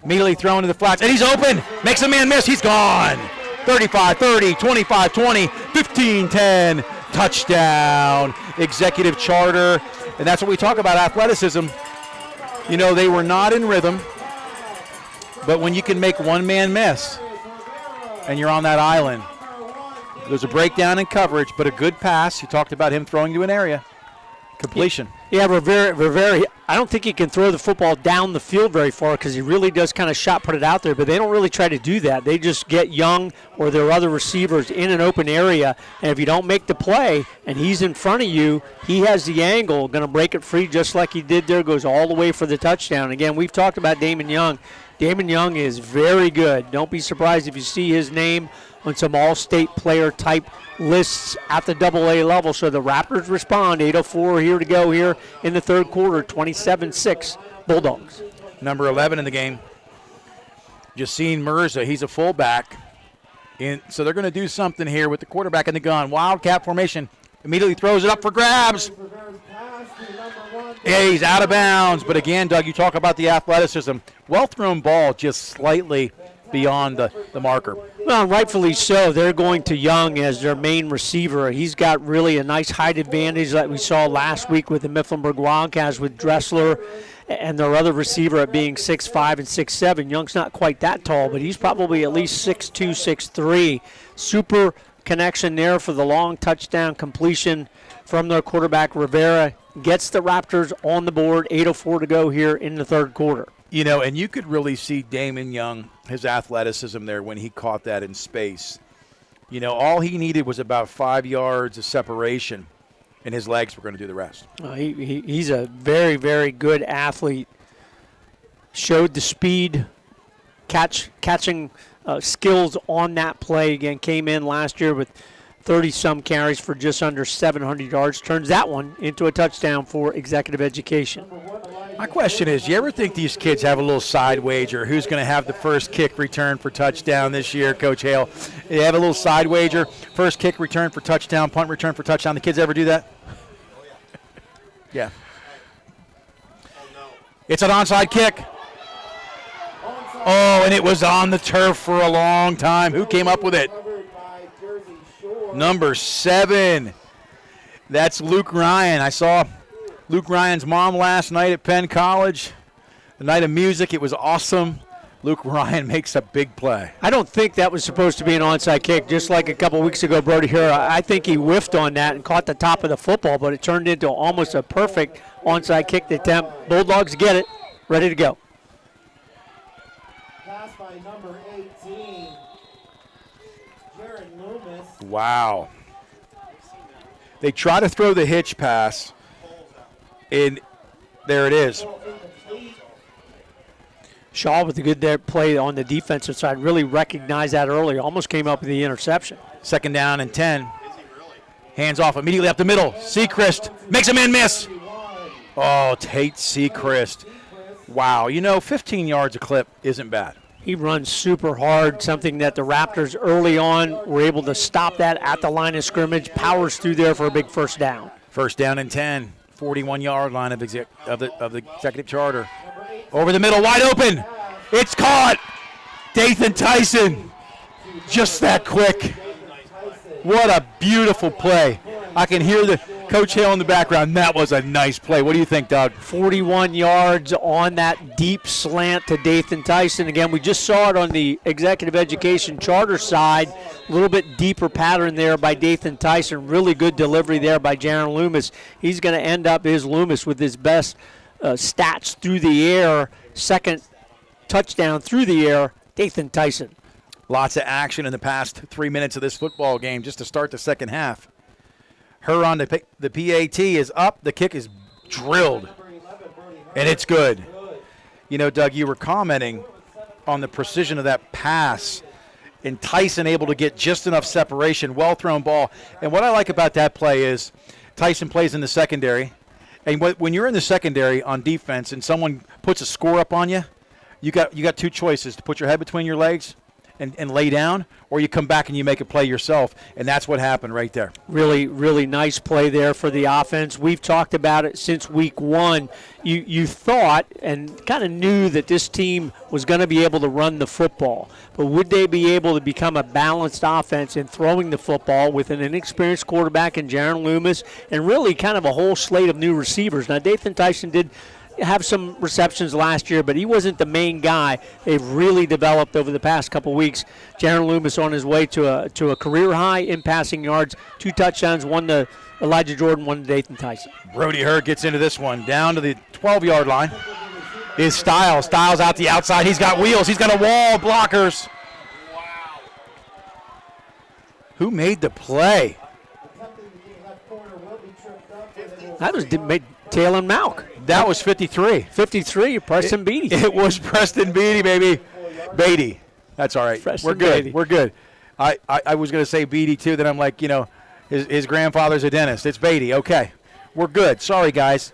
Immediately thrown to the flats, and he's open. Makes a man miss. He's gone. 35-30, 25-20, 15-10. Touchdown. Executive charter. And that's what we talk about, athleticism. You know, they were not in rhythm, but when you can make one man miss and you're on that island, there's a breakdown in coverage, but a good pass. You talked about him throwing to an area. Completion. Yeah, Rivera, I don't think he can throw the football down the field very far because he really does kind of shot put it out there, but they don't really try to do that. They just get Young or their other receivers in an open area, and if you don't make the play and he's in front of you, he has the angle, going to break it free just like he did there, goes all the way for the touchdown. Again, we've talked about Damon Young. Damon Young is very good. Don't be surprised if you see his name on some all-state player type lists at the AA level. So the Raptors respond. 8:04 here to go here in the third quarter. 27-6 Bulldogs. Number 11 in the game, Jacine Mirza. He's a fullback. So they're going to do something here with the quarterback in the gun. Wildcat formation. Immediately throws it up for grabs. Yeah, he's out of bounds. But again, Doug, you talk about the athleticism. Well-thrown ball, just slightly beyond the marker. Well, rightfully so. They're going to Young as their main receiver. He's got really a nice height advantage like we saw last week with the Mifflinburg Wildcats with Dressler and their other receiver at being 6'5" and 6'7". Young's not quite that tall, but he's probably at least 6'2", 6'3". Super connection there for the long touchdown completion from their quarterback. Rivera gets the Raptors on the board. 8:04 to go here in the third quarter. You know, and you could really see Damon Young, his athleticism there when he caught that in space. You know, all he needed was about 5 yards of separation, and his legs were going to do the rest. He's a very, very good athlete. Showed the speed, catching skills on that play. Again, came in last year with 30-some carries for just under 700 yards. Turns that one into a touchdown for Executive Education. My question is, you ever think these kids have a little side wager? Who's going to have the first kick return for touchdown this year, Coach Hale? They have a little side wager, first kick return for touchdown, punt return for touchdown. The kids ever do that? Yeah. It's an onside kick. Oh, and it was on the turf for a long time. Who came up with it? Number 7. That's Luke Ryan. I saw Luke Ryan's mom last night at Penn College. The night of music, it was awesome. Luke Ryan makes a big play. I don't think that was supposed to be an onside kick, just like a couple weeks ago, Brody Hura. I think he whiffed on that and caught the top of the football, but it turned into almost a perfect onside kick attempt. Bulldogs get it, ready to go. Wow. They try to throw the hitch pass, and there it is. Shaw with a good play on the defensive side. Really recognized that early. Almost came up with the interception. 2nd down and 10. Hands off immediately up the middle. Seacrest makes a man miss. Oh, Tate Seacrest. Wow. 15 yards a clip isn't bad. He runs super hard, something that the Raptors early on were able to stop that at the line of scrimmage, powers through there for a big first down. 1st down and 10, 41-yard line of the executive charter. Over the middle, wide open. It's caught. Dathan Tyson, just that quick. What a beautiful play. I can hear the Coach Hale in the background. That was a nice play. What do you think, Doug? 41 yards on that deep slant to Dathan Tyson. Again, we just saw it on the executive education charter side. A little bit deeper pattern there by Dathan Tyson. Really good delivery there by Jaron Loomis. He's going to end up Loomis with his best stats through the air. 2nd touchdown through the air, Dathan Tyson. Lots of action in the past 3 minutes of this football game just to start the second half. Her on the PAT is up. The kick is drilled, and it's good. Doug, you were commenting on the precision of that pass, and Tyson able to get just enough separation, well-thrown ball. And what I like about that play is Tyson plays in the secondary, and when you're in the secondary on defense and someone puts a score up on you, you got two choices: to put your head between your legs and lay down, or you come back and you make a play yourself, and that's what happened right there. Really, really nice play there for the offense. We've talked about it since week 1. You thought and kind of knew that this team was going to be able to run the football, but would they be able to become a balanced offense in throwing the football with an inexperienced quarterback in Jaron Loomis and really kind of a whole slate of new receivers? Now, Dathan Tyson did have some receptions last year, but he wasn't the main guy. They've really developed over the past couple weeks. Jaron Loomis on his way to a career high in passing yards, 2 touchdowns, one to Elijah Jordan, one to Dathan Tyson. Brody Hurd gets into this one, down to the 12-yard line. Is Styles. Styles out the outside. He's got wheels. He's got a wall of blockers. Who made the play? That was Talon Malk. That was 53. 53, Preston Beatty. It was Preston Beatty, baby. Beatty. That's all right. Preston We're good. Beatty. We're good. I was going to say Beatty, too. Then I'm like, his grandfather's a dentist. It's Beatty. Okay. We're good. Sorry, guys.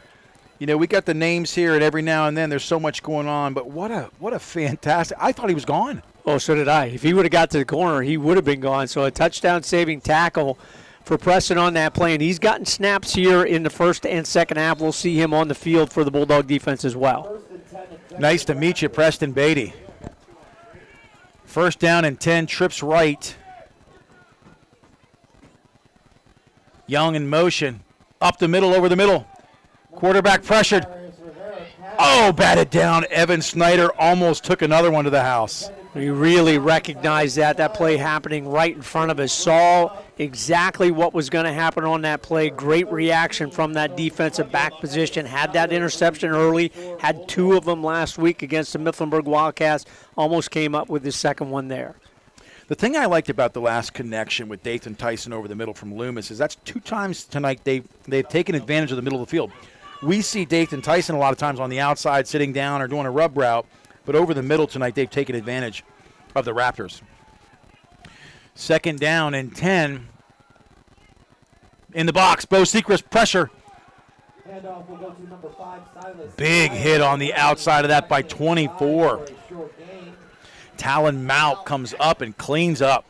We got the names here, and every now and then there's so much going on. But what a fantastic – I thought he was gone. Oh, so did I. If he would have got to the corner, he would have been gone. So a touchdown-saving tackle for Preston on that play, and he's gotten snaps here in the first and second half. We'll see him on the field for the Bulldog defense as well. Nice to meet you, Preston Beatty. 1st down and 10, trips right. Young in motion, up the middle, over the middle. Quarterback pressured. Oh, batted down. Evan Snyder almost took another one to the house. We really recognized that play happening right in front of us. Saw exactly what was going to happen on that play. Great reaction from that defensive back position. Had that interception early. Had 2 of them last week against the Mifflinburg Wildcats. Almost came up with his second one there. The thing I liked about the last connection with Dathan Tyson over the middle from Loomis is that's 2 times tonight they've taken advantage of the middle of the field. We see Dathan Tyson a lot of times on the outside sitting down or doing a rub route, but over the middle tonight they've taken advantage of the Raptors. 2nd down and 10. In the box, Bo Seacrest pressure. Big hit on the outside of that by 24. Talon Mount comes up and cleans up.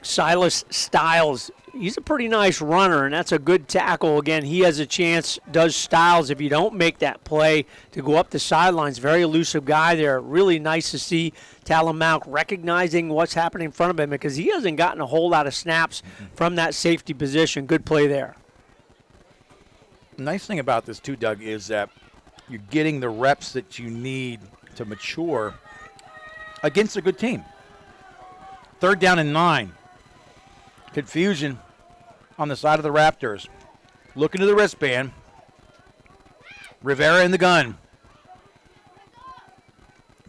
Silas Styles, he's a pretty nice runner, and that's a good tackle. Again, he has a chance, does Styles, if you don't make that play, to go up the sidelines. Very elusive guy there. Really nice to see Talon Mount recognizing what's happening in front of him because he hasn't gotten a whole lot of snaps from that safety position. Good play there. The nice thing about this, too, Doug, is that you're getting the reps that you need to mature against a good team. 3rd down and 9. Confusion on the side of the Raptors. Looking to the wristband. Rivera in the gun.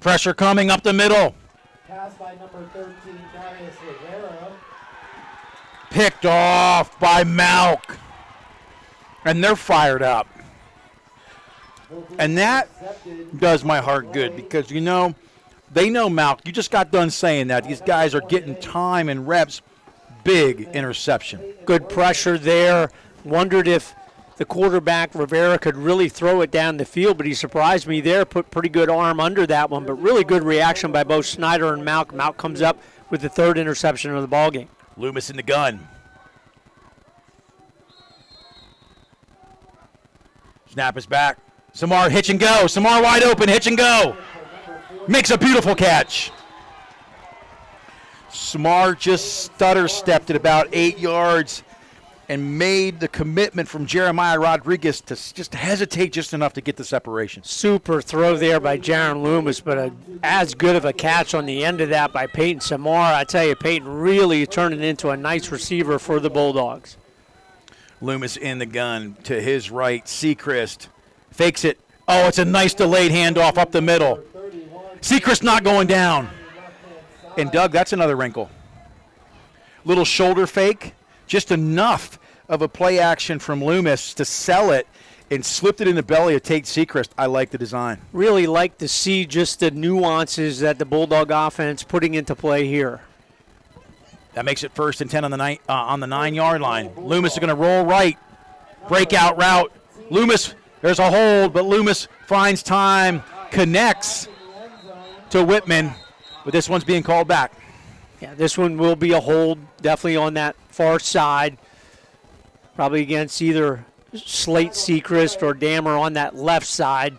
Pressure coming up the middle. Pass by number 13, Darius Rivera. Picked off by Malk. And they're fired up. And that does my heart good because, they know Malk. You just got done saying that. These guys are getting time and reps. Big interception. Good pressure there. Wondered if the quarterback, Rivera, could really throw it down the field, but he surprised me there, put pretty good arm under that one, but really good reaction by both Snyder and Malk. Malk comes up with the third interception of the ballgame. Loomis in the gun. Snap is back. Samar, hitch and go. Samar wide open, hitch and go. Makes a beautiful catch. Samar just stutter-stepped at about 8 yards and made the commitment from Jeremiah Rodriguez to just hesitate just enough to get the separation. Super throw there by Jaron Loomis, but as good of a catch on the end of that by Peyton Samar. I tell you, Peyton really turned it into a nice receiver for the Bulldogs. Loomis in the gun to his right. Sechrist fakes it. Oh, it's a nice delayed handoff up the middle. Sechrist not going down. And, Doug, that's another wrinkle. Little shoulder fake, just enough of a play action from Loomis to sell it and slipped it in the belly of Tate Sechrist. I like the design. Really like to see just the nuances that the Bulldog offense putting into play here. That makes it 1st and 10 on the 9-yard line. Loomis is going to roll right. Breakout route. Loomis, there's a hold, but Loomis finds time, connects to Whitman, but this one's being called back. Yeah, this one will be a hold, definitely on that far side. Probably against either Slate Sechrist or Dammer on that left side.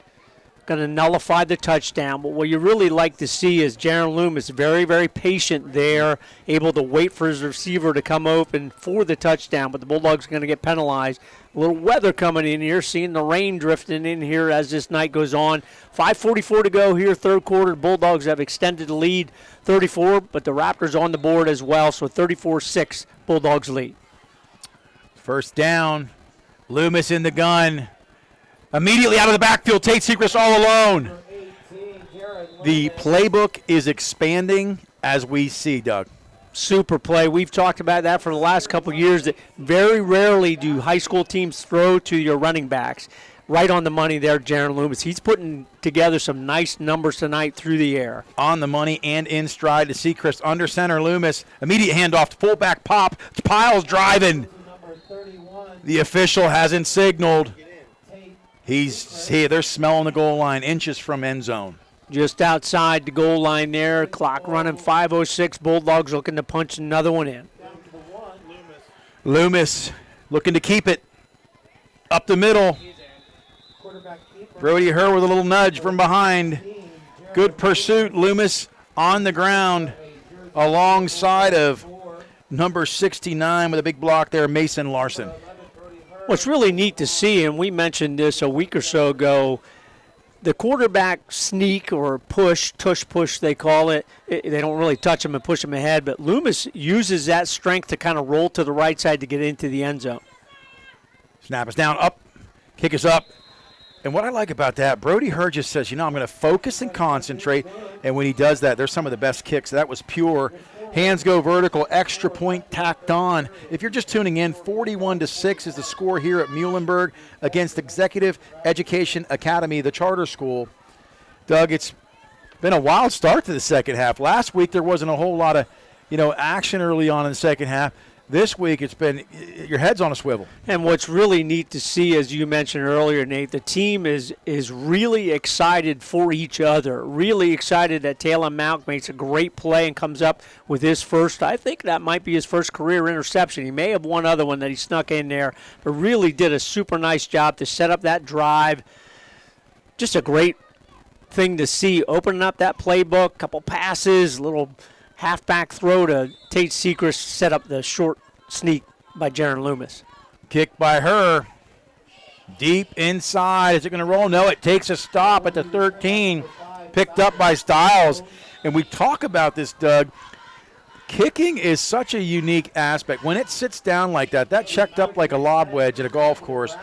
Going to nullify the touchdown. But what you really like to see is Jaron Loomis very, very patient there, able to wait for his receiver to come open for the touchdown. But the Bulldogs are going to get penalized. A little weather coming in here, seeing the rain drifting in here as this night goes on. 5:44 to go here, third quarter. The Bulldogs have extended the lead 34, but the Raptors on the board as well. So 34-6, Bulldogs lead. First down, Loomis in the gun. Immediately out of the backfield, Tate Sechrist all alone. The playbook is expanding as we see, Doug. Super play. We've talked about that for the last couple of years, that very rarely do high school teams throw to your running backs. Right on the money there, Jaron Loomis. He's putting together some nice numbers tonight through the air. On the money and in stride to Sechrist. Under center, Loomis. Immediate handoff to fullback pop. Piles driving. The official hasn't signaled. They're smelling the goal line, inches from end zone. Just outside the goal line there. Clock running 5:06. Bulldogs looking to punch another one in. Loomis looking to keep it up the middle. Brody Herr with a little nudge from behind. Good pursuit. Loomis on the ground alongside of number 69 with a big block there, Mason Larson. What's really neat to see, and we mentioned this a week or so ago, the quarterback sneak or tush push they call it. They don't really touch him and push him ahead, but Loomis uses that strength to kind of roll to the right side to get into the end zone. Snap is down, up, kick is up. And what I like about that, Brody Herr just says, I'm going to focus and concentrate. And when he does that, there's some of the best kicks. That was pure. Hands go vertical, extra point tacked on. If you're just tuning in, 41-6 is the score here at Muhlenberg against Executive Education Academy, the charter school. Doug, it's been a wild start to the second half. Last week there wasn't a whole lot of, action early on in the second half. This week it's been your head's on a swivel. And what's really neat to see, as you mentioned earlier, Nate, the team is really excited for each other. Really excited that Taylor Malk makes a great play and comes up with his first. I think that might be his first career interception. He may have one other one that he snuck in there, but really did a super nice job to set up that drive. Just a great thing to see, opening up that playbook, couple passes, little halfback throw to Tate Sechrist, set up the short sneak by Jaron Loomis. Kick by Herr. Deep inside. Is it going to roll? No, it takes a stop at the 13. Picked up by Stiles. And we talk about this, Doug. Kicking is such a unique aspect. When it sits down like that checked up like a lob wedge at a golf course.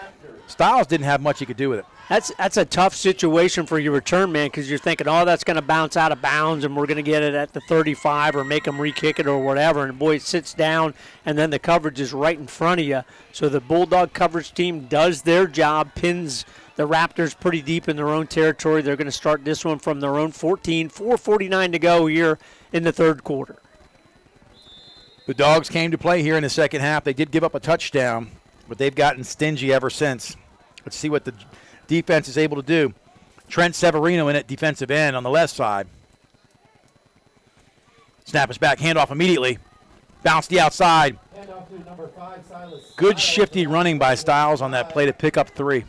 Stiles didn't have much he could do with it. That's a tough situation for your return man because you're thinking, oh, that's going to bounce out of bounds and we're going to get it at the 35 or make them re-kick it or whatever. And, boy, it sits down and then the coverage is right in front of you. So the Bulldog coverage team does their job, pins the Raptors pretty deep in their own territory. They're going to start this one from their own 14, 4:49 to go here in the third quarter. The Dogs came to play here in the second half. They did give up a touchdown, but they've gotten stingy ever since. Let's see what the defense is able to do. Trent Severino in at defensive end on the left side. Snap is back, handoff immediately. Bounce the outside. Good shifty running by Styles on that play to pick up 3.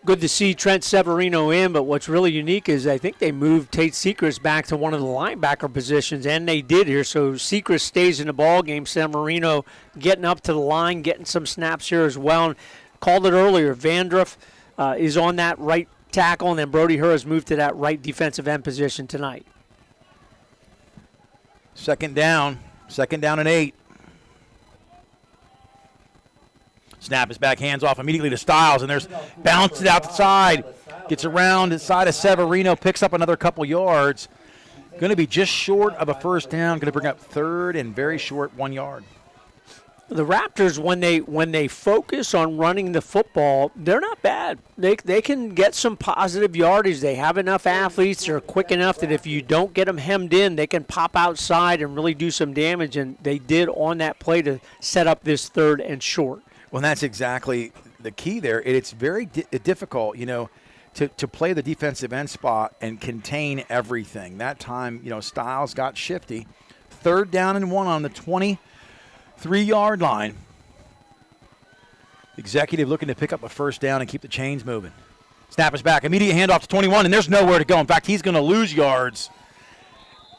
Good to see Trent Severino in, but what's really unique is I think they moved Tate Sechrist back to one of the linebacker positions, and they did here. So Sechrist stays in the ball game. Severino getting up to the line, getting some snaps here as well. And called it earlier, Vandruff is on that right tackle, and then Brody Herr has moved to that right defensive end position tonight. Second down and 8. Snap is back, hands off immediately to Styles, and there's bounced it out the side. Gets around the side of Severino, picks up another couple yards. Going to be just short of a first down. Going to bring up third and very short 1 yard. The Raptors, when they focus on running the football, they're not bad. They can get some positive yardage. They have enough athletes. They're quick enough that if you don't get them hemmed in, they can pop outside and really do some damage, and they did on that play to set up this third and short. Well, that's exactly the key there. It's very difficult, to play the defensive end spot and contain everything. That time, Styles got shifty. Third down and 1 on the 23-yard line. Executive looking to pick up a first down and keep the chains moving. Snap is back. Immediate handoff to 21, and there's nowhere to go. In fact, he's going to lose yards.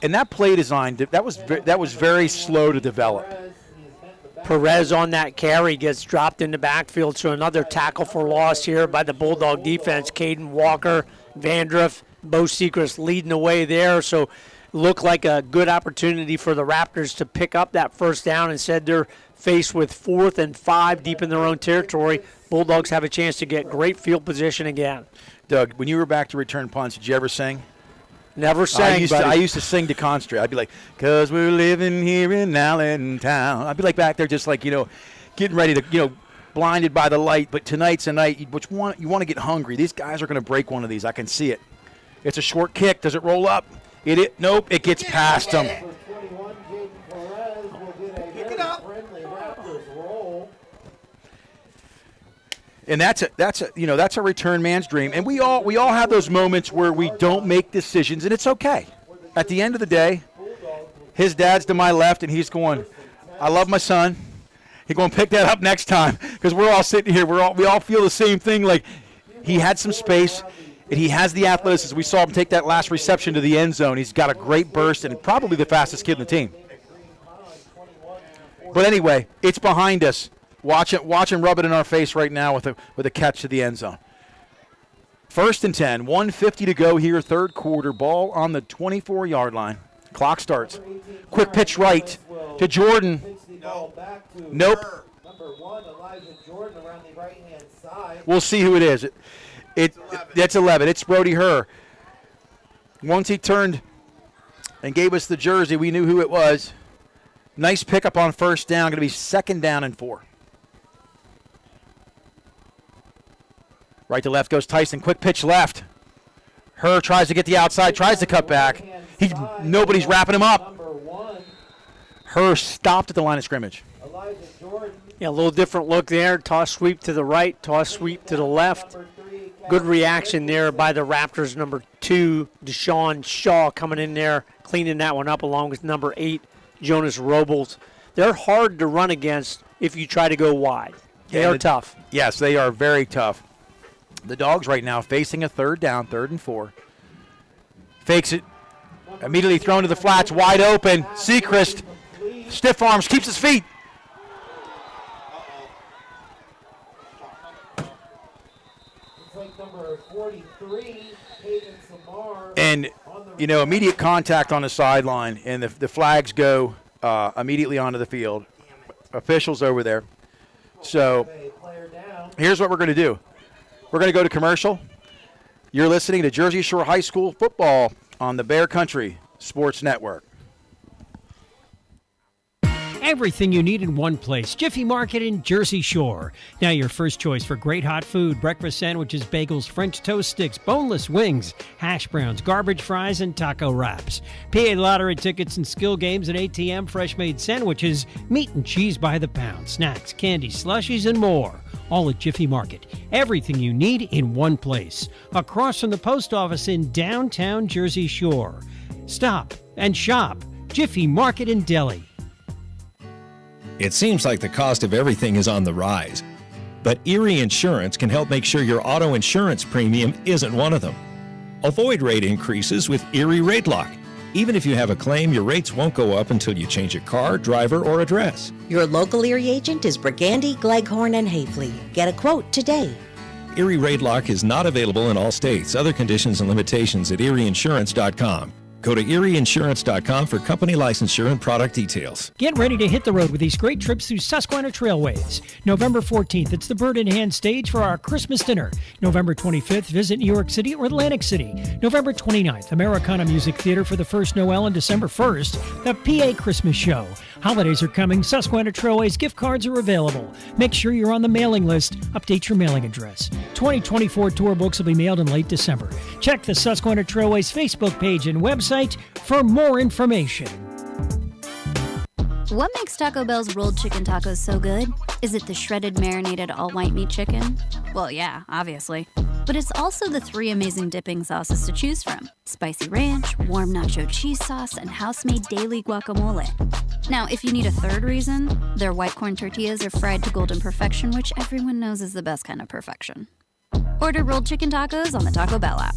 And that play design, that was very slow to develop. Perez on that carry gets dropped in the backfield, so another tackle for loss here by the Bulldog defense. Caden Walker, Vandruff, Bo Sechrist leading the way there, so looked like a good opportunity for the Raptors to pick up that first down. Instead, they're faced with 4th and 5 deep in their own territory. Bulldogs have a chance to get great field position again. Doug, when you were back to return punts, did you ever sing? Never sang, I used to sing to Constrate. I'd be like, 'cause we're living here in Allentown. I'd be like back there just like, getting ready to, blinded by the light. But tonight's a night you want to get hungry. These guys are going to break one of these. I can see it. It's a short kick. Does it roll up? Nope, it gets past them. Pick it up. And that's a return man's dream. And we all have those moments where we don't make decisions, and it's okay. At the end of the day, his dad's to my left, and he's going, I love my son. He's going to pick that up next time, because we're all sitting here. We all feel the same thing. Like, he had some space, and he has the athleticism. We saw him take that last reception to the end zone. He's got a great burst and probably the fastest kid in the team. But anyway, it's behind us. Watch him rub it in our face right now with a catch to the end zone. 1st and 10, 1:50 to go here, third quarter. Ball on the 24-yard line. Clock starts. Quick pitch right to Jordan. Nope. We'll see who it is. It's 11. It's Brody Herr. Once he turned and gave us the jersey, we knew who it was. Nice pickup on first down. Going to be 2nd down and 4. Right to left goes Tyson. Quick pitch left. Herr tries to get the outside, tries to cut back. Nobody's wrapping him up. Herr stopped at the line of scrimmage. Yeah, a little different look there. Toss sweep to the right, toss sweep to the left. Good reaction there by the Raptors. Number 2, Deshaun Shaw coming in there, cleaning that one up along with number 8, Jonas Robles. They're hard to run against if you try to go wide. They are tough. Yes, they are very tough. The Dogs right now facing a third down, 3rd and 4. Fakes it. Immediately thrown to the flats, wide open. Sechrist, stiff arms, keeps his feet. And, immediate contact on the sideline, and the flags go immediately onto the field. Officials over there. So here's what we're going to do. We're going to go to commercial. You're listening to Jersey Shore High School football on the Bear Country Sports Network. Everything you need in one place. Jiffy Market in Jersey Shore. Now your first choice for great hot food, breakfast sandwiches, bagels, French toast sticks, boneless wings, hash browns, garbage fries, and taco wraps. PA lottery tickets and skill games and ATM fresh-made sandwiches, meat and cheese by the pound, snacks, candy, slushies, and more. All at Jiffy Market. Everything you need in one place. Across from the post office in downtown Jersey Shore. Stop and shop. Jiffy Market in Delhi. It seems like the cost of everything is on the rise, but Erie Insurance can help make sure your auto insurance premium isn't one of them. Avoid rate increases with Erie Rate Lock. Even if you have a claim, your rates won't go up until you change your car, driver, or address. Your local Erie agent is Brigandy, Gleghorn, and Hafley. Get a quote today. Erie Rate Lock is not available in all states. Other conditions and limitations at erieinsurance.com. Go to erieinsurance.com for company licensure and product details. Get ready to hit the road with these great trips through Susquehanna Trailways. November 14th, it's the Bird in Hand stage for our Christmas dinner. November 25th, visit New York City or Atlantic City. November 29th, Americana Music Theater for the first Noel, and December 1st, the PA Christmas Show. Holidays are coming. Susquehanna Trailways gift cards are available. Make sure you're on the mailing list. Update your mailing address. 2024 tour books will be mailed in late December. Check the Susquehanna Trailways Facebook page and website for more information. What makes Taco Bell's rolled chicken tacos so good? Is it the shredded marinated all white meat chicken? Well, yeah, obviously. But it's also the 3 amazing dipping sauces to choose from: spicy ranch, warm nacho cheese sauce, and house-made daily guacamole. Now, if you need a third reason, their white corn tortillas are fried to golden perfection, which everyone knows is the best kind of perfection. Order rolled chicken tacos on the Taco Bell app.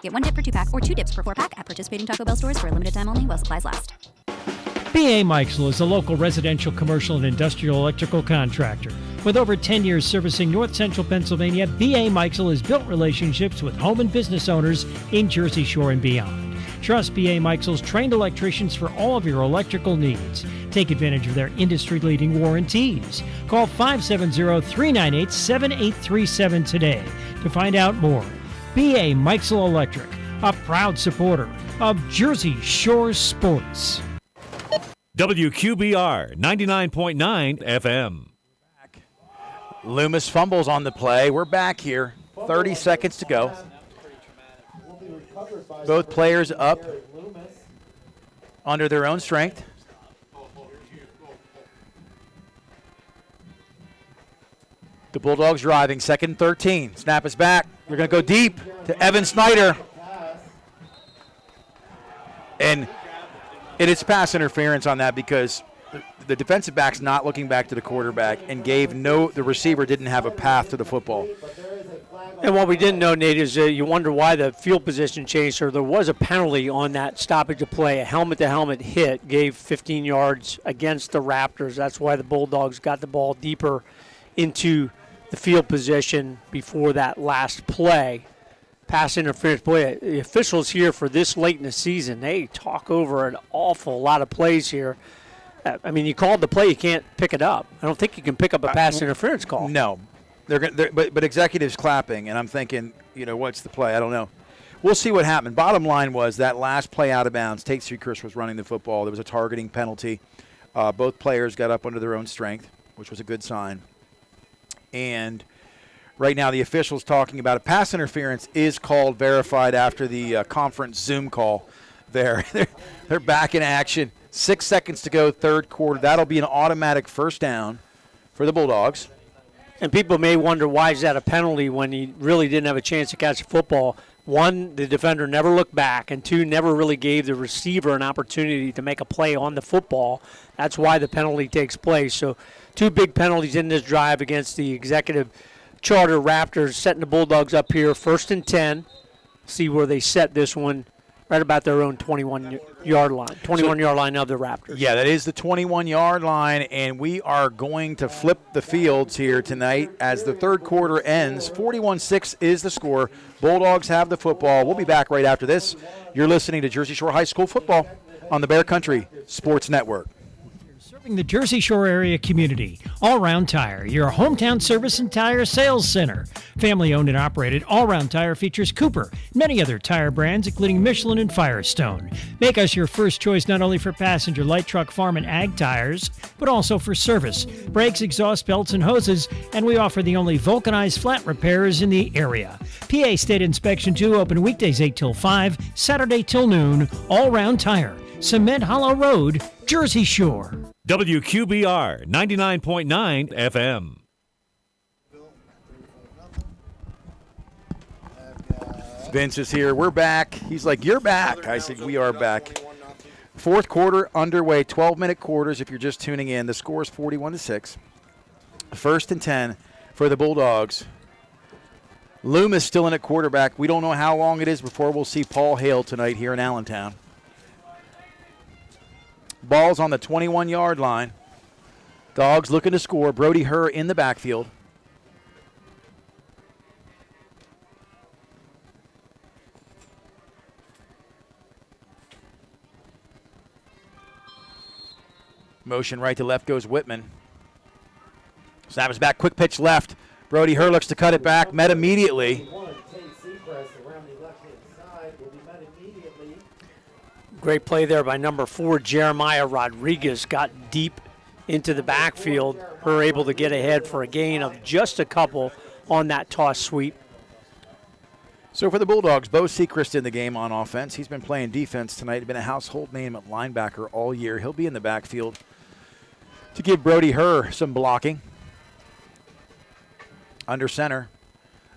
Get 1 dip per 2-pack or 2 dips per 4-pack at participating Taco Bell stores for a limited time only while supplies last. B.A. Mikesell is a local residential, commercial, and industrial electrical contractor. With over 10 years servicing North Central Pennsylvania, B.A. Mikesell has built relationships with home and business owners in Jersey Shore and beyond. Trust B.A. Mikesell's trained electricians for all of your electrical needs. Take advantage of their industry-leading warranties. Call 570-398-7837 today to find out more. B.A. Mikesell Electric, a proud supporter of Jersey Shore sports. WQBR 99.9 FM. Loomis fumbles on the play. We're back here. 30 seconds to go. Both players up under their own strength. The Bulldogs driving, 2nd and 13. Snap is back. They're going to go deep to Evan Snyder. And it's pass interference on that because the defensive back's not looking back to the quarterback and the receiver didn't have a path to the football. And what we didn't know, Nate, is you wonder why the field position changed. So there was a penalty on that stoppage of play. A helmet-to-helmet hit gave 15 yards against the Raptors. That's why the Bulldogs got the ball deeper into the field position before that last play. Pass interference. Boy, the officials here for this late in the season, they talk over an awful lot of plays here. I mean, you called the play, you can't pick it up. I don't think you can pick up a pass interference call. No. But executives clapping, and I'm thinking, what's the play? I don't know. We'll see what happened. Bottom line was that last play out of bounds, Tate Sechrist was running the football. There was a targeting penalty. Both players got up under their own strength, which was a good sign. And right now the officials talking about a pass interference is called, verified after the conference Zoom call there. They're back in action. 6 seconds to go, third quarter. That'll be an automatic first down for the Bulldogs. And people may wonder, why is that a penalty when he really didn't have a chance to catch the football? 1, the defender never looked back, and 2, never really gave the receiver an opportunity to make a play on the football. That's why the penalty takes place. So 2 big penalties in this drive against the executive charter Raptors, setting the Bulldogs up here 1st and 10. See where they set this one, right about their own 21-yard line. 21-yard line of the Raptors. Yeah, that is the 21-yard line, and we are going to flip the fields here tonight as the third quarter ends. 41-6 is the score. Bulldogs have the football. We'll be back right after this. You're listening to Jersey Shore High School football on the Bear Country Sports Network. Serving the Jersey Shore area community, All Round Tire, your hometown service and tire sales center. Family owned and operated, All Round Tire features Cooper, many other tire brands, including Michelin and Firestone. Make us your first choice not only for passenger, light truck, farm, and ag tires, but also for service, brakes, exhaust belts, and hoses, and we offer the only vulcanized flat repairs in the area. PA State Inspection 2, open weekdays 8 till 5, Saturday till noon, All Round Tire, Cement Hollow Road, Jersey Shore. WQBR 99.9 FM. Vince is here. We're back. He's like, you're back. I said, we are back. Fourth quarter underway, 12-minute quarters if you're just tuning in. The score is 41-6. First and 10 for the Bulldogs. Loomis still in at quarterback. We don't know how long it is before we'll see Paul Hale tonight here in Allentown. Ball's on the 21-yard line. Dogs looking to score. Brody Herr in the backfield. Motion right to left goes Whitman. Snap is back. Quick pitch left. Brody Herr looks to cut it back. Met immediately. Great play there by number 4, Jeremiah Rodriguez. Got deep into the backfield. Herr able to get ahead for a gain of just a couple on that toss sweep. So for the Bulldogs, Bo Sechrist in the game on offense. He's been playing defense tonight. He's been a household name at linebacker all year. He'll be in the backfield to give Brody Herr some blocking. Under center,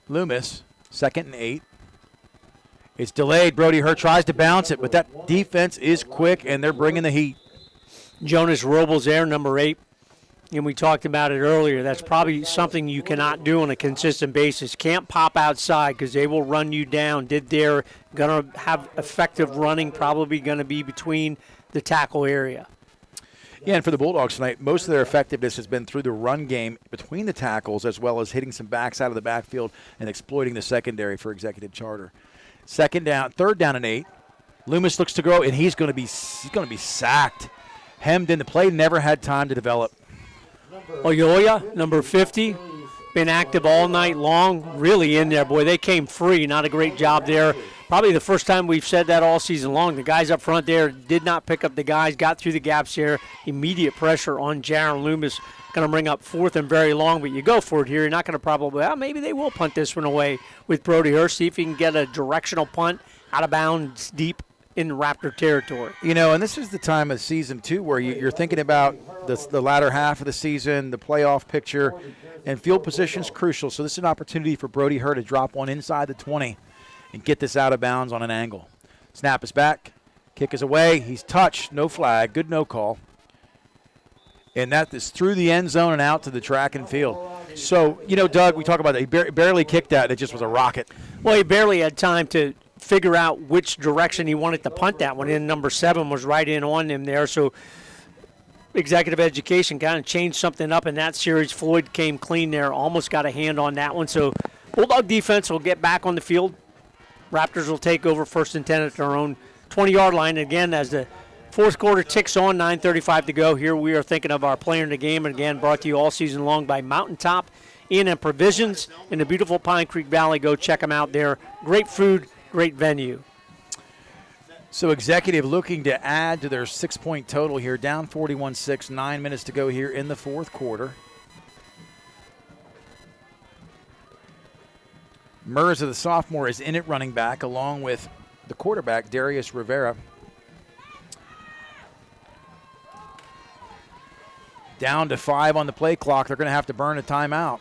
Loomis, 2nd and 8. It's delayed. Brody Herr tries to bounce it, but that defense is quick, and they're bringing the heat. Jonas Robles there, number 8. And we talked about it earlier. That's probably something you cannot do on a consistent basis. Can't pop outside because they will run you down. They're going to have effective running, probably going to be between the tackle area. Yeah, and for the Bulldogs tonight, most of their effectiveness has been through the run game between the tackles, as well as hitting some backs out of the backfield and exploiting the secondary for Executive Charter. 3rd down and 8. Loomis looks to go, and he's going to be sacked. Hemmed in. The play never had time to develop. Oyoya, number 50, been active all night long. Really in there, boy. They came free. Not a great job there. Probably the first time we've said that all season long. The guys up front there did not pick up the guys, got through the gaps there. Immediate pressure on Jaron Loomis. Going to bring up 4th and very long, but you go for it here. You're not going to probably, maybe they will punt this one away with Brody Herr. See if he can get a directional punt out of bounds deep in Raptor territory. You know, and this is the time of the season, too, where you're thinking about the latter half of the season, the playoff picture, and field position is crucial. So this is an opportunity for Brody Herr to drop one inside the 20 and get this out of bounds on an angle. Snap is back. Kick is away. He's touched. No flag. Good no call. And that is through the end zone and out to the track and field. So, you know, Doug, we talk about that. He barely kicked that. It just was a rocket. Well, he barely had time to figure out which direction he wanted to punt that one in. Number 7 was right in on him there. So Executive Education kind of changed something up in that series. Floyd came clean there, almost got a hand on that one. So Bulldog defense will get back on the field. Raptors will take over 1st and 10 at their own 20-yard line. Again, as the fourth quarter ticks on, 9:35 to go. Here we are thinking of our player in the game, and again, brought to you all season long by Mountaintop Inn and Provisions in the beautiful Pine Creek Valley. Go check them out there. Great food, great venue. So Executive looking to add to their 6-point total here, down 41-6, 9 minutes to go here in the fourth quarter. Mirza, the sophomore, is in at running back, along with the quarterback, Darius Rivera. Down to 5 on the play clock. They're going to have to burn a timeout.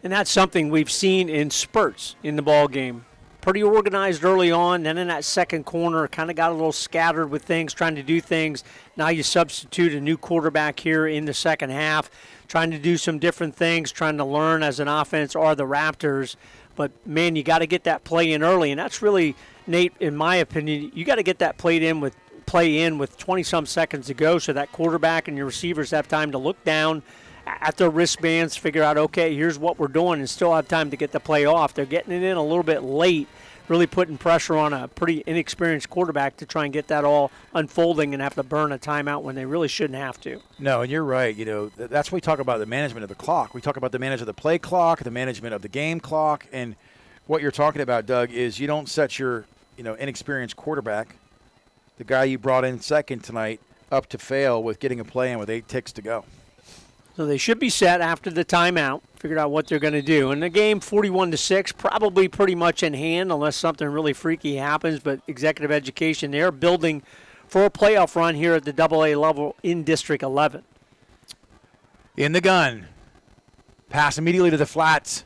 And that's something we've seen in spurts in the ball game. Pretty organized early on, then in that second corner, kind of got a little scattered with things, trying to do things. Now you substitute a new quarterback here in the second half, trying to do some different things, trying to learn as an offense are the Raptors. But, man, you got to get that play in early, and that's really, Nate, in my opinion, you got to get that play in with 20-some seconds to go so that quarterback and your receivers have time to look down at their wristbands, figure out, okay, here's what we're doing, and still have time to get the play off. They're getting it in a little bit late really putting pressure on a pretty inexperienced quarterback to try and get that all unfolding and have to burn a timeout when they really shouldn't have to. No, and you're right. That's when we talk about the management of the clock. We talk about the management of the play clock, the management of the game clock, and what you're talking about, Doug, is you don't set your inexperienced quarterback, the guy you brought in second tonight, up to fail with getting a play in with 8 ticks to go. So they should be set after the timeout, figured out what they're going to do. And the game, 41-6, probably pretty much in hand unless something really freaky happens. But Executive Education, they're building for a playoff run here at the AA level in District 11. In the gun. Pass immediately to the flats.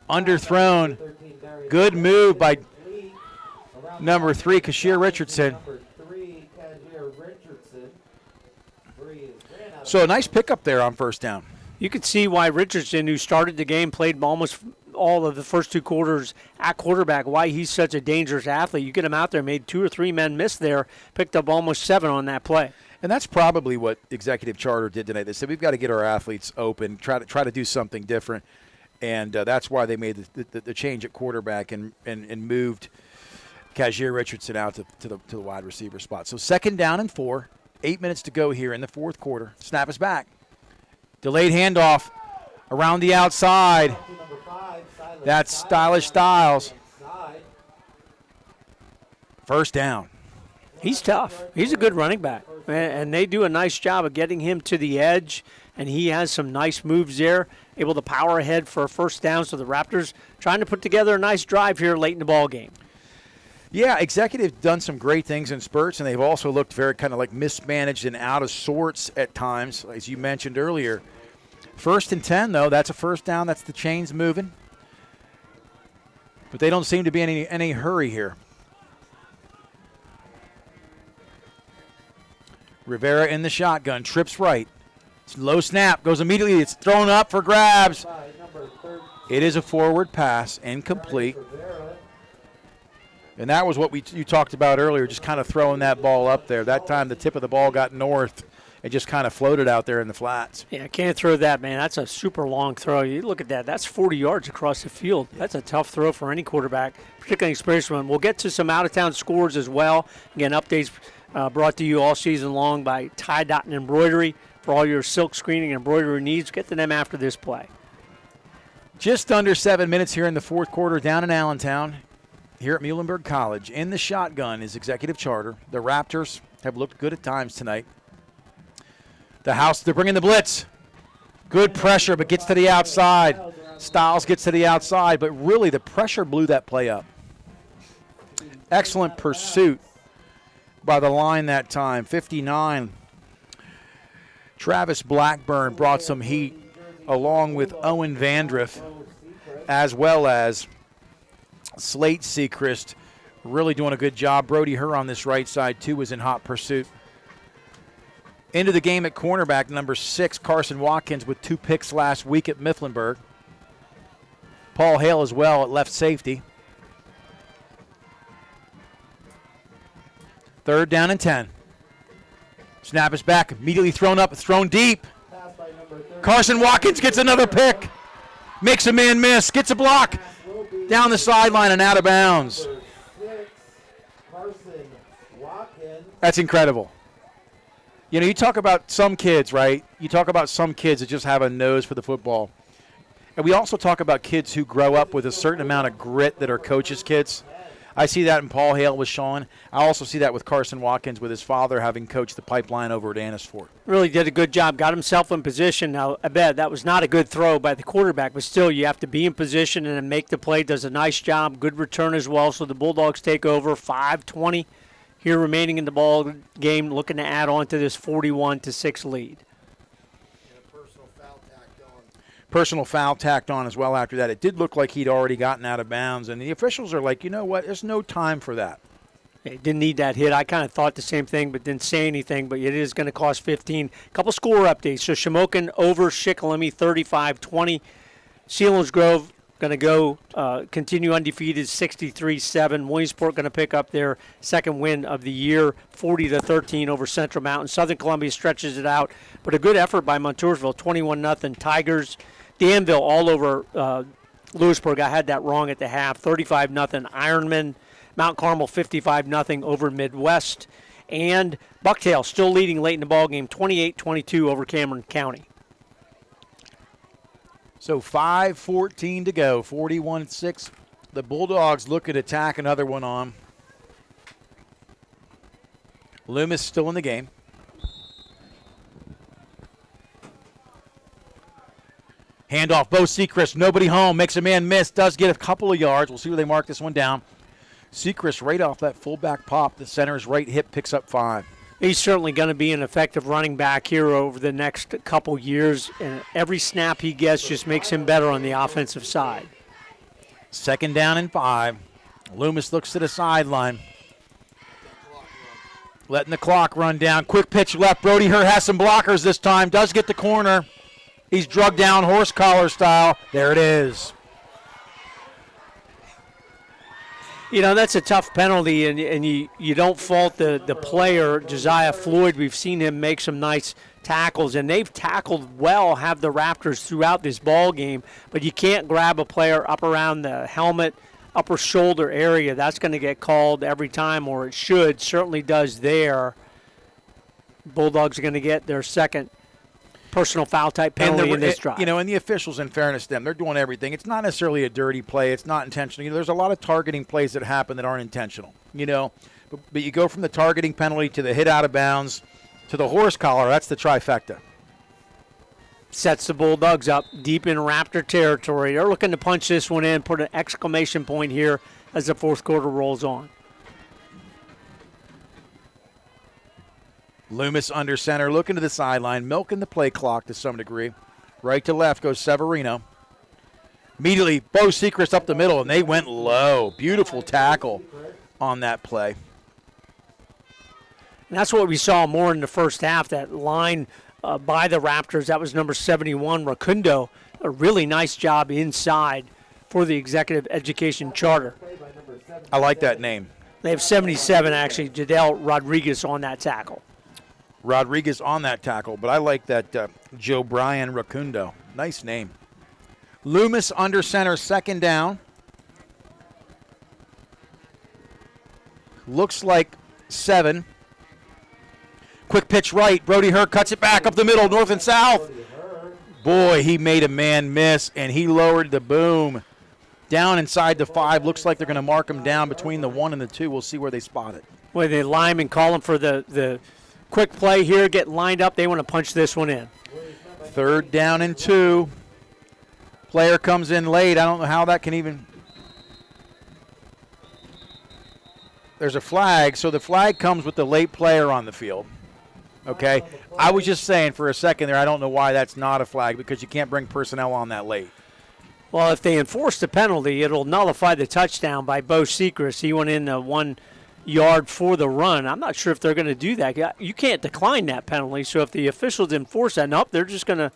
Underthrown. Good move by number 3, Kashir Richardson. So a nice pickup there on first down. You could see why Richardson, who started the game, played almost all of the first 2 quarters at quarterback, why he's such a dangerous athlete. You get him out there, made 2 or 3 men miss there, picked up almost 7 on that play. And that's probably what Executive Charter did tonight. They said we've got to get our athletes open, try to do something different, and that's why they made the change at quarterback and moved Kashir Richardson out to the wide receiver spot. So 2nd down and 4. 8 minutes to go here in the 4th quarter. Snap is back. Delayed handoff around the outside. That's Stylish Styles. First down. He's tough. He's a good running back. And they do a nice job of getting him to the edge. And he has some nice moves there, able to power ahead for a first down. So the Raptors trying to put together a nice drive here late in the ball game. Yeah, Executive done some great things in spurts, and they've also looked very kind of like mismanaged and out of sorts at times, as you mentioned earlier. 1st and 10, though, that's a first down. That's the chains moving. But they don't seem to be in any hurry here. Rivera in the shotgun, trips right. It's low snap, goes immediately. It's thrown up for grabs. It is a forward pass, incomplete. And that was what you talked about earlier, just kind of throwing that ball up there. That time the tip of the ball got north. It just kind of floated out there in the flats. Yeah, can't throw that, man. That's a super long throw. You look at that. That's 40 yards across the field. That's a tough throw for any quarterback, particularly experienced one. We'll get to some out-of-town scores as well. Again, updates brought to you all season long by Tie Dot and Embroidery. For all your silk screening and embroidery needs, get to them after this play. Just under 7 minutes here in the 4th quarter down in Allentown. Here at Muhlenberg College. In the shotgun is Executive Charter. The Raptors have looked good at times tonight. They're bringing the blitz. Good pressure, but gets to the outside. Styles gets to the outside, but really the pressure blew that play up. Excellent pursuit by the line that time. 59. Travis Blackburn brought some heat along with Owen Vandriff, as well as Slate Sechrist, really doing a good job. Brody Herr on this right side, too, was in hot pursuit. Into the game at cornerback, number 6, Carson Watkins with 2 picks last week at Mifflinburg. Paul Hale as well at left safety. 3rd down and 10. Snap is back, immediately thrown up, thrown deep. Carson Watkins gets another pick. Makes a man miss, gets a block. Down the sideline and out of bounds. That's incredible. You talk about some kids, right? You talk about some kids that just have a nose for the football. And we also talk about kids who grow up with a certain amount of grit that are coaches' kids. I see that in Paul Hale with Sean. I also see that with Carson Watkins with his father having coached the pipeline over at Annisford. Really did a good job, got himself in position. Now, I bet that was not a good throw by the quarterback, but still you have to be in position and then make the play. Does a nice job, good return as well. So the Bulldogs take over 5:20 here remaining in the ball game, looking to add on to this 41-6 lead. Personal foul tacked on as well after that. It did look like he'd already gotten out of bounds, and the officials are like, you know what, there's no time for that. They didn't need that hit. I kind of thought the same thing, but didn't say anything, but it is going to cost 15. A couple score updates. So Shamokin over Shikellamy 35-20. Selinsgrove going to go continue undefeated 63-7. Williamsport going to pick up their second win of the year 40-13 over Central Mountain. Southern Columbia stretches it out, but a good effort by Montoursville 21-0. Tigers. Danville all over Lewisburg. I had that wrong at the half. 35-0. Ironman Mount Carmel 55-0 over Midwest. And Bucktail still leading late in the ballgame, 28-22 over Cameron County. So 5:14 to go, 41-6. The Bulldogs look at attack another one on. Loomis still in the game. Handoff, Bo Sechrist, nobody home, makes a man miss, does get a couple of yards. We'll see where they mark this one down. Sechrist right off that fullback pop. The center's right hip picks up 5. He's certainly going to be an effective running back here over the next couple years, and every snap he gets just makes him better on the offensive side. 2nd down and 5. Loomis looks to the sideline. Letting the clock run down. Quick pitch left. Brody Hurt has some blockers this time. Does get the corner. He's drugged down horse collar style. There it is. You know, that's a tough penalty, and you don't fault the player, Josiah Floyd. We've seen him make some nice tackles, and they've tackled well, have the Raptors throughout this ball game, but you can't grab a player up around the helmet, upper shoulder area. That's going to get called every time, or it should. Certainly does there. Bulldogs are going to get their second personal foul type penalty in this drive. You know, and the officials, in fairness to them, they're doing everything. It's not necessarily a dirty play. It's not intentional. You know, there's a lot of targeting plays that happen that aren't intentional, you know. But you go from the targeting penalty to the hit out of bounds to the horse collar. That's the trifecta. Sets the Bulldogs up deep in Raptor territory. They're looking to punch this one in, put an exclamation point here as the fourth quarter rolls on. Loomis under center, looking to the sideline, milking the play clock to some degree. Right to left goes Severino. Immediately, Bo Sechrist up the middle, and they went low. Beautiful tackle on that play. And that's what we saw more in the first half, that line by the Raptors. That was number 71, Rakundo. A really nice job inside for the Executive Education Charter. I like that name. They have 77, actually, Jadel Rodriguez on that tackle. Rodriguez on that tackle, but I like that Joe Bryan Rakundo. Nice name. Loomis under center, 2nd down. Looks like 7. Quick pitch right. Brody Hurt cuts it back up the middle, north and south. Boy, he made a man miss, and he lowered the boom down inside the 5. Looks like they're going to mark him down between the 1 and the 2. We'll see where they spot it. Well, they line and call him for the quick play here, get lined up. They want to punch this one in. 3rd down and 2. Player comes in late. I don't know how that can even. There's a flag, so the flag comes with the late player on the field. Okay? I was just saying for a second there, I don't know why that's not a flag, because you can't bring personnel on that late. Well, if they enforce the penalty, it'll nullify the touchdown by Bo Sechrist. He went in the 1 yard for the run. I'm not sure if they're going to do that. You can't decline that penalty, so if the officials enforce that, nope, they're just going to,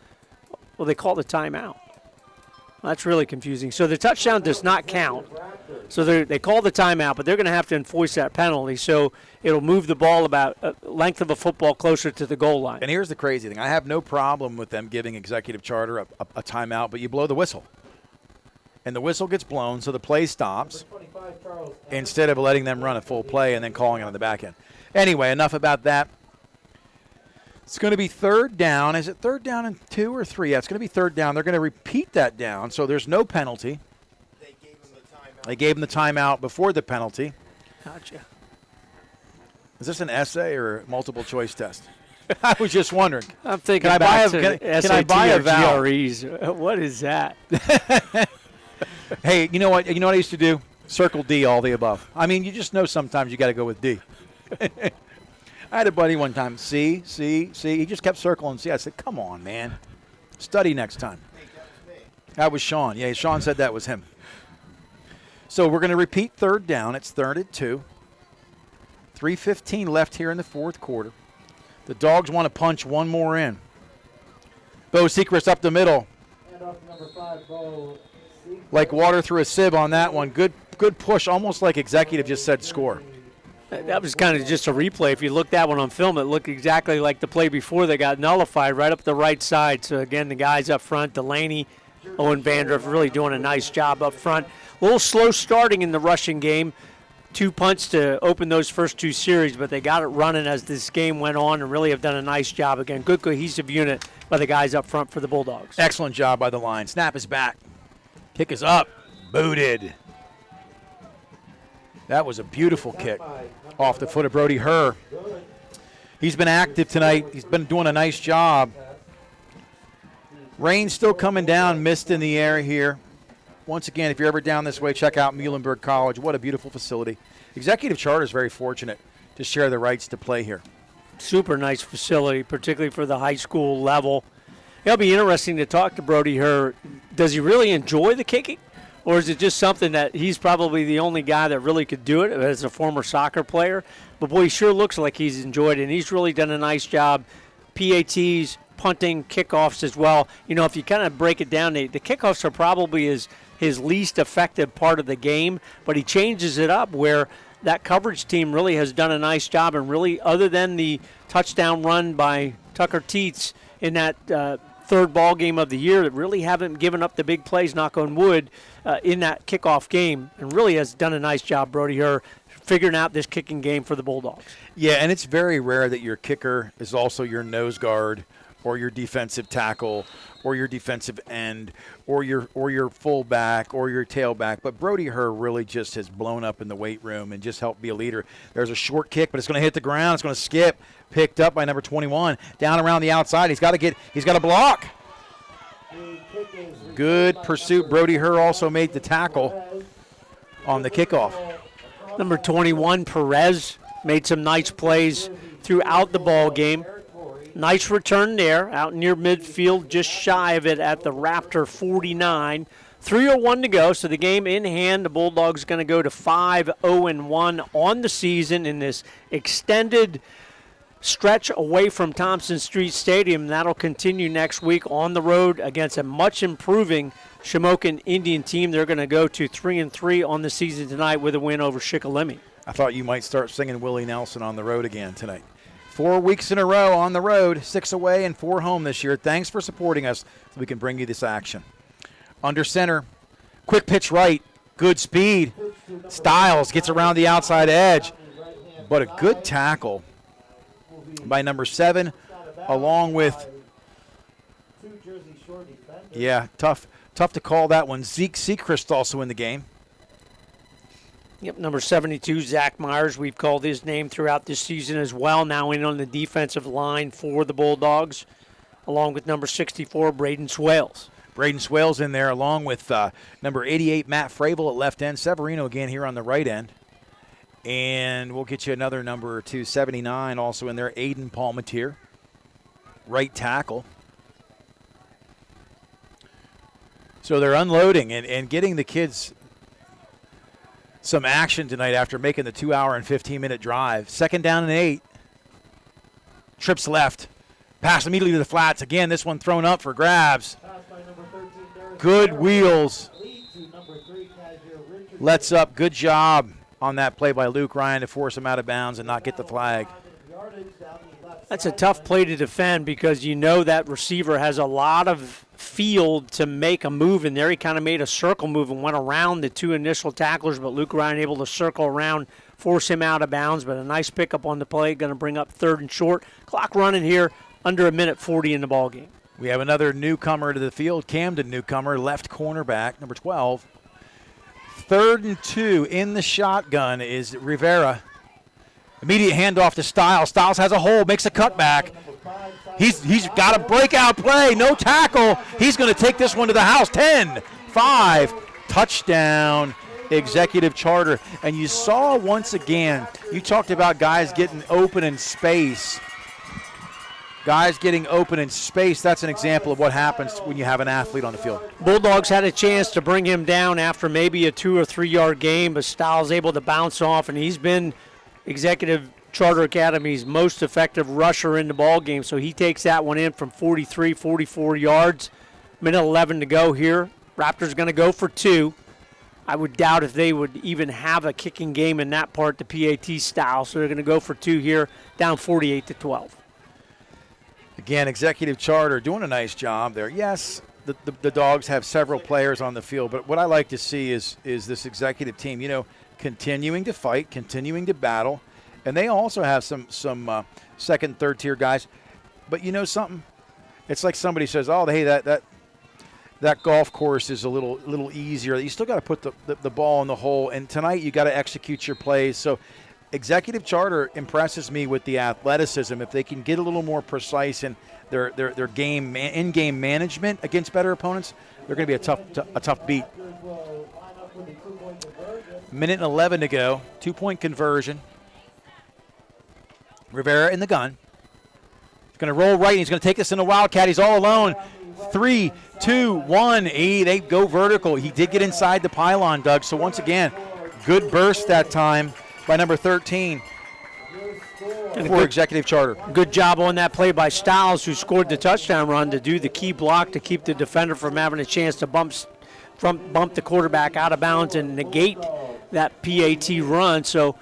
well, they call the timeout. Well, that's really confusing. So the touchdown does not count. So they call the timeout, but they're going to have to enforce that penalty, so it'll move the ball about a length of a football closer to the goal line. And here's the crazy thing. I have no problem with them giving Executive Charter a timeout, but you blow the whistle. And the whistle gets blown, so the play stops instead of letting them run a full play and then calling it on the back end. Anyway, enough about that. It's going to be 3rd down. Is it 3rd down and 2 or 3? Yeah, it's going to be 3rd down. They're going to repeat that down, so there's no penalty. They gave him the timeout before the penalty. Gotcha. Is this an essay or a multiple choice test? I was just wondering. I'm thinking can I buy a vowel? GREs. What is that? Hey, you know what? You know what I used to do? Circle D, all the above. I mean, you just know sometimes you got to go with D. I had a buddy one time, C. He just kept circling C. I said, come on, man. Study next time. That was Sean. Yeah, Sean said that was him. So we're going to repeat 3rd down. It's 3rd and 2. 3:15 left here in the 4th quarter. The Dogs want to punch one more in. Bo Sechrist up the middle. Like water through a sieve on that one. Good push, almost like Executive just said score. That was kind of just a replay. If you look that one on film, it looked exactly like the play before they got nullified right up the right side. So, again, the guys up front, Delaney, Owen Vandruff, really doing a nice job up front. A little slow starting in the rushing game. 2 punts to open those first 2 series, but they got it running as this game went on and really have done a nice job. Again, good cohesive unit by the guys up front for the Bulldogs. Excellent job by the line. Snap is back. Kick is up. Booted. That was a beautiful kick off the foot of Brody Herr. He's been active tonight. He's been doing a nice job. Rain still coming down, mist in the air here. Once again, if you're ever down this way, check out Muhlenberg College. What a beautiful facility. Executive Charter is very fortunate to share the rights to play here. Super nice facility, particularly for the high school level. It'll be interesting to talk to Brody Herr. Does he really enjoy the kicking? Or is it just something that he's probably the only guy that really could do it as a former soccer player? But, boy, he sure looks like he's enjoyed it, and he's really done a nice job. PATs, punting, kickoffs as well. You know, if you kind of break it down, the kickoffs are probably his least effective part of the game, but he changes it up where that coverage team really has done a nice job, and really, other than the touchdown run by Tucker Teets in that third ball game of the year, that really haven't given up the big plays, knock on wood, in that kickoff game, and really has done a nice job, Brody Herr, figuring out this kicking game for the Bulldogs. Yeah, and it's very rare that your kicker is also your nose guard or your defensive tackle or your defensive end or your fullback or your tailback. But Brody Herr really just has blown up in the weight room and just helped be a leader. There's a short kick, but it's going to hit the ground. It's going to skip. Picked up by number 21. Down around the outside. He's got to block. Good pursuit. Brody Herr also made the tackle on the kickoff. Number 21, Perez, made some nice plays throughout the ball game. Nice return there, out near midfield, just shy of it at the Raptor 49. 3:01 to go, so the game in hand. The Bulldogs going to go to 5-0-1 on the season in this extended stretch away from Thompson Street Stadium. That'll continue next week on the road against a much improving Shamokin Indian team. They're going to go to 3-3 on the season tonight with a win over Shikellamy. I thought you might start singing Willie Nelson on the road again tonight. 4 weeks in a row on the road, 6 away and 4 home this year. Thanks for supporting us so we can bring you this action. Under center, quick pitch right, good speed. Styles gets around the outside edge, but a good tackle by number 7, along with, tough to call that one. Zeke Seacrest also in the game. Yep, number 72, Zach Myers. We've called his name throughout this season as well, now in on the defensive line for the Bulldogs, along with number 64, Braden Swales. Braden Swales in there, along with number 88, Matt Fravel at left end. Severino again here on the right end. And we'll get you another number 279 also in there, Aiden Palmatier, right tackle. So they're unloading and getting the kids some action tonight after making the 2-hour and 15-minute drive. 2nd down and 8. Trips left. Pass immediately to the flats. Again, this one thrown up for grabs. Good wheels. Lets up. Good job on that play by Luke Ryan to force him out of bounds and not get the flag. That's a tough play to defend because you know that receiver has a lot of field to make a move in there. He kind of made a circle move and went around the 2 initial tacklers, but Luke Ryan able to circle around, force him out of bounds, but a nice pickup on the play, going to bring up 3rd and short. Clock running here, under 1:40 in the ball game. We have another newcomer to the field, Camden newcomer, left cornerback, number 12. 3rd and 2 in the shotgun is Rivera. Immediate handoff to Styles. Styles has a hole, makes a cutback. He's got a breakout play, no tackle. He's going to take this one to the house. 10-5, touchdown, Executive Charter. And you saw once again, you talked about guys getting open in space. Guys getting open in space, that's an example of what happens when you have an athlete on the field. Bulldogs had a chance to bring him down after maybe a 2 or 3 yard game, but Styles able to bounce off, and he's been Executive Charter Academy's most effective rusher in the ball game. So he takes that one in from 43, 44 yards. Minute 11 to go here. Raptors going to go for 2. I would doubt if they would even have a kicking game in that part, the PAT style. So they're going to go for 2 here, down 48-12. Again, Executive Charter doing a nice job there. Yes, the Dogs have several players on the field, but what I like to see is this executive team. You know, continuing to fight, continuing to battle, and they also have some second, third tier guys. But you know something? It's like somebody says, "Oh, hey, that golf course is a little easier." You still got to put the ball in the hole, and tonight you got to execute your plays. So, Executive Charter impresses me with the athleticism. If they can get a little more precise in their game in-game management against better opponents, they're going to be a tough beat. Minute and 11 to go. 2-point conversion. Rivera in the gun. He's going to roll right, and he's going to take this in a Wildcat. He's all alone. 3, 2, 1. They go vertical. He did get inside the pylon, Doug. So once again, good burst that time by number 13 for Executive Charter. Good job on that play by Stiles, who scored the touchdown run to do the key block to keep the defender from having a chance to bump the quarterback out of bounds and negate that PAT run. So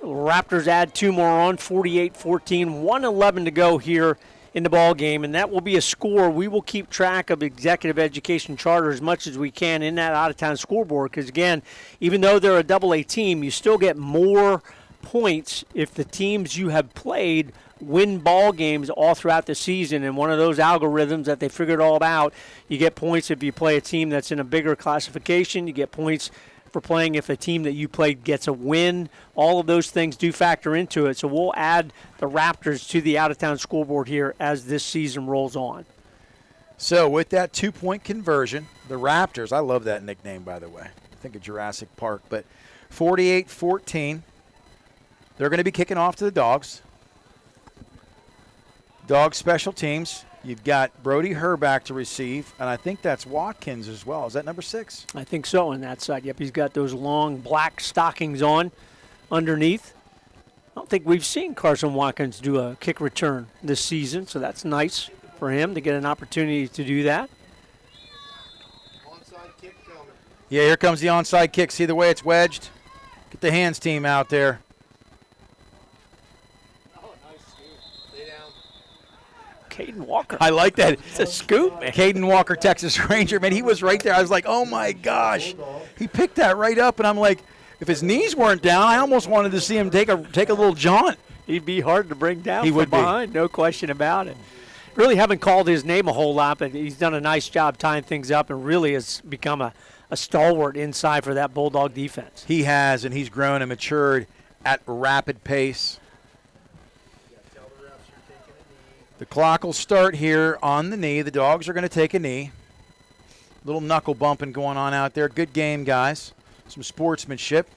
Raptors add 2 more on, 48-14, 1:11 to go here in the ball game, and that will be a score. We will keep track of Executive Education Charter as much as we can in that out-of-town scoreboard because, again, even though they're a double-A team, you still get more points if the teams you have played win ball games all throughout the season. And one of those algorithms that they figured all out, you get points if you play a team that's in a bigger classification. You get points for playing if a team that you played gets a win. All of those things do factor into it. So we'll add the Raptors to the out-of-town scoreboard here as this season rolls on. So with that 2-point conversion, the Raptors, I love that nickname, by the way. I think of Jurassic Park, but 48-14. They're going to be kicking off to the Dogs. Dogs special teams. You've got Brody Herback to receive, and I think that's Watkins as well. Is that number 6? I think so on that side. Yep, he's got those long black stockings on underneath. I don't think we've seen Carson Watkins do a kick return this season, so that's nice for him to get an opportunity to do that. Onside kick coming. Yeah, here comes the onside kick. See the way it's wedged? Get the hands team out there. Caden Walker. I like that. It's a scoop, man. Caden Walker, Texas Ranger. Man, he was right there. I was like, oh, my gosh. He picked that right up, and I'm like, if his knees weren't down, I almost wanted to see him take a little jaunt. He'd be hard to bring down from behind, no question about it. Really haven't called his name a whole lot, but he's done a nice job tying things up and really has become a stalwart inside for that Bulldog defense. He has, and he's grown and matured at rapid pace. The clock will start here on the knee. The Dogs are going to take a knee. Little knuckle bumping going on out there. Good game, guys. Some sportsmanship.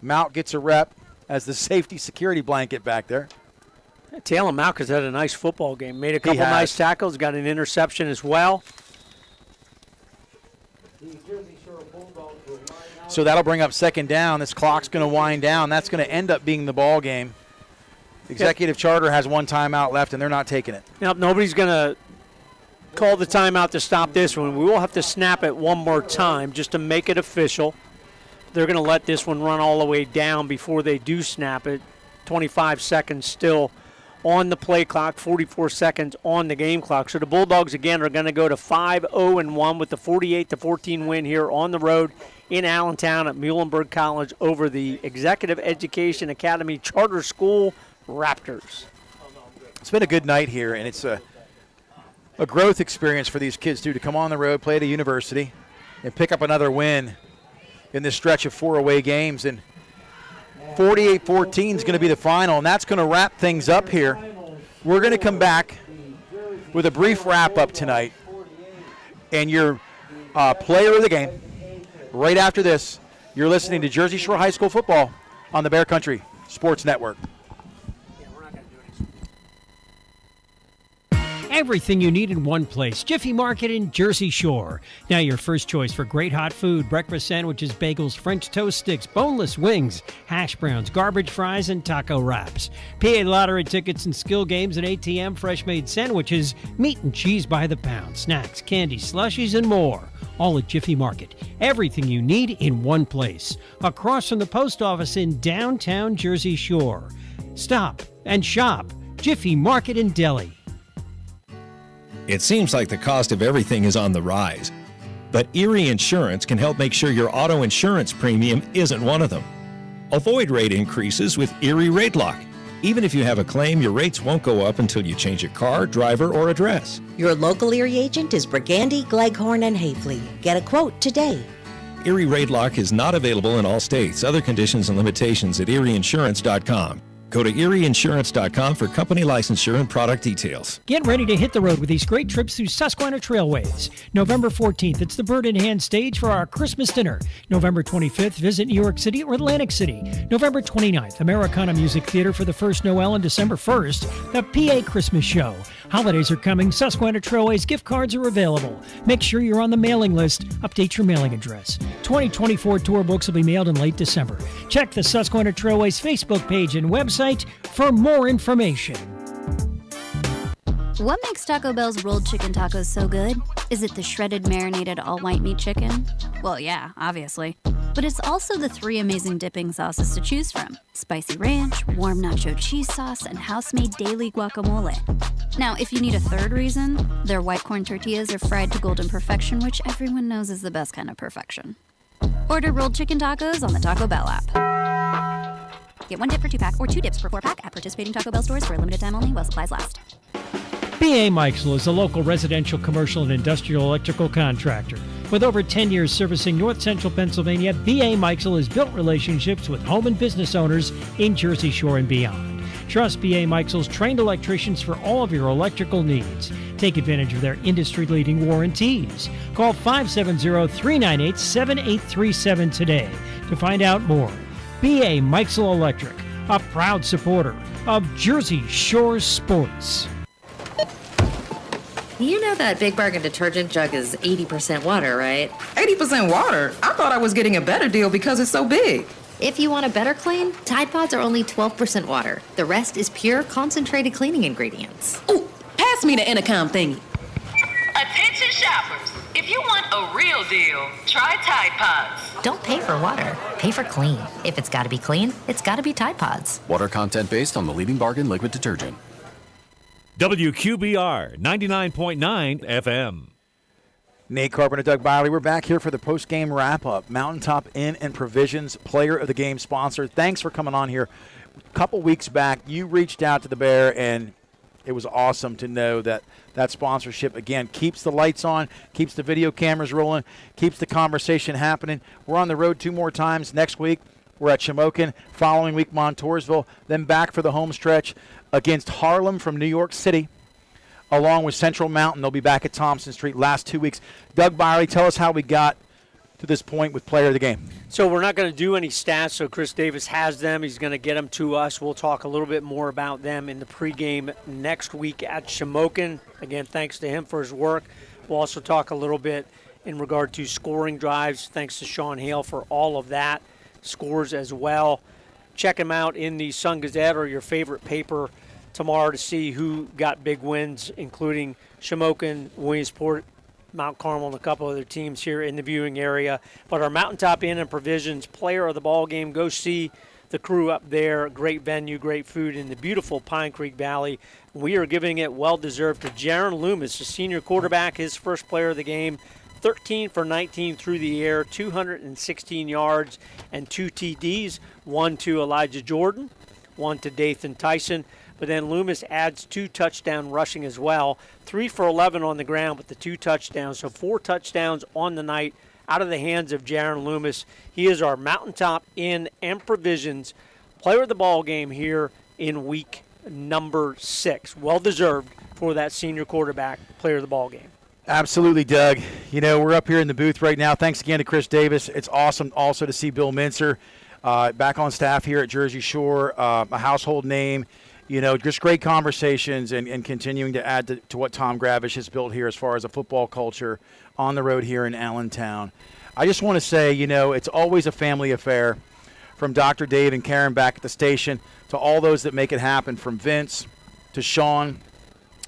Mount gets a rep as the safety security blanket back there. Taylor Mount has had a nice football game. Made a couple nice tackles. Got an interception as well. So that'll bring up second down. This clock's going to wind down. That's going to end up being the ball game. Executive Charter has 1 timeout left, and they're not taking it. Now, nobody's going to call the timeout to stop this one. We will have to snap it one more time just to make it official. They're going to let this one run all the way down before they do snap it. 25 seconds still on the play clock, 44 seconds on the game clock. So the Bulldogs, again, are going to go to 5-0-1 with the 48-14 win here on the road in Allentown at Muhlenberg College over the Executive Education Academy Charter School Raptors. It's been a good night here, and it's a growth experience for these kids, too, to come on the road, play at a university, and pick up another win in this stretch of 4 away games. And 48-14 is going to be the final, and that's going to wrap things up here. We're going to come back with a brief wrap-up tonight, and your player of the game, right after this, you're listening to Jersey Shore High School football on the Bear Country Sports Network. Everything you need in one place. Jiffy Market in Jersey Shore. Now your first choice for great hot food, breakfast sandwiches, bagels, French toast sticks, boneless wings, hash browns, garbage fries, and taco wraps. PA lottery tickets and skill games and ATM fresh-made sandwiches, meat and cheese by the pound, snacks, candy, slushies, and more. All at Jiffy Market. Everything you need in one place. Across from the post office in downtown Jersey Shore. Stop and shop. Jiffy Market in Delhi. It seems like the cost of everything is on the rise. But Erie Insurance can help make sure your auto insurance premium isn't one of them. Avoid rate increases with Erie Rate Lock. Even if you have a claim, your rates won't go up until you change your car, driver, or address. Your local Erie agent is Brigandy, Gleghorn, and Hafley. Get a quote today. Erie Rate Lock is not available in all states. Other conditions and limitations at erieinsurance.com. Go to erieinsurance.com for company licensure and product details. Get ready to hit the road with these great trips through Susquehanna Trailways. November 14th, it's the Bird in Hand stage for our Christmas dinner. November 25th, visit New York City or Atlantic City. November 29th, Americana Music Theater for the first Noel, and December 1st, the PA Christmas Show. Holidays are coming. Susquehanna Trailways gift cards are available. Make sure you're on the mailing list. Update your mailing address. 2024 tour books will be mailed in late December. Check the Susquehanna Trailways Facebook page and website for more information. What makes Taco Bell's rolled chicken tacos so good? Is it the shredded marinated all white meat chicken? Well, yeah, obviously. But it's also the 3 amazing dipping sauces to choose from: spicy ranch, warm nacho cheese sauce, and house-made daily guacamole. Now, if you need a third reason, their white corn tortillas are fried to golden perfection, which everyone knows is the best kind of perfection. Order rolled chicken tacos on the Taco Bell app. Get 1 dip for 2-pack or 2 dips for 4-pack at participating Taco Bell stores for a limited time only while supplies last. B.A. Meixel is a local residential, commercial, and industrial electrical contractor. With over 10 years servicing north central Pennsylvania, B.A. Meixel has built relationships with home and business owners in Jersey Shore and beyond. Trust B.A. Meixel's trained electricians for all of your electrical needs. Take advantage of their industry-leading warranties. Call 570-398-7837 today to find out more. B.A. Meixel Electric, a proud supporter of Jersey Shore sports. You know that Big Bargain detergent jug is 80% water, right? 80% water? I thought I was getting a better deal because it's so big. If you want a better clean, Tide Pods are only 12% water. The rest is pure, concentrated cleaning ingredients. Ooh, pass me the intercom thingy. Attention shoppers. If you want a real deal, try Tide Pods. Don't pay for water. Pay for clean. If it's got to be clean, it's got to be Tide Pods. Water content based on the leading bargain liquid detergent. WQBR 99.9 FM. Nate Carpenter, Doug Biley. We're back here for the post-game wrap-up. Mountaintop Inn and Provisions, player of the game sponsor. Thanks for coming on here. A couple weeks back, you reached out to the Bear, and it was awesome to know that that sponsorship, again, keeps the lights on, keeps the video cameras rolling, keeps the conversation happening. We're on the road 2 more times. Next week, we're at Shamokin. Following week, Montoursville. Then back for the home stretch against Harlem from New York City, along with Central Mountain. They'll be back at Thompson Street last 2 weeks. Doug Biley, tell us how we got to this point with player of the game. So we're not going to do any stats, so Chris Davis has them. He's going to get them to us. We'll talk a little bit more about them in the pregame next week at Shamokin. Again, thanks to him for his work. We'll also talk a little bit in regard to scoring drives. Thanks to Sean Hale for all of that. Scores as well. Check him out in the Sun-Gazette or your favorite paper tomorrow to see who got big wins, including Shamokin, Williamsport, Mount Carmel, and a couple other teams here in the viewing area. But our Mountaintop Inn and Provisions player of the ball game, go see the crew up there. Great venue, great food in the beautiful Pine Creek Valley. We are giving it well-deserved to Jaron Loomis, the senior quarterback, his first player of the game. 13 for 19 through the air, 216 yards and 2 TDs, 1 to Elijah Jordan, 1 to Dathan Tyson. But then Loomis adds 2 touchdown rushing as well, 3 for 11 on the ground with the 2 touchdowns. So 4 touchdowns on the night out of the hands of Jaron Loomis. He is our Mountaintop Inn and Provisions player of the ball game here in week number 6. Well-deserved for that senior quarterback player of the ball game. Absolutely, Doug. You know, we're up here in the booth right now. Thanks again to Chris Davis. It's awesome also to see Bill Mincer back on staff here at Jersey Shore, a household name. You know, just great conversations and continuing to add to what Tom Gravish has built here as far as a football culture on the road here in Allentown. I just want to say, you know, it's always a family affair, from Dr. Dave and Karen back at the station to all those that make it happen, from Vince to Sean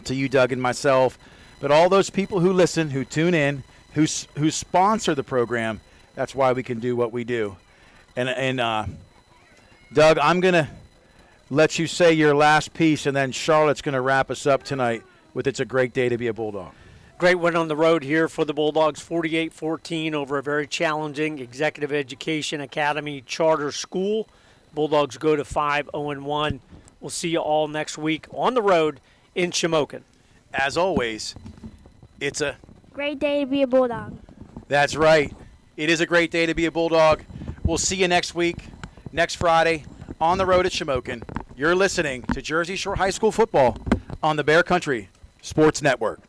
to you, Doug, and myself. But all those people who listen, who tune in, who sponsor the program, that's why we can do what we do. And Doug, I'm going to let you say your last piece, and then Charlotte's going to wrap us up tonight with It's a Great Day to Be a Bulldog. Great win on the road here for the Bulldogs, 48-14 over a very challenging Executive Education Academy charter school. Bulldogs go to 5-0-1. We'll see you all next week on the road in Shamokin. As always, it's a great day to be a Bulldog. That's right. It is a great day to be a Bulldog. We'll see you next week, next Friday, on the road at Shamokin. You're listening to Jersey Shore High School football on the Bear Country Sports Network.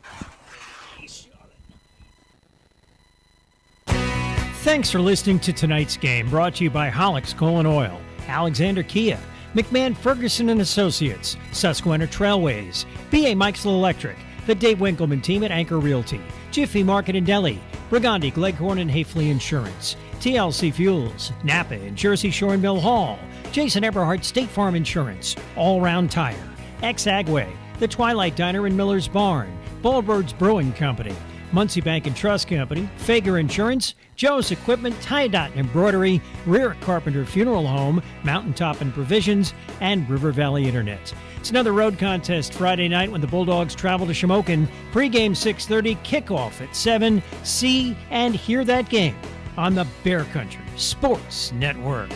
Thanks for listening to tonight's game, brought to you by Hollick's Coal and Oil, Alexander Kia, McMahon Ferguson and Associates, Susquehanna Trailways, B.A. Mikesell Electric, the Dave Winkleman team at Anchor Realty, Jiffy Market and Deli, Briganti, Gleghorn and Hafley Insurance, TLC Fuels, Napa and Jersey Shore and Mill Hall, Jason Eberhardt State Farm Insurance, All Round Tire, X-Agway, the Twilight Diner in Miller's Barn, Ballbirds Brewing Company, Muncie Bank and Trust Company, Fager Insurance, Joe's Equipment, Tie Dot and Embroidery, Rear Carpenter Funeral Home, Mountaintop and Provisions, and River Valley Internet. It's another road contest Friday night when the Bulldogs travel to Shamokin. Pre-game 6:30, kickoff at 7. See and hear that game on the Bear Country Sports Network.